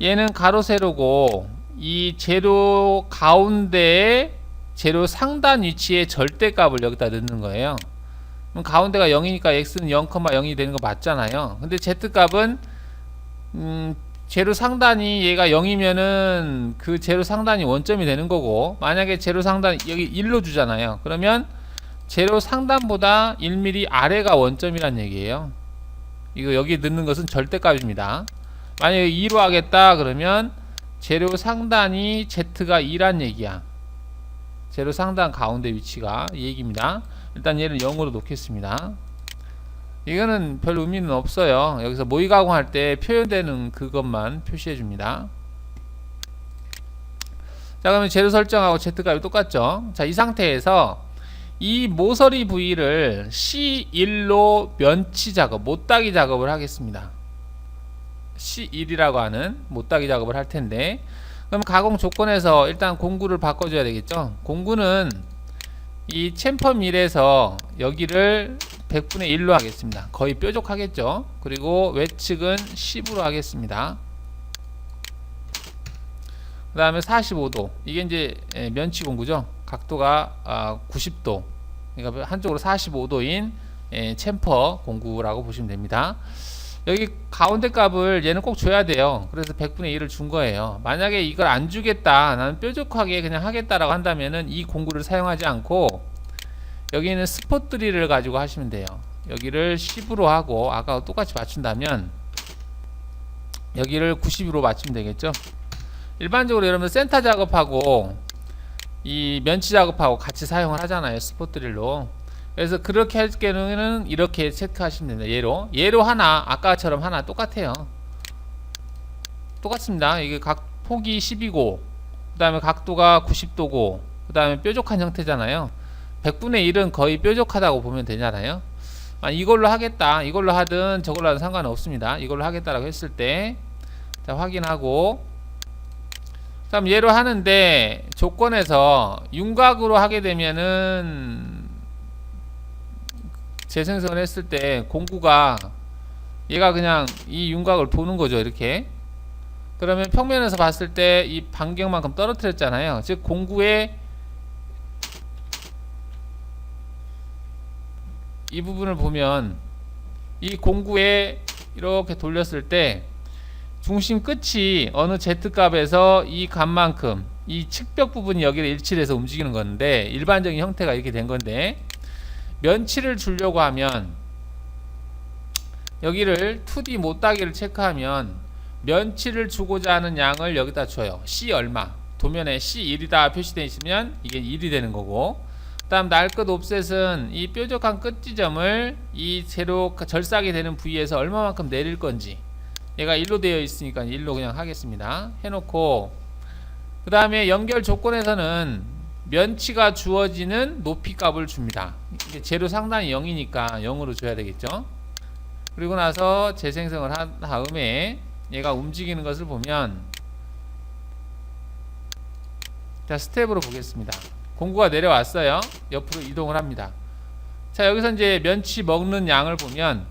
얘는 가로 세로고 이 제로 가운데에 제로 상단 위치의 절대값을 여기다 넣는 거예요. 그럼 가운데가 0이니까 x는 0,0이 되는 거 맞잖아요. 근데 z값은 제로 상단이 얘가 0이면은 그 제로 상단이 원점이 되는 거고, 만약에 제로 상단 여기 1로 주잖아요. 그러면 제로 상단보다 1mm 아래가 원점이란 얘기예요. 이거 여기 넣는 것은 절대값입니다. 만약에 2로 하겠다 그러면 제로 상단이 z가 2란 얘기야. 제로 상단 가운데 위치가 이 얘기입니다. 일단 얘를 0으로 놓겠습니다. 이거는 별 의미는 없어요. 여기서 모의 가공할 때 표현되는 그것만 표시해 줍니다. 자, 그러면 제로 설정하고 Z값이 똑같죠. 자, 이 상태에서 이 모서리 부위를 C1로 면치 작업, 못따기 작업을 하겠습니다. C1이라고 하는 못따기 작업을 할 텐데, 그럼 가공 조건에서 일단 공구를 바꿔줘야 되겠죠. 공구는 이 챔퍼 밀에서 여기를 100분의 1로 하겠습니다. 거의 뾰족하겠죠. 그리고 외측은 10으로 하겠습니다. 그 다음에 45도, 이게 이제 면치 공구죠. 각도가 90도, 그러니까 한쪽으로 45도인 챔퍼 공구라고 보시면 됩니다. 여기 가운데 값을 얘는 꼭 줘야 돼요. 그래서 100분의 1을 준 거예요. 만약에 이걸 안 주겠다, 나는 뾰족하게 그냥 하겠다라고 한다면은 이 공구를 사용하지 않고 여기는 스포 드릴을 가지고 하시면 돼요. 여기를 10으로 하고 아까 똑같이 맞춘다면 여기를 90으로 맞추면 되겠죠. 일반적으로 여러분 센터 작업하고 이 면치 작업하고 같이 사용을 하잖아요, 스포 드릴로. 그래서 그렇게 할 경우에는 이렇게 체크하시면 됩니다. 얘로 하나, 아까처럼 하나 똑같아요. 똑같습니다. 이게 각 폭이 10이고 그 다음에 각도가 90도고 그 다음에 뾰족한 형태잖아요. 100분의 1은 거의 뾰족하다고 보면 되잖아요. 이걸로 하겠다, 이걸로 하든 저걸로 하든 상관은 없습니다. 이걸로 하겠다라고 했을 때, 자, 확인하고, 그럼 얘로 하는데 조건에서 윤곽으로 하게 되면은 재생성을 했을 때 공구가 얘가 그냥 이 윤곽을 도는 거죠. 이렇게. 그러면 평면에서 봤을 때 이 반경만큼 떨어뜨렸잖아요. 즉 공구의 이 부분을 보면 이 공구에 이렇게 돌렸을 때 중심 끝이 어느 z값에서 이 값만큼 이 측벽 부분이 여기를 일치를 해서 움직이는 건데, 일반적인 형태가 이렇게 된 건데, 면치를 주려고 하면 여기를 2D 못따기를 체크하면 면치를 주고자 하는 양을 여기다 줘요. C 얼마, 도면에 C1이다 표시되어 있으면 이게 1이 되는 거고, 그 다음 날끝 옵셋은 이 뾰족한 끝 지점을 이 세로 절삭이 되는 부위에서 얼마만큼 내릴 건지, 얘가 1로 되어 있으니까 1로 그냥 하겠습니다. 해놓고, 그 다음에 연결 조건에서는 면치가 주어지는 높이 값을 줍니다. 이게 재료 상단이 0이니까 0으로 줘야 되겠죠. 그리고 나서 재생성을 한 다음에 얘가 움직이는 것을 보면, 자, 스텝으로 보겠습니다. 공구가 내려왔어요. 옆으로 이동을 합니다. 자, 여기서 이제 면치 먹는 양을 보면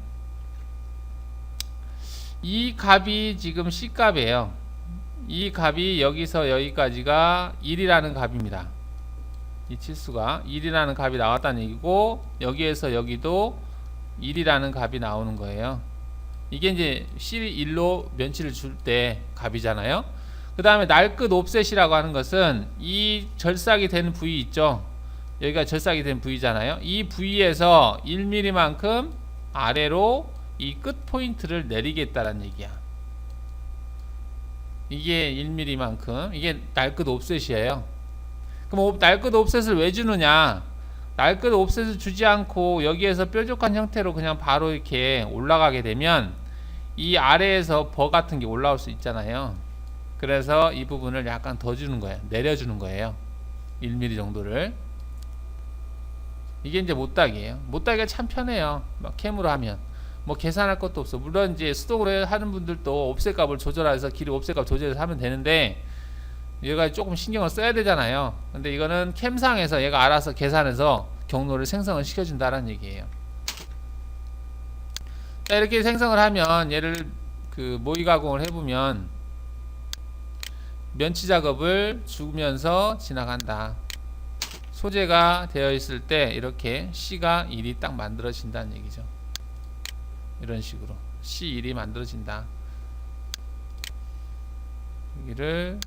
이 값이 지금 C 값이에요. 이 값이 여기서 여기까지가 1이라는 값입니다. 이 치수가 1이라는 값이 나왔다는 얘기고, 여기에서 여기도 1이라는 값이 나오는 거예요. 이게 이제 C1로 면치를 줄 때 값이잖아요. 그 다음에 날끝 옵셋이라고 하는 것은 이 절삭이 되는 부위 있죠. 여기가 절삭이 된 부위잖아요. 이 부위에서 1mm만큼 아래로 이 끝 포인트를 내리겠다라는 얘기야. 이게 1mm만큼, 이게 날끝 옵셋이에요. 그럼 날끝 옵셋을 왜 주느냐? 날끝 옵셋을 주지 않고 여기에서 뾰족한 형태로 그냥 바로 이렇게 올라가게 되면 이 아래에서 버 같은 게 올라올 수 있잖아요. 그래서 이 부분을 약간 더 주는 거예요. 내려주는 거예요. 1mm 정도를. 이게 이제 못따기예요. 못따기가 참 편해요. 막 캠으로 하면 뭐 계산할 것도 없어. 물론 이제 수동으로 하는 분들도 옵셋 값을 조절해서 길이 옵셋 값 조절해서 하면 되는데, 얘가 조금 신경을 써야 되잖아요. 근데 이거는 캠상에서 얘가 알아서 계산해서 경로를 생성을 시켜준다는 얘기예요. 자, 이렇게 생성을 하면 얘를 그 모의 가공을 해보면 면치 작업을 주면서 지나간다. 소재가 되어 있을 때 이렇게 C가 1이 딱 만들어진다는 얘기죠. 이런 식으로 C1이 만들어진다. 여기를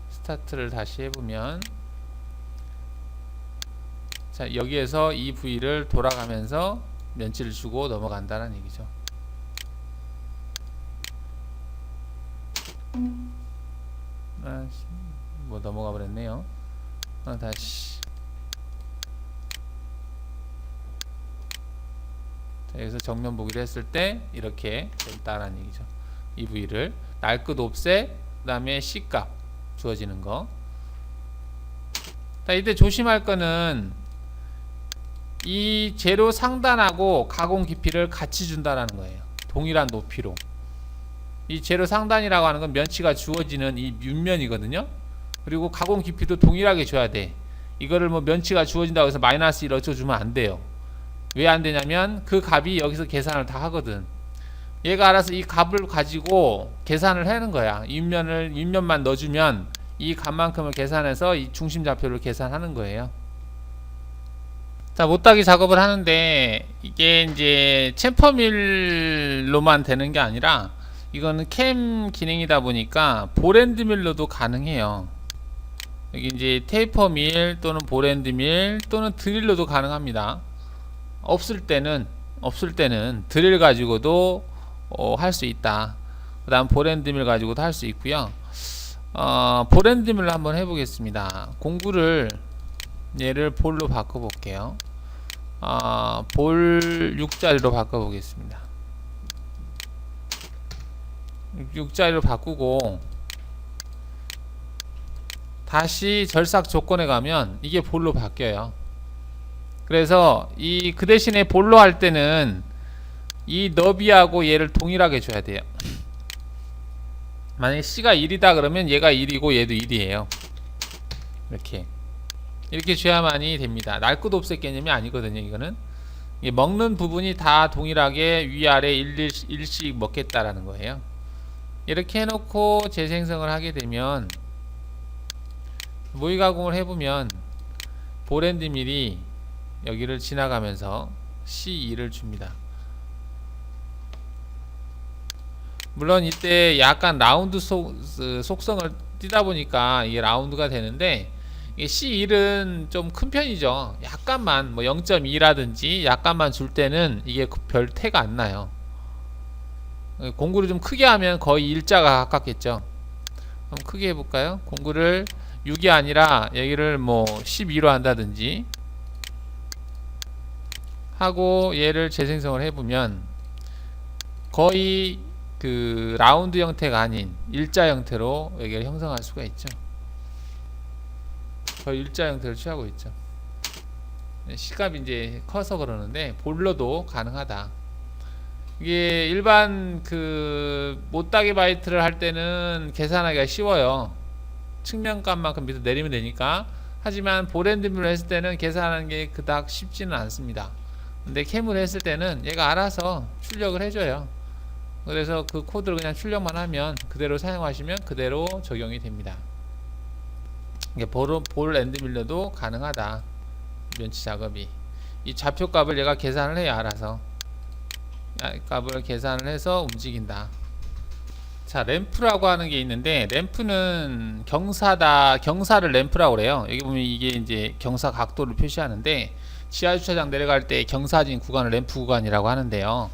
스타트를 다시 해보면, 자, 여기에서 이 부위를 돌아가면서 면치를 주고 넘어간다는 얘기죠. 뭐 넘어가 버렸네요. 다시. 자, 여기서 정면 보기를 했을 때 이렇게 된다는 얘기죠. 이 부위를 날끝 옵셋, 그 다음에 C값 주어지는 거. 자, 이때 조심할 거는 이 재료 상단하고 가공 깊이를 같이 준다라는 거예요. 동일한 높이로. 이 재료 상단이라고 하는 건 면치가 주어지는 이 밑면이거든요. 그리고 가공 깊이도 동일하게 줘야 돼. 이거를 뭐 면치가 주어진다고 해서 마이너스 1 어쩌주면 안 돼요. 왜 안 되냐면 그 값이 여기서 계산을 다 하거든. 얘가 알아서 이 값을 가지고 계산을 하는 거야. 윗면만 넣어주면 이 값만큼을 계산해서 이 중심 좌표를 계산하는 거예요. 자, 못따기 작업을 하는데 이게 이제 챔퍼밀로만 되는 게 아니라 이거는 캠 기능이다 보니까 볼앤드밀로도 가능해요. 여기 이제 테이퍼밀 또는 볼앤드밀 또는 드릴로도 가능합니다. 없을 때는 드릴 가지고도 할 수 있다. 그 다음 볼앤드밀 가지고도 할 수 있고요. 볼앤드밀로 한번 해보겠습니다. 공구를 얘를 볼로 바꿔볼게요. 볼 6자리로 바꿔보겠습니다. 6자리로 바꾸고 다시 절삭 조건에 가면 이게 볼로 바뀌어요. 그래서 이 그 대신에 볼로 할 때는 이 너비하고 얘를 동일하게 줘야 돼요. 만약에 C가 1이다 그러면 얘가 1이고 얘도 1이에요. 이렇게 줘야만이 됩니다. 날 것 없애 개념이 아니거든요. 이거는 먹는 부분이 다 동일하게 위아래 1씩 먹겠다라는 거예요. 이렇게 해놓고 재생성을 하게 되면 모의 가공을 해보면 볼앤드 밀이 여기를 지나가면서 C2를 줍니다. 물론 이때 약간 라운드 속성을 띄다 보니까 이게 라운드가 되는데, 이게 C1은 좀 큰 편이죠. 약간만 뭐 0.2라든지 약간만 줄 때는 이게 별 태가 안 나요. 공구를 좀 크게 하면 거의 일자가 가깝겠죠. 한번 크게 해볼까요? 공구를 6이 아니라 여기를 뭐 12로 한다든지 하고 얘를 재생성을 해보면 거의 그 라운드 형태가 아닌 일자 형태로 여기를 형성할 수가 있죠. 거의 일자 형태를 취하고 있죠. 시값이 이제 커서 그러는데 볼로도 가능하다. 이게 일반 그 못따기 바이트를 할 때는 계산하기가 쉬워요. 측면값만큼 밑으로 내리면 되니까. 하지만 볼앤드밀로 했을 때는 계산하는 게 그닥 쉽지는 않습니다. 근데 캠으로 했을 때는 얘가 알아서 출력을 해줘요. 그래서 그 코드를 그냥 출력만 하면 그대로 사용하시면 그대로 적용이 됩니다. 이게 볼앤드밀러도 가능하다. 면치 작업이. 이 좌표값을 얘가 계산을 해요. 알아서 값을 계산을 해서 움직인다. 자, 램프라고 하는 게 있는데, 램프는 경사다. 경사를 램프라고 그래요. 여기 보면 이게 이제 경사 각도를 표시하는데, 지하주차장 내려갈 때 경사진 구간을 램프 구간이라고 하는데요.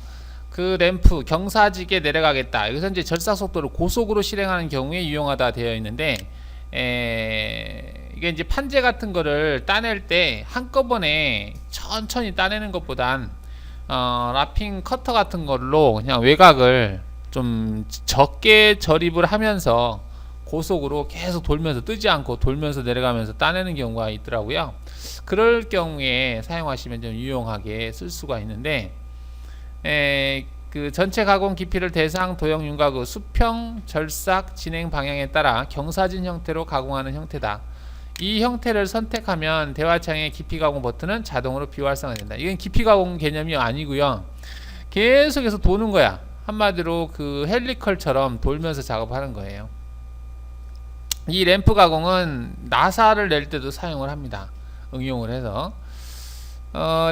그 램프 경사지게 내려가겠다. 여기서 이제 절삭 속도를 고속으로 실행하는 경우에 유용하다 되어 있는데, 이게 이제 판재 같은 거를 따낼 때 한꺼번에 천천히 따내는 것보단 라핑 커터 같은 걸로 그냥 외곽을 좀 적게 절입을 하면서 고속으로 계속 돌면서, 뜨지 않고 돌면서 내려가면서 따내는 경우가 있더라고요. 그럴 경우에 사용하시면 좀 유용하게 쓸 수가 있는데, 그 전체 가공 깊이를 대상 도형 윤곽의 수평 절삭 진행 방향에 따라 경사진 형태로 가공하는 형태다. 이 형태를 선택하면 대화창의 깊이 가공 버튼은 자동으로 비활성화된다. 이건 깊이 가공 개념이 아니고요. 계속해서 도는 거야. 한마디로 그 헬리컬처럼 돌면서 작업하는 거예요. 이 램프 가공은 나사를 낼 때도 사용을 합니다. 응용을 해서.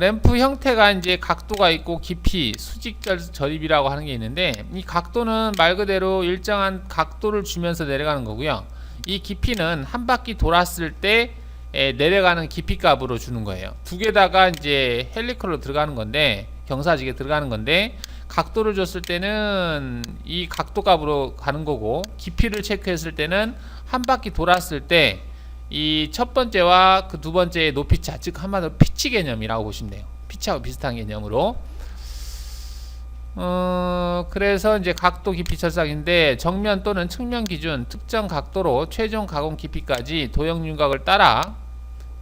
램프 형태가 이제 각도가 있고 깊이, 수직 절입이라고 하는 게 있는데, 이 각도는 말 그대로 일정한 각도를 주면서 내려가는 거고요. 이 깊이는 한 바퀴 돌았을 때 내려가는 깊이 값으로 주는 거예요. 두 개다가 이제 헬리컬로 들어가는 건데, 경사지게 들어가는 건데, 각도를 줬을 때는 이 각도 값으로 가는 거고, 깊이를 체크했을 때는 한 바퀴 돌았을 때 이 첫 번째와 그 두 번째의 높이차, 즉 한마디로 피치 개념이라고 보시면 돼요. 피치하고 비슷한 개념으로. 그래서 이제 각도 깊이 절삭인데, 정면 또는 측면 기준 특정 각도로 최종 가공 깊이까지 도형 윤곽을 따라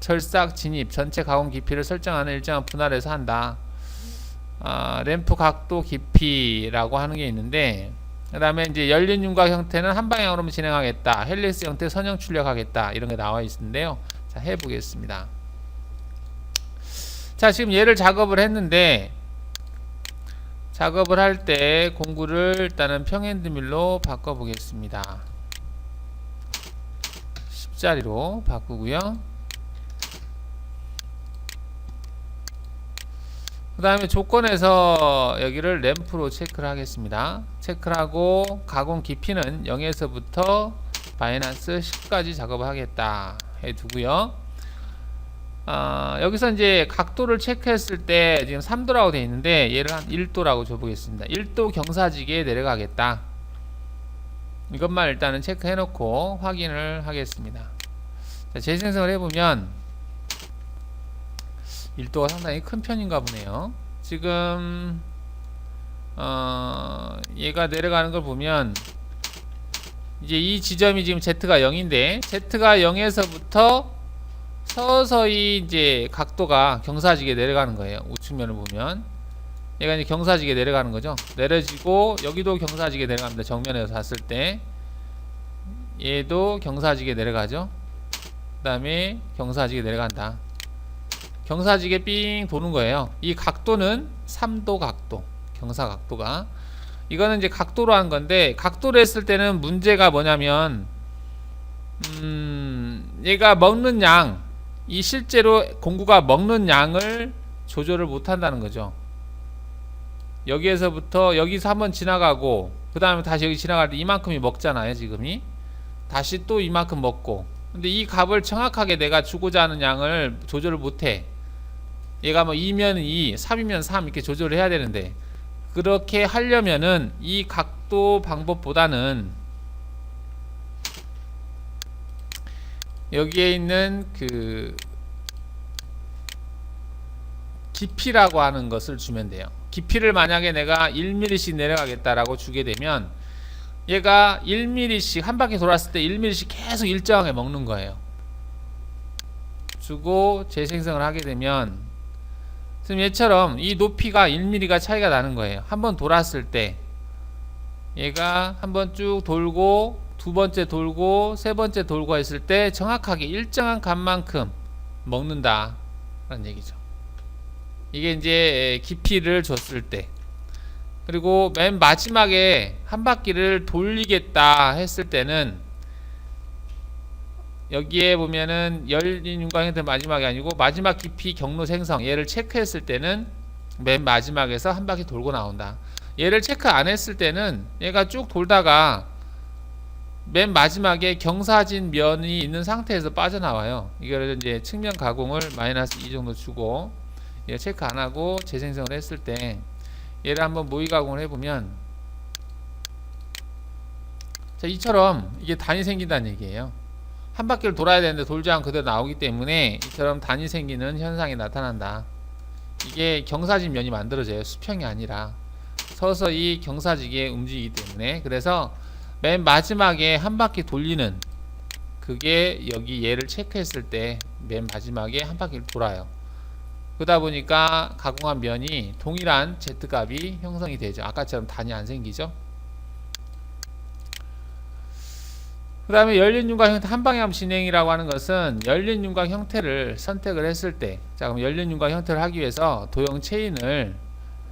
절삭 진입 전체 가공 깊이를 설정하는 일정한 분할에서 한다. 램프 각도 깊이라고 하는 게 있는데, 그 다음에 이제 열린 윤곽 형태는 한 방향으로만 진행하겠다. 헬리스 형태 선형 출력하겠다. 이런 게 나와 있는데요. 자, 해보겠습니다. 자, 지금 얘를 작업을 했는데, 작업을 할 때 공구를 일단은 평핸드밀로 바꿔보겠습니다. 10자리로 바꾸고요. 그 다음에 조건에서 여기를 램프로 체크를 하겠습니다. 체크를 하고 가공 깊이는 0에서부터 마이너스 10까지 작업을 하겠다 해두고요. 여기서 이제 각도를 체크했을 때 지금 3도라고 되어 있는데, 얘를 한 1도라고 줘보겠습니다. 1도 경사지게 내려가겠다. 이것만 일단은 체크해 놓고 확인을 하겠습니다. 자, 재생성을 해보면 1도가 상당히 큰 편인가 보네요. 지금 얘가 내려가는 걸 보면 이제 이 지점이 지금 Z가 0인데, Z가 0에서부터 서서히 이제 각도가 경사지게 내려가는 거예요. 우측면을 보면 얘가 이제 경사지게 내려가는 거죠. 내려지고 여기도 경사지게 내려갑니다. 정면에서 봤을 때 얘도 경사지게 내려가죠. 그 다음에 경사지게 내려간다. 경사지게 삥 도는 거예요. 이 각도는 3도 각도, 경사 각도가. 이거는 이제 각도로 한 건데, 각도로 했을 때는 문제가 뭐냐면 얘가 먹는 양, 이 실제로 공구가 먹는 양을 조절을 못 한다는 거죠. 여기에서부터 여기서 한번 지나가고 그 다음에 다시 여기 지나갈 때 이만큼이 먹잖아요. 지금이 다시 또 이만큼 먹고, 근데 이 값을 정확하게 내가 주고자 하는 양을 조절을 못해. 얘가 뭐 2면 2, 3이면 3 이렇게 조절을 해야 되는데, 그렇게 하려면은 이 각도 방법보다는 여기에 있는 그 깊이라고 하는 것을 주면 돼요. 깊이를 만약에 내가 1mm씩 내려가겠다라고 주게 되면 얘가 1mm씩 한 바퀴 돌았을 때 1mm씩 계속 일정하게 먹는 거예요. 주고 재생성을 하게 되면 지금 얘처럼 이 높이가 1mm가 차이가 나는 거예요. 한번 돌았을 때 얘가 한번 쭉 돌고 두 번째 돌고 세 번째 돌고 했을 때 정확하게 일정한 값만큼 먹는다 라는 얘기죠. 이게 이제 깊이를 줬을 때. 그리고 맨 마지막에 한 바퀴를 돌리겠다 했을 때는 여기에 보면은 열린 윤곽 형태 마지막이 아니고 마지막 깊이 경로 생성, 얘를 체크했을 때는 맨 마지막에서 한 바퀴 돌고 나온다. 얘를 체크 안 했을 때는 얘가 쭉 돌다가 맨 마지막에 경사진 면이 있는 상태에서 빠져나와요. 이거를 이제 측면 가공을 마이너스 2 정도 주고 얘 체크 안 하고 재생성을 했을 때 얘를 한번 모의 가공을 해보면, 자, 이처럼 이게 단이 생긴다는 얘기예요. 한 바퀴를 돌아야 되는데 돌지 않고 그대로 나오기 때문에 이처럼 단이 생기는 현상이 나타난다. 이게 경사진 면이 만들어져요. 수평이 아니라 서서히 경사지게 움직이기 때문에. 그래서 맨 마지막에 한 바퀴 돌리는 그게 여기 얘를 체크했을 때 맨 마지막에 한 바퀴를 돌아요. 그러다 보니까 가공한 면이 동일한 Z값이 형성이 되죠. 아까처럼 단이 안 생기죠. 그 다음에 열린 윤곽 형태 한방향 진행이라고 하는 것은 열린 윤곽 형태를 선택을 했을 때, 자, 그럼 열린 윤곽 형태를 하기 위해서 도형 체인을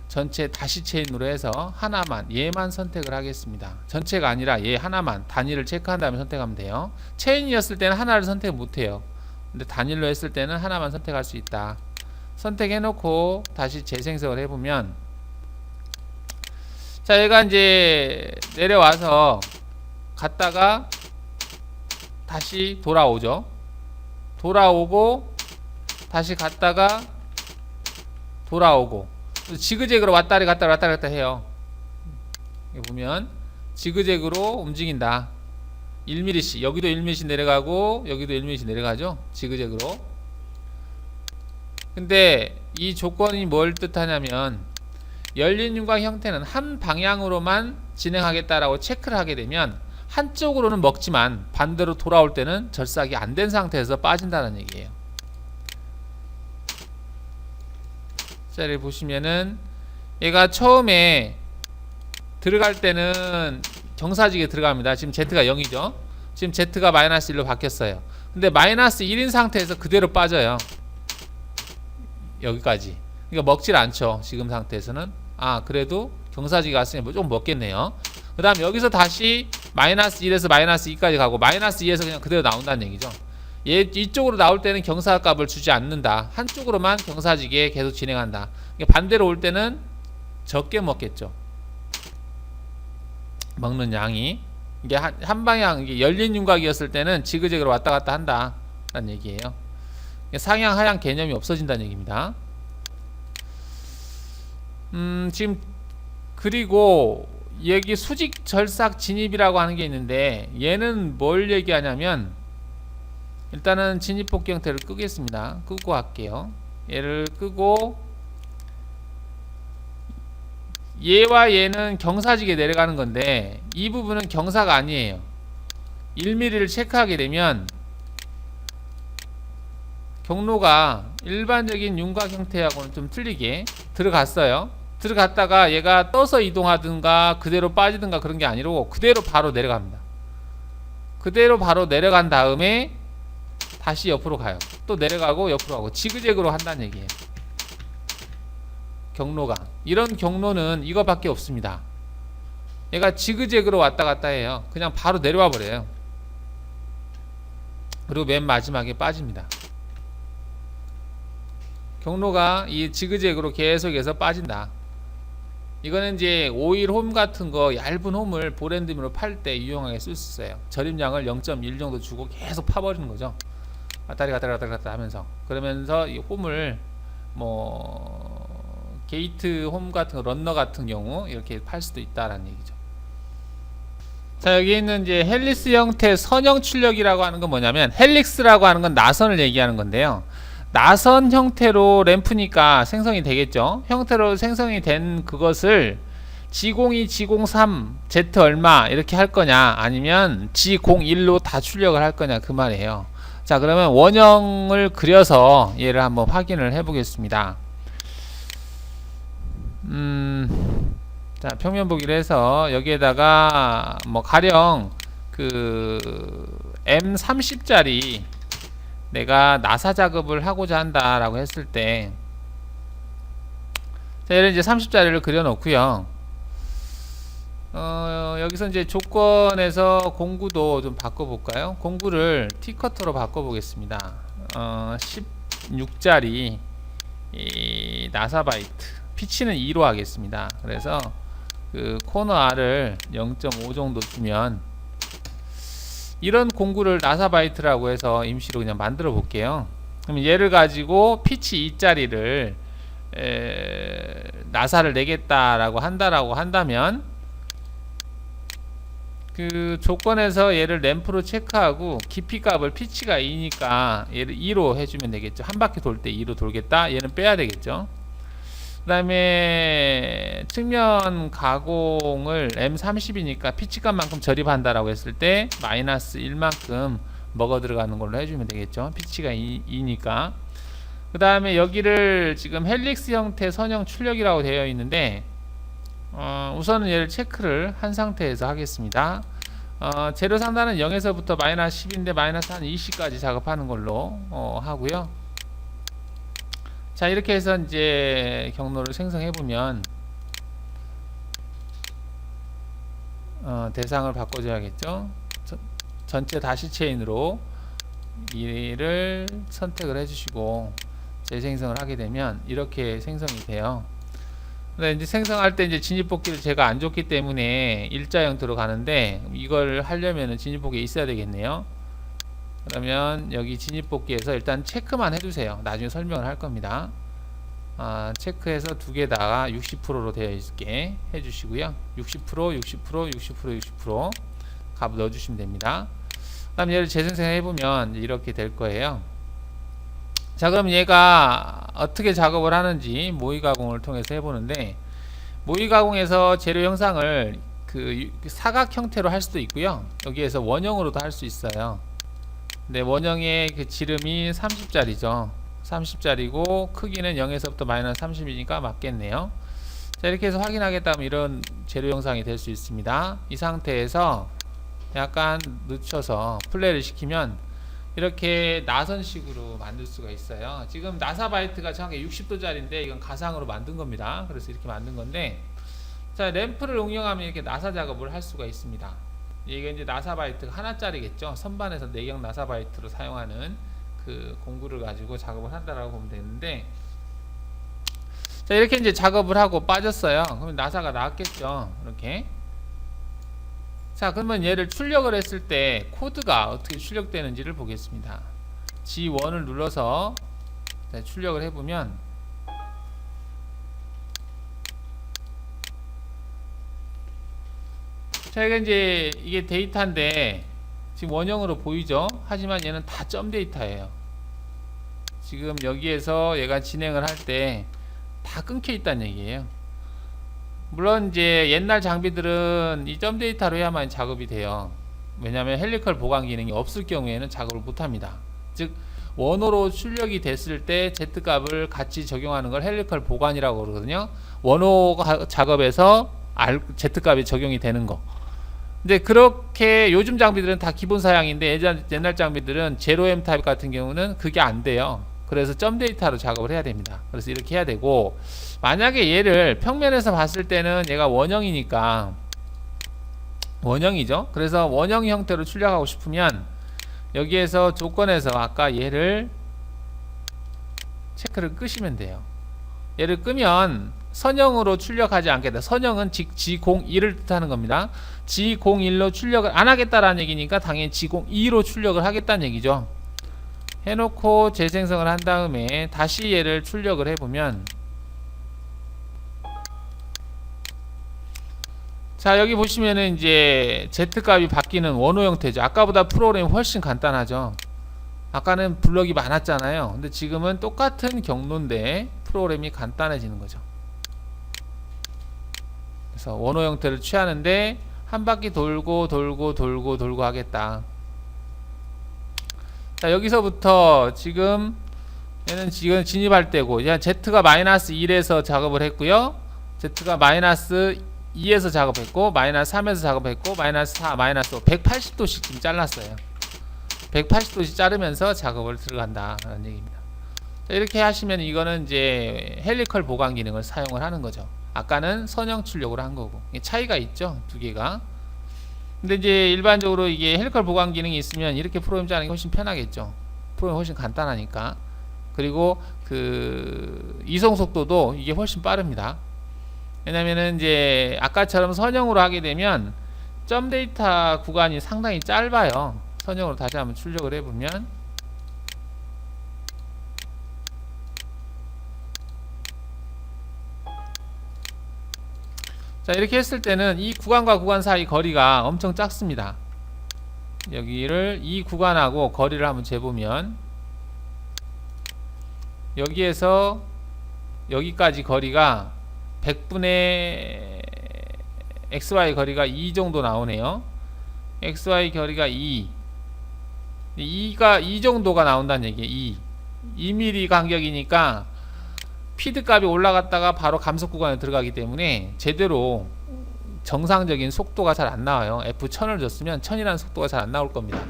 전체 다시 체인으로 해서 하나만, 얘만 선택을 하겠습니다. 전체가 아니라 얘 하나만 단위를 체크한 다음에 선택하면 돼요. 체인이었을 때는 하나를 선택 못해요. 근데 단일로 했을 때는 하나만 선택할 수 있다. 선택해 놓고 다시 재생성을 해보면, 자, 얘가 이제 내려와서 갔다가 다시 돌아오죠. 돌아오고 다시 갔다가 돌아오고 지그재그로 왔다리 갔다 왔다리 갔다 해요. 여기 보면 지그재그로 움직인다. 1mm씩, 여기도 1mm씩 내려가고 여기도 1mm씩 내려가죠. 지그재그로. 근데 이 조건이 뭘 뜻하냐면 열린 윤곽 형태는 한 방향으로만 진행하겠다라고 체크를 하게 되면 한쪽으로는 먹지만 반대로 돌아올 때는 절삭이 안 된 상태에서 빠진다는 얘기예요. 자, 여기 보시면은 얘가 처음에 들어갈 때는 경사지게 들어갑니다. 지금 Z가 0이죠. 지금 Z가 마이너스 1로 바뀌었어요. 근데 마이너스 1인 상태에서 그대로 빠져요. 여기까지. 그러니까 먹질 않죠. 지금 상태에서는. 아, 그래도 경사지가 왔으니 좀 먹겠네요. 그 다음 여기서 다시 마이너스 1에서 마이너스 2까지 가고 마이너스 2에서 그냥 그대로 나온다는 얘기죠. 얘 이쪽으로 나올 때는 경사값을 주지 않는다. 한쪽으로만 경사지게 계속 진행한다. 그러니까 반대로 올 때는 적게 먹겠죠. 먹는 양이. 이게 한 방향, 이게 열린 윤곽이었을 때는 지그재그로 왔다 갔다 한다 라는 얘기예요. 상향 하향 개념이 없어진다는 얘기입니다. 지금 그리고 여기 수직 절삭 진입이라고 하는 게 있는데 얘는 뭘 얘기하냐면, 일단은 진입 복귀 형태를 끄겠습니다. 끄고 할게요. 얘를 끄고 얘와 얘는 경사지게 내려가는 건데 이 부분은 경사가 아니에요. 1mm를 체크하게 되면 경로가 일반적인 윤곽 형태하고는 좀 틀리게 들어갔어요. 들어갔다가 얘가 떠서 이동하든가 그대로 빠지든가 그런 게 아니고 그대로 바로 내려갑니다. 그대로 바로 내려간 다음에 다시 옆으로 가요. 또 내려가고 옆으로 가고 지그재그로 한다는 얘기예요. 경로가 이런 경로는 이거밖에 없습니다. 얘가 지그재그로 왔다 갔다 해요. 그냥 바로 내려와 버려요. 그리고 맨 마지막에 빠집니다. 경로가 이 지그재그로 계속해서 빠진다. 이거는 이제 오일 홈 같은 거 얇은 홈을 보랜드미로 팔 때 유용하게 쓸 수 있어요. 절임량을 0.1 정도 주고 계속 파버리는 거죠. 왔다리 갔다 하면서 그러면서 이 홈을 뭐 게이트 홈 같은 거, 런너 같은 경우 이렇게 팔 수도 있다라는 얘기죠. 자, 여기 있는 이제 헬리스 형태 선형 출력이라고 하는 건 뭐냐면, 헬릭스라고 하는 건 나선을 얘기하는 건데요. 나선 형태로 램프니까 생성이 되겠죠. 형태로 생성이 된 그것을 G02, G03, Z 얼마 이렇게 할 거냐, 아니면 G01로 다 출력을 할 거냐, 그 말이에요. 자, 그러면 원형을 그려서 얘를 한번 확인을 해 보겠습니다. 자, 평면 보기를 해서 여기에다가 뭐 가령 그 M30짜리 내가 나사 작업을 하고자 한다라고 했을 때, 자, 얘를 이제 30짜리를 그려 놓고요. 여기서 이제 조건에서 공구도 좀 바꿔 볼까요? 공구를 T커터로 바꿔 보겠습니다. 16짜리 이 나사바이트, 피치는 2로 하겠습니다. 그래서 그 코너 R을 0.5 정도 주면, 이런 공구를 나사바이트라고 해서 임시로 그냥 만들어 볼게요. 그럼 얘를 가지고 피치 2짜리를 나사를 내겠다라고 한다면, 그 조건에서 얘를 램프로 체크하고 깊이 값을 피치가 2니까 얘를 2로 해주면 되겠죠. 한 바퀴 돌 때 2로 돌겠다. 얘는 빼야 되겠죠. 그 다음에 측면 가공을 M30이니까 피치값만큼 절입한다라고 했을 때 마이너스 1만큼 먹어 들어가는 걸로 해주면 되겠죠. 피치가 2니까. 그 다음에 여기를 지금 헬릭스 형태 선형 출력이라고 되어 있는데, 우선은 얘를 체크를 한 상태에서 하겠습니다. 재료 상단은 0에서부터 마이너스 10인데 마이너스 한 20까지 작업하는 걸로 하고요. 자, 이렇게 해서 이제 경로를 생성해 보면 대상을 바꿔줘야겠죠. 전체 다시 체인으로 이를 선택을 해주시고 재생성을 하게 되면 이렇게 생성이 돼요. 근데 이제 생성할 때 이제 진입복귀를 제가 안 줬기 때문에 일자 형태로 가는데, 이걸 하려면은 진입복귀에 있어야 되겠네요. 그러면 여기 진입복귀에서 일단 체크만 해주세요. 나중에 설명을 할 겁니다. 체크해서 두 개다가 60%로 되어 있게 해주시고요. 60%, 60%, 60%, 60% 값 넣어주시면 됩니다. 그 다음 얘를 재생성해보면 이렇게 될 거예요. 자, 그럼 얘가 어떻게 작업을 하는지 모의 가공을 통해서 해보는데, 모의 가공에서 재료 형상을 그 사각 형태로 할 수도 있고요. 여기에서 원형으로도 할 수 있어요. 근데 원형의 그 지름이 30짜리죠. 30짜리고 크기는 0에서부터 마이너스 30이니까 맞겠네요. 자, 이렇게 해서 확인하겠다면 이런 재료 형상이 될 수 있습니다. 이 상태에서 약간 늦춰서 플레이를 시키면 이렇게 나선식으로 만들 수가 있어요. 지금 나사바이트가 정확히 60도짜리인데 이건 가상으로 만든 겁니다. 그래서 이렇게 만든 건데, 자, 램프를 응용하면 이렇게 나사 작업을 할 수가 있습니다. 이게 이제 나사바이트가 하나짜리겠죠. 선반에서 내경 나사바이트로 사용하는 그 공구를 가지고 작업을 한다라고 보면 되는데, 자, 이렇게 이제 작업을 하고 빠졌어요. 그러면 나사가 나왔겠죠. 이렇게. 자, 그러면 얘를 출력을 했을 때 코드가 어떻게 출력되는지를 보겠습니다. G1을 눌러서 출력을 해보면, 자, 이게 데이터인데 지금 원형으로 보이죠? 하지만 얘는 다 점 데이터예요. 지금 여기에서 얘가 진행을 할 때 다 끊겨 있다는 얘기예요. 물론 이제 옛날 장비들은 이 점 데이터로 해야만 작업이 돼요. 왜냐하면 헬리컬 보관 기능이 없을 경우에는 작업을 못 합니다. 즉 원호로 출력이 됐을 때 Z값을 같이 적용하는 걸 헬리컬 보관이라고 그러거든요. 원호 작업에서 Z값이 적용이 되는 거. 근데 그렇게 요즘 장비들은 다 기본 사양인데 옛날 장비들은 0M 타입 같은 경우는 그게 안 돼요. 그래서 점 데이터로 작업을 해야 됩니다. 그래서 이렇게 해야 되고, 만약에 얘를 평면에서 봤을 때는 얘가 원형이니까 원형이죠. 그래서 원형 형태로 출력하고 싶으면 여기에서 조건에서 아까 얘를 체크를 끄시면 돼요. 얘를 끄면 선형으로 출력하지 않겠다. 선형은 즉 G01을 뜻하는 겁니다. G01로 출력을 안 하겠다라는 얘기니까 당연히 G02로 출력을 하겠다는 얘기죠. 해놓고 재생성을 한 다음에 다시 얘를 출력을 해보면, 자 여기 보시면은 이제 Z값이 바뀌는 원호 형태죠. 아까보다 프로그램이 훨씬 간단하죠. 아까는 블럭이 많았잖아요. 근데 지금은 똑같은 경로인데 프로그램이 간단해지는 거죠. 그래서 원호 형태를 취하는데 한 바퀴 돌고 하겠다. 자 여기서부터 지금 얘는 지금 진입할 때고, 이제 Z가 마이너스 1에서 작업을 했고요. Z가 마이너스 2에서 작업했고, 마이너스 3에서 작업했고, 마이너스 4, 마이너스 5, 180도씩 지금 잘랐어요. 180도씩 자르면서 작업을 들어간다 라는 얘기입니다. 자, 이렇게 하시면 이거는 이제 헬리컬 보관 기능을 사용을 하는 거죠. 아까는 선형 출력으로 한 거고. 차이가 있죠, 두 개가. 근데 이제 일반적으로 이게 헬리컬 보관 기능이 있으면 이렇게 프로그램 짜는 게 훨씬 편하겠죠. 프로그램이 훨씬 간단하니까. 그리고 그 이송 속도도 이게 훨씬 빠릅니다. 왜냐면은 이제 아까처럼 선형으로 하게 되면 점 데이터 구간이 상당히 짧아요. 선형으로 다시 한번 출력을 해보면, 자 이렇게 했을 때는 이 구간과 구간 사이 거리가 엄청 작습니다. 여기를 이 구간하고 거리를 한번 재보면, 여기에서 여기까지 거리가 100분의 XY 거리가 2 정도 나오네요. XY 거리가 2가 2 정도가 나온다는 얘기예요. 2mm 간격이니까 피드 값이 올라갔다가 바로 감속 구간에 들어가기 때문에 제대로 정상적인 속도가 잘 안 나와요. F1000을 줬으면 1000이라는 속도가 잘 안 나올 겁니다.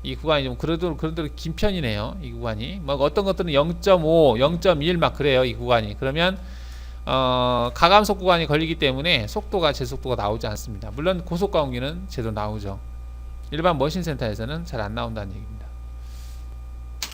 이 구간이 좀 그래도 긴 편이네요. 이 구간이 막 어떤 것들은 0.5, 0.1 막 그래요. 이 구간이. 그러면 가감속 구간이 걸리기 때문에 속도가 제 속도가 나오지 않습니다. 물론 고속가공기는 제대로 나오죠. 일반 머신센터에서는 잘 안 나온다는 얘기입니다.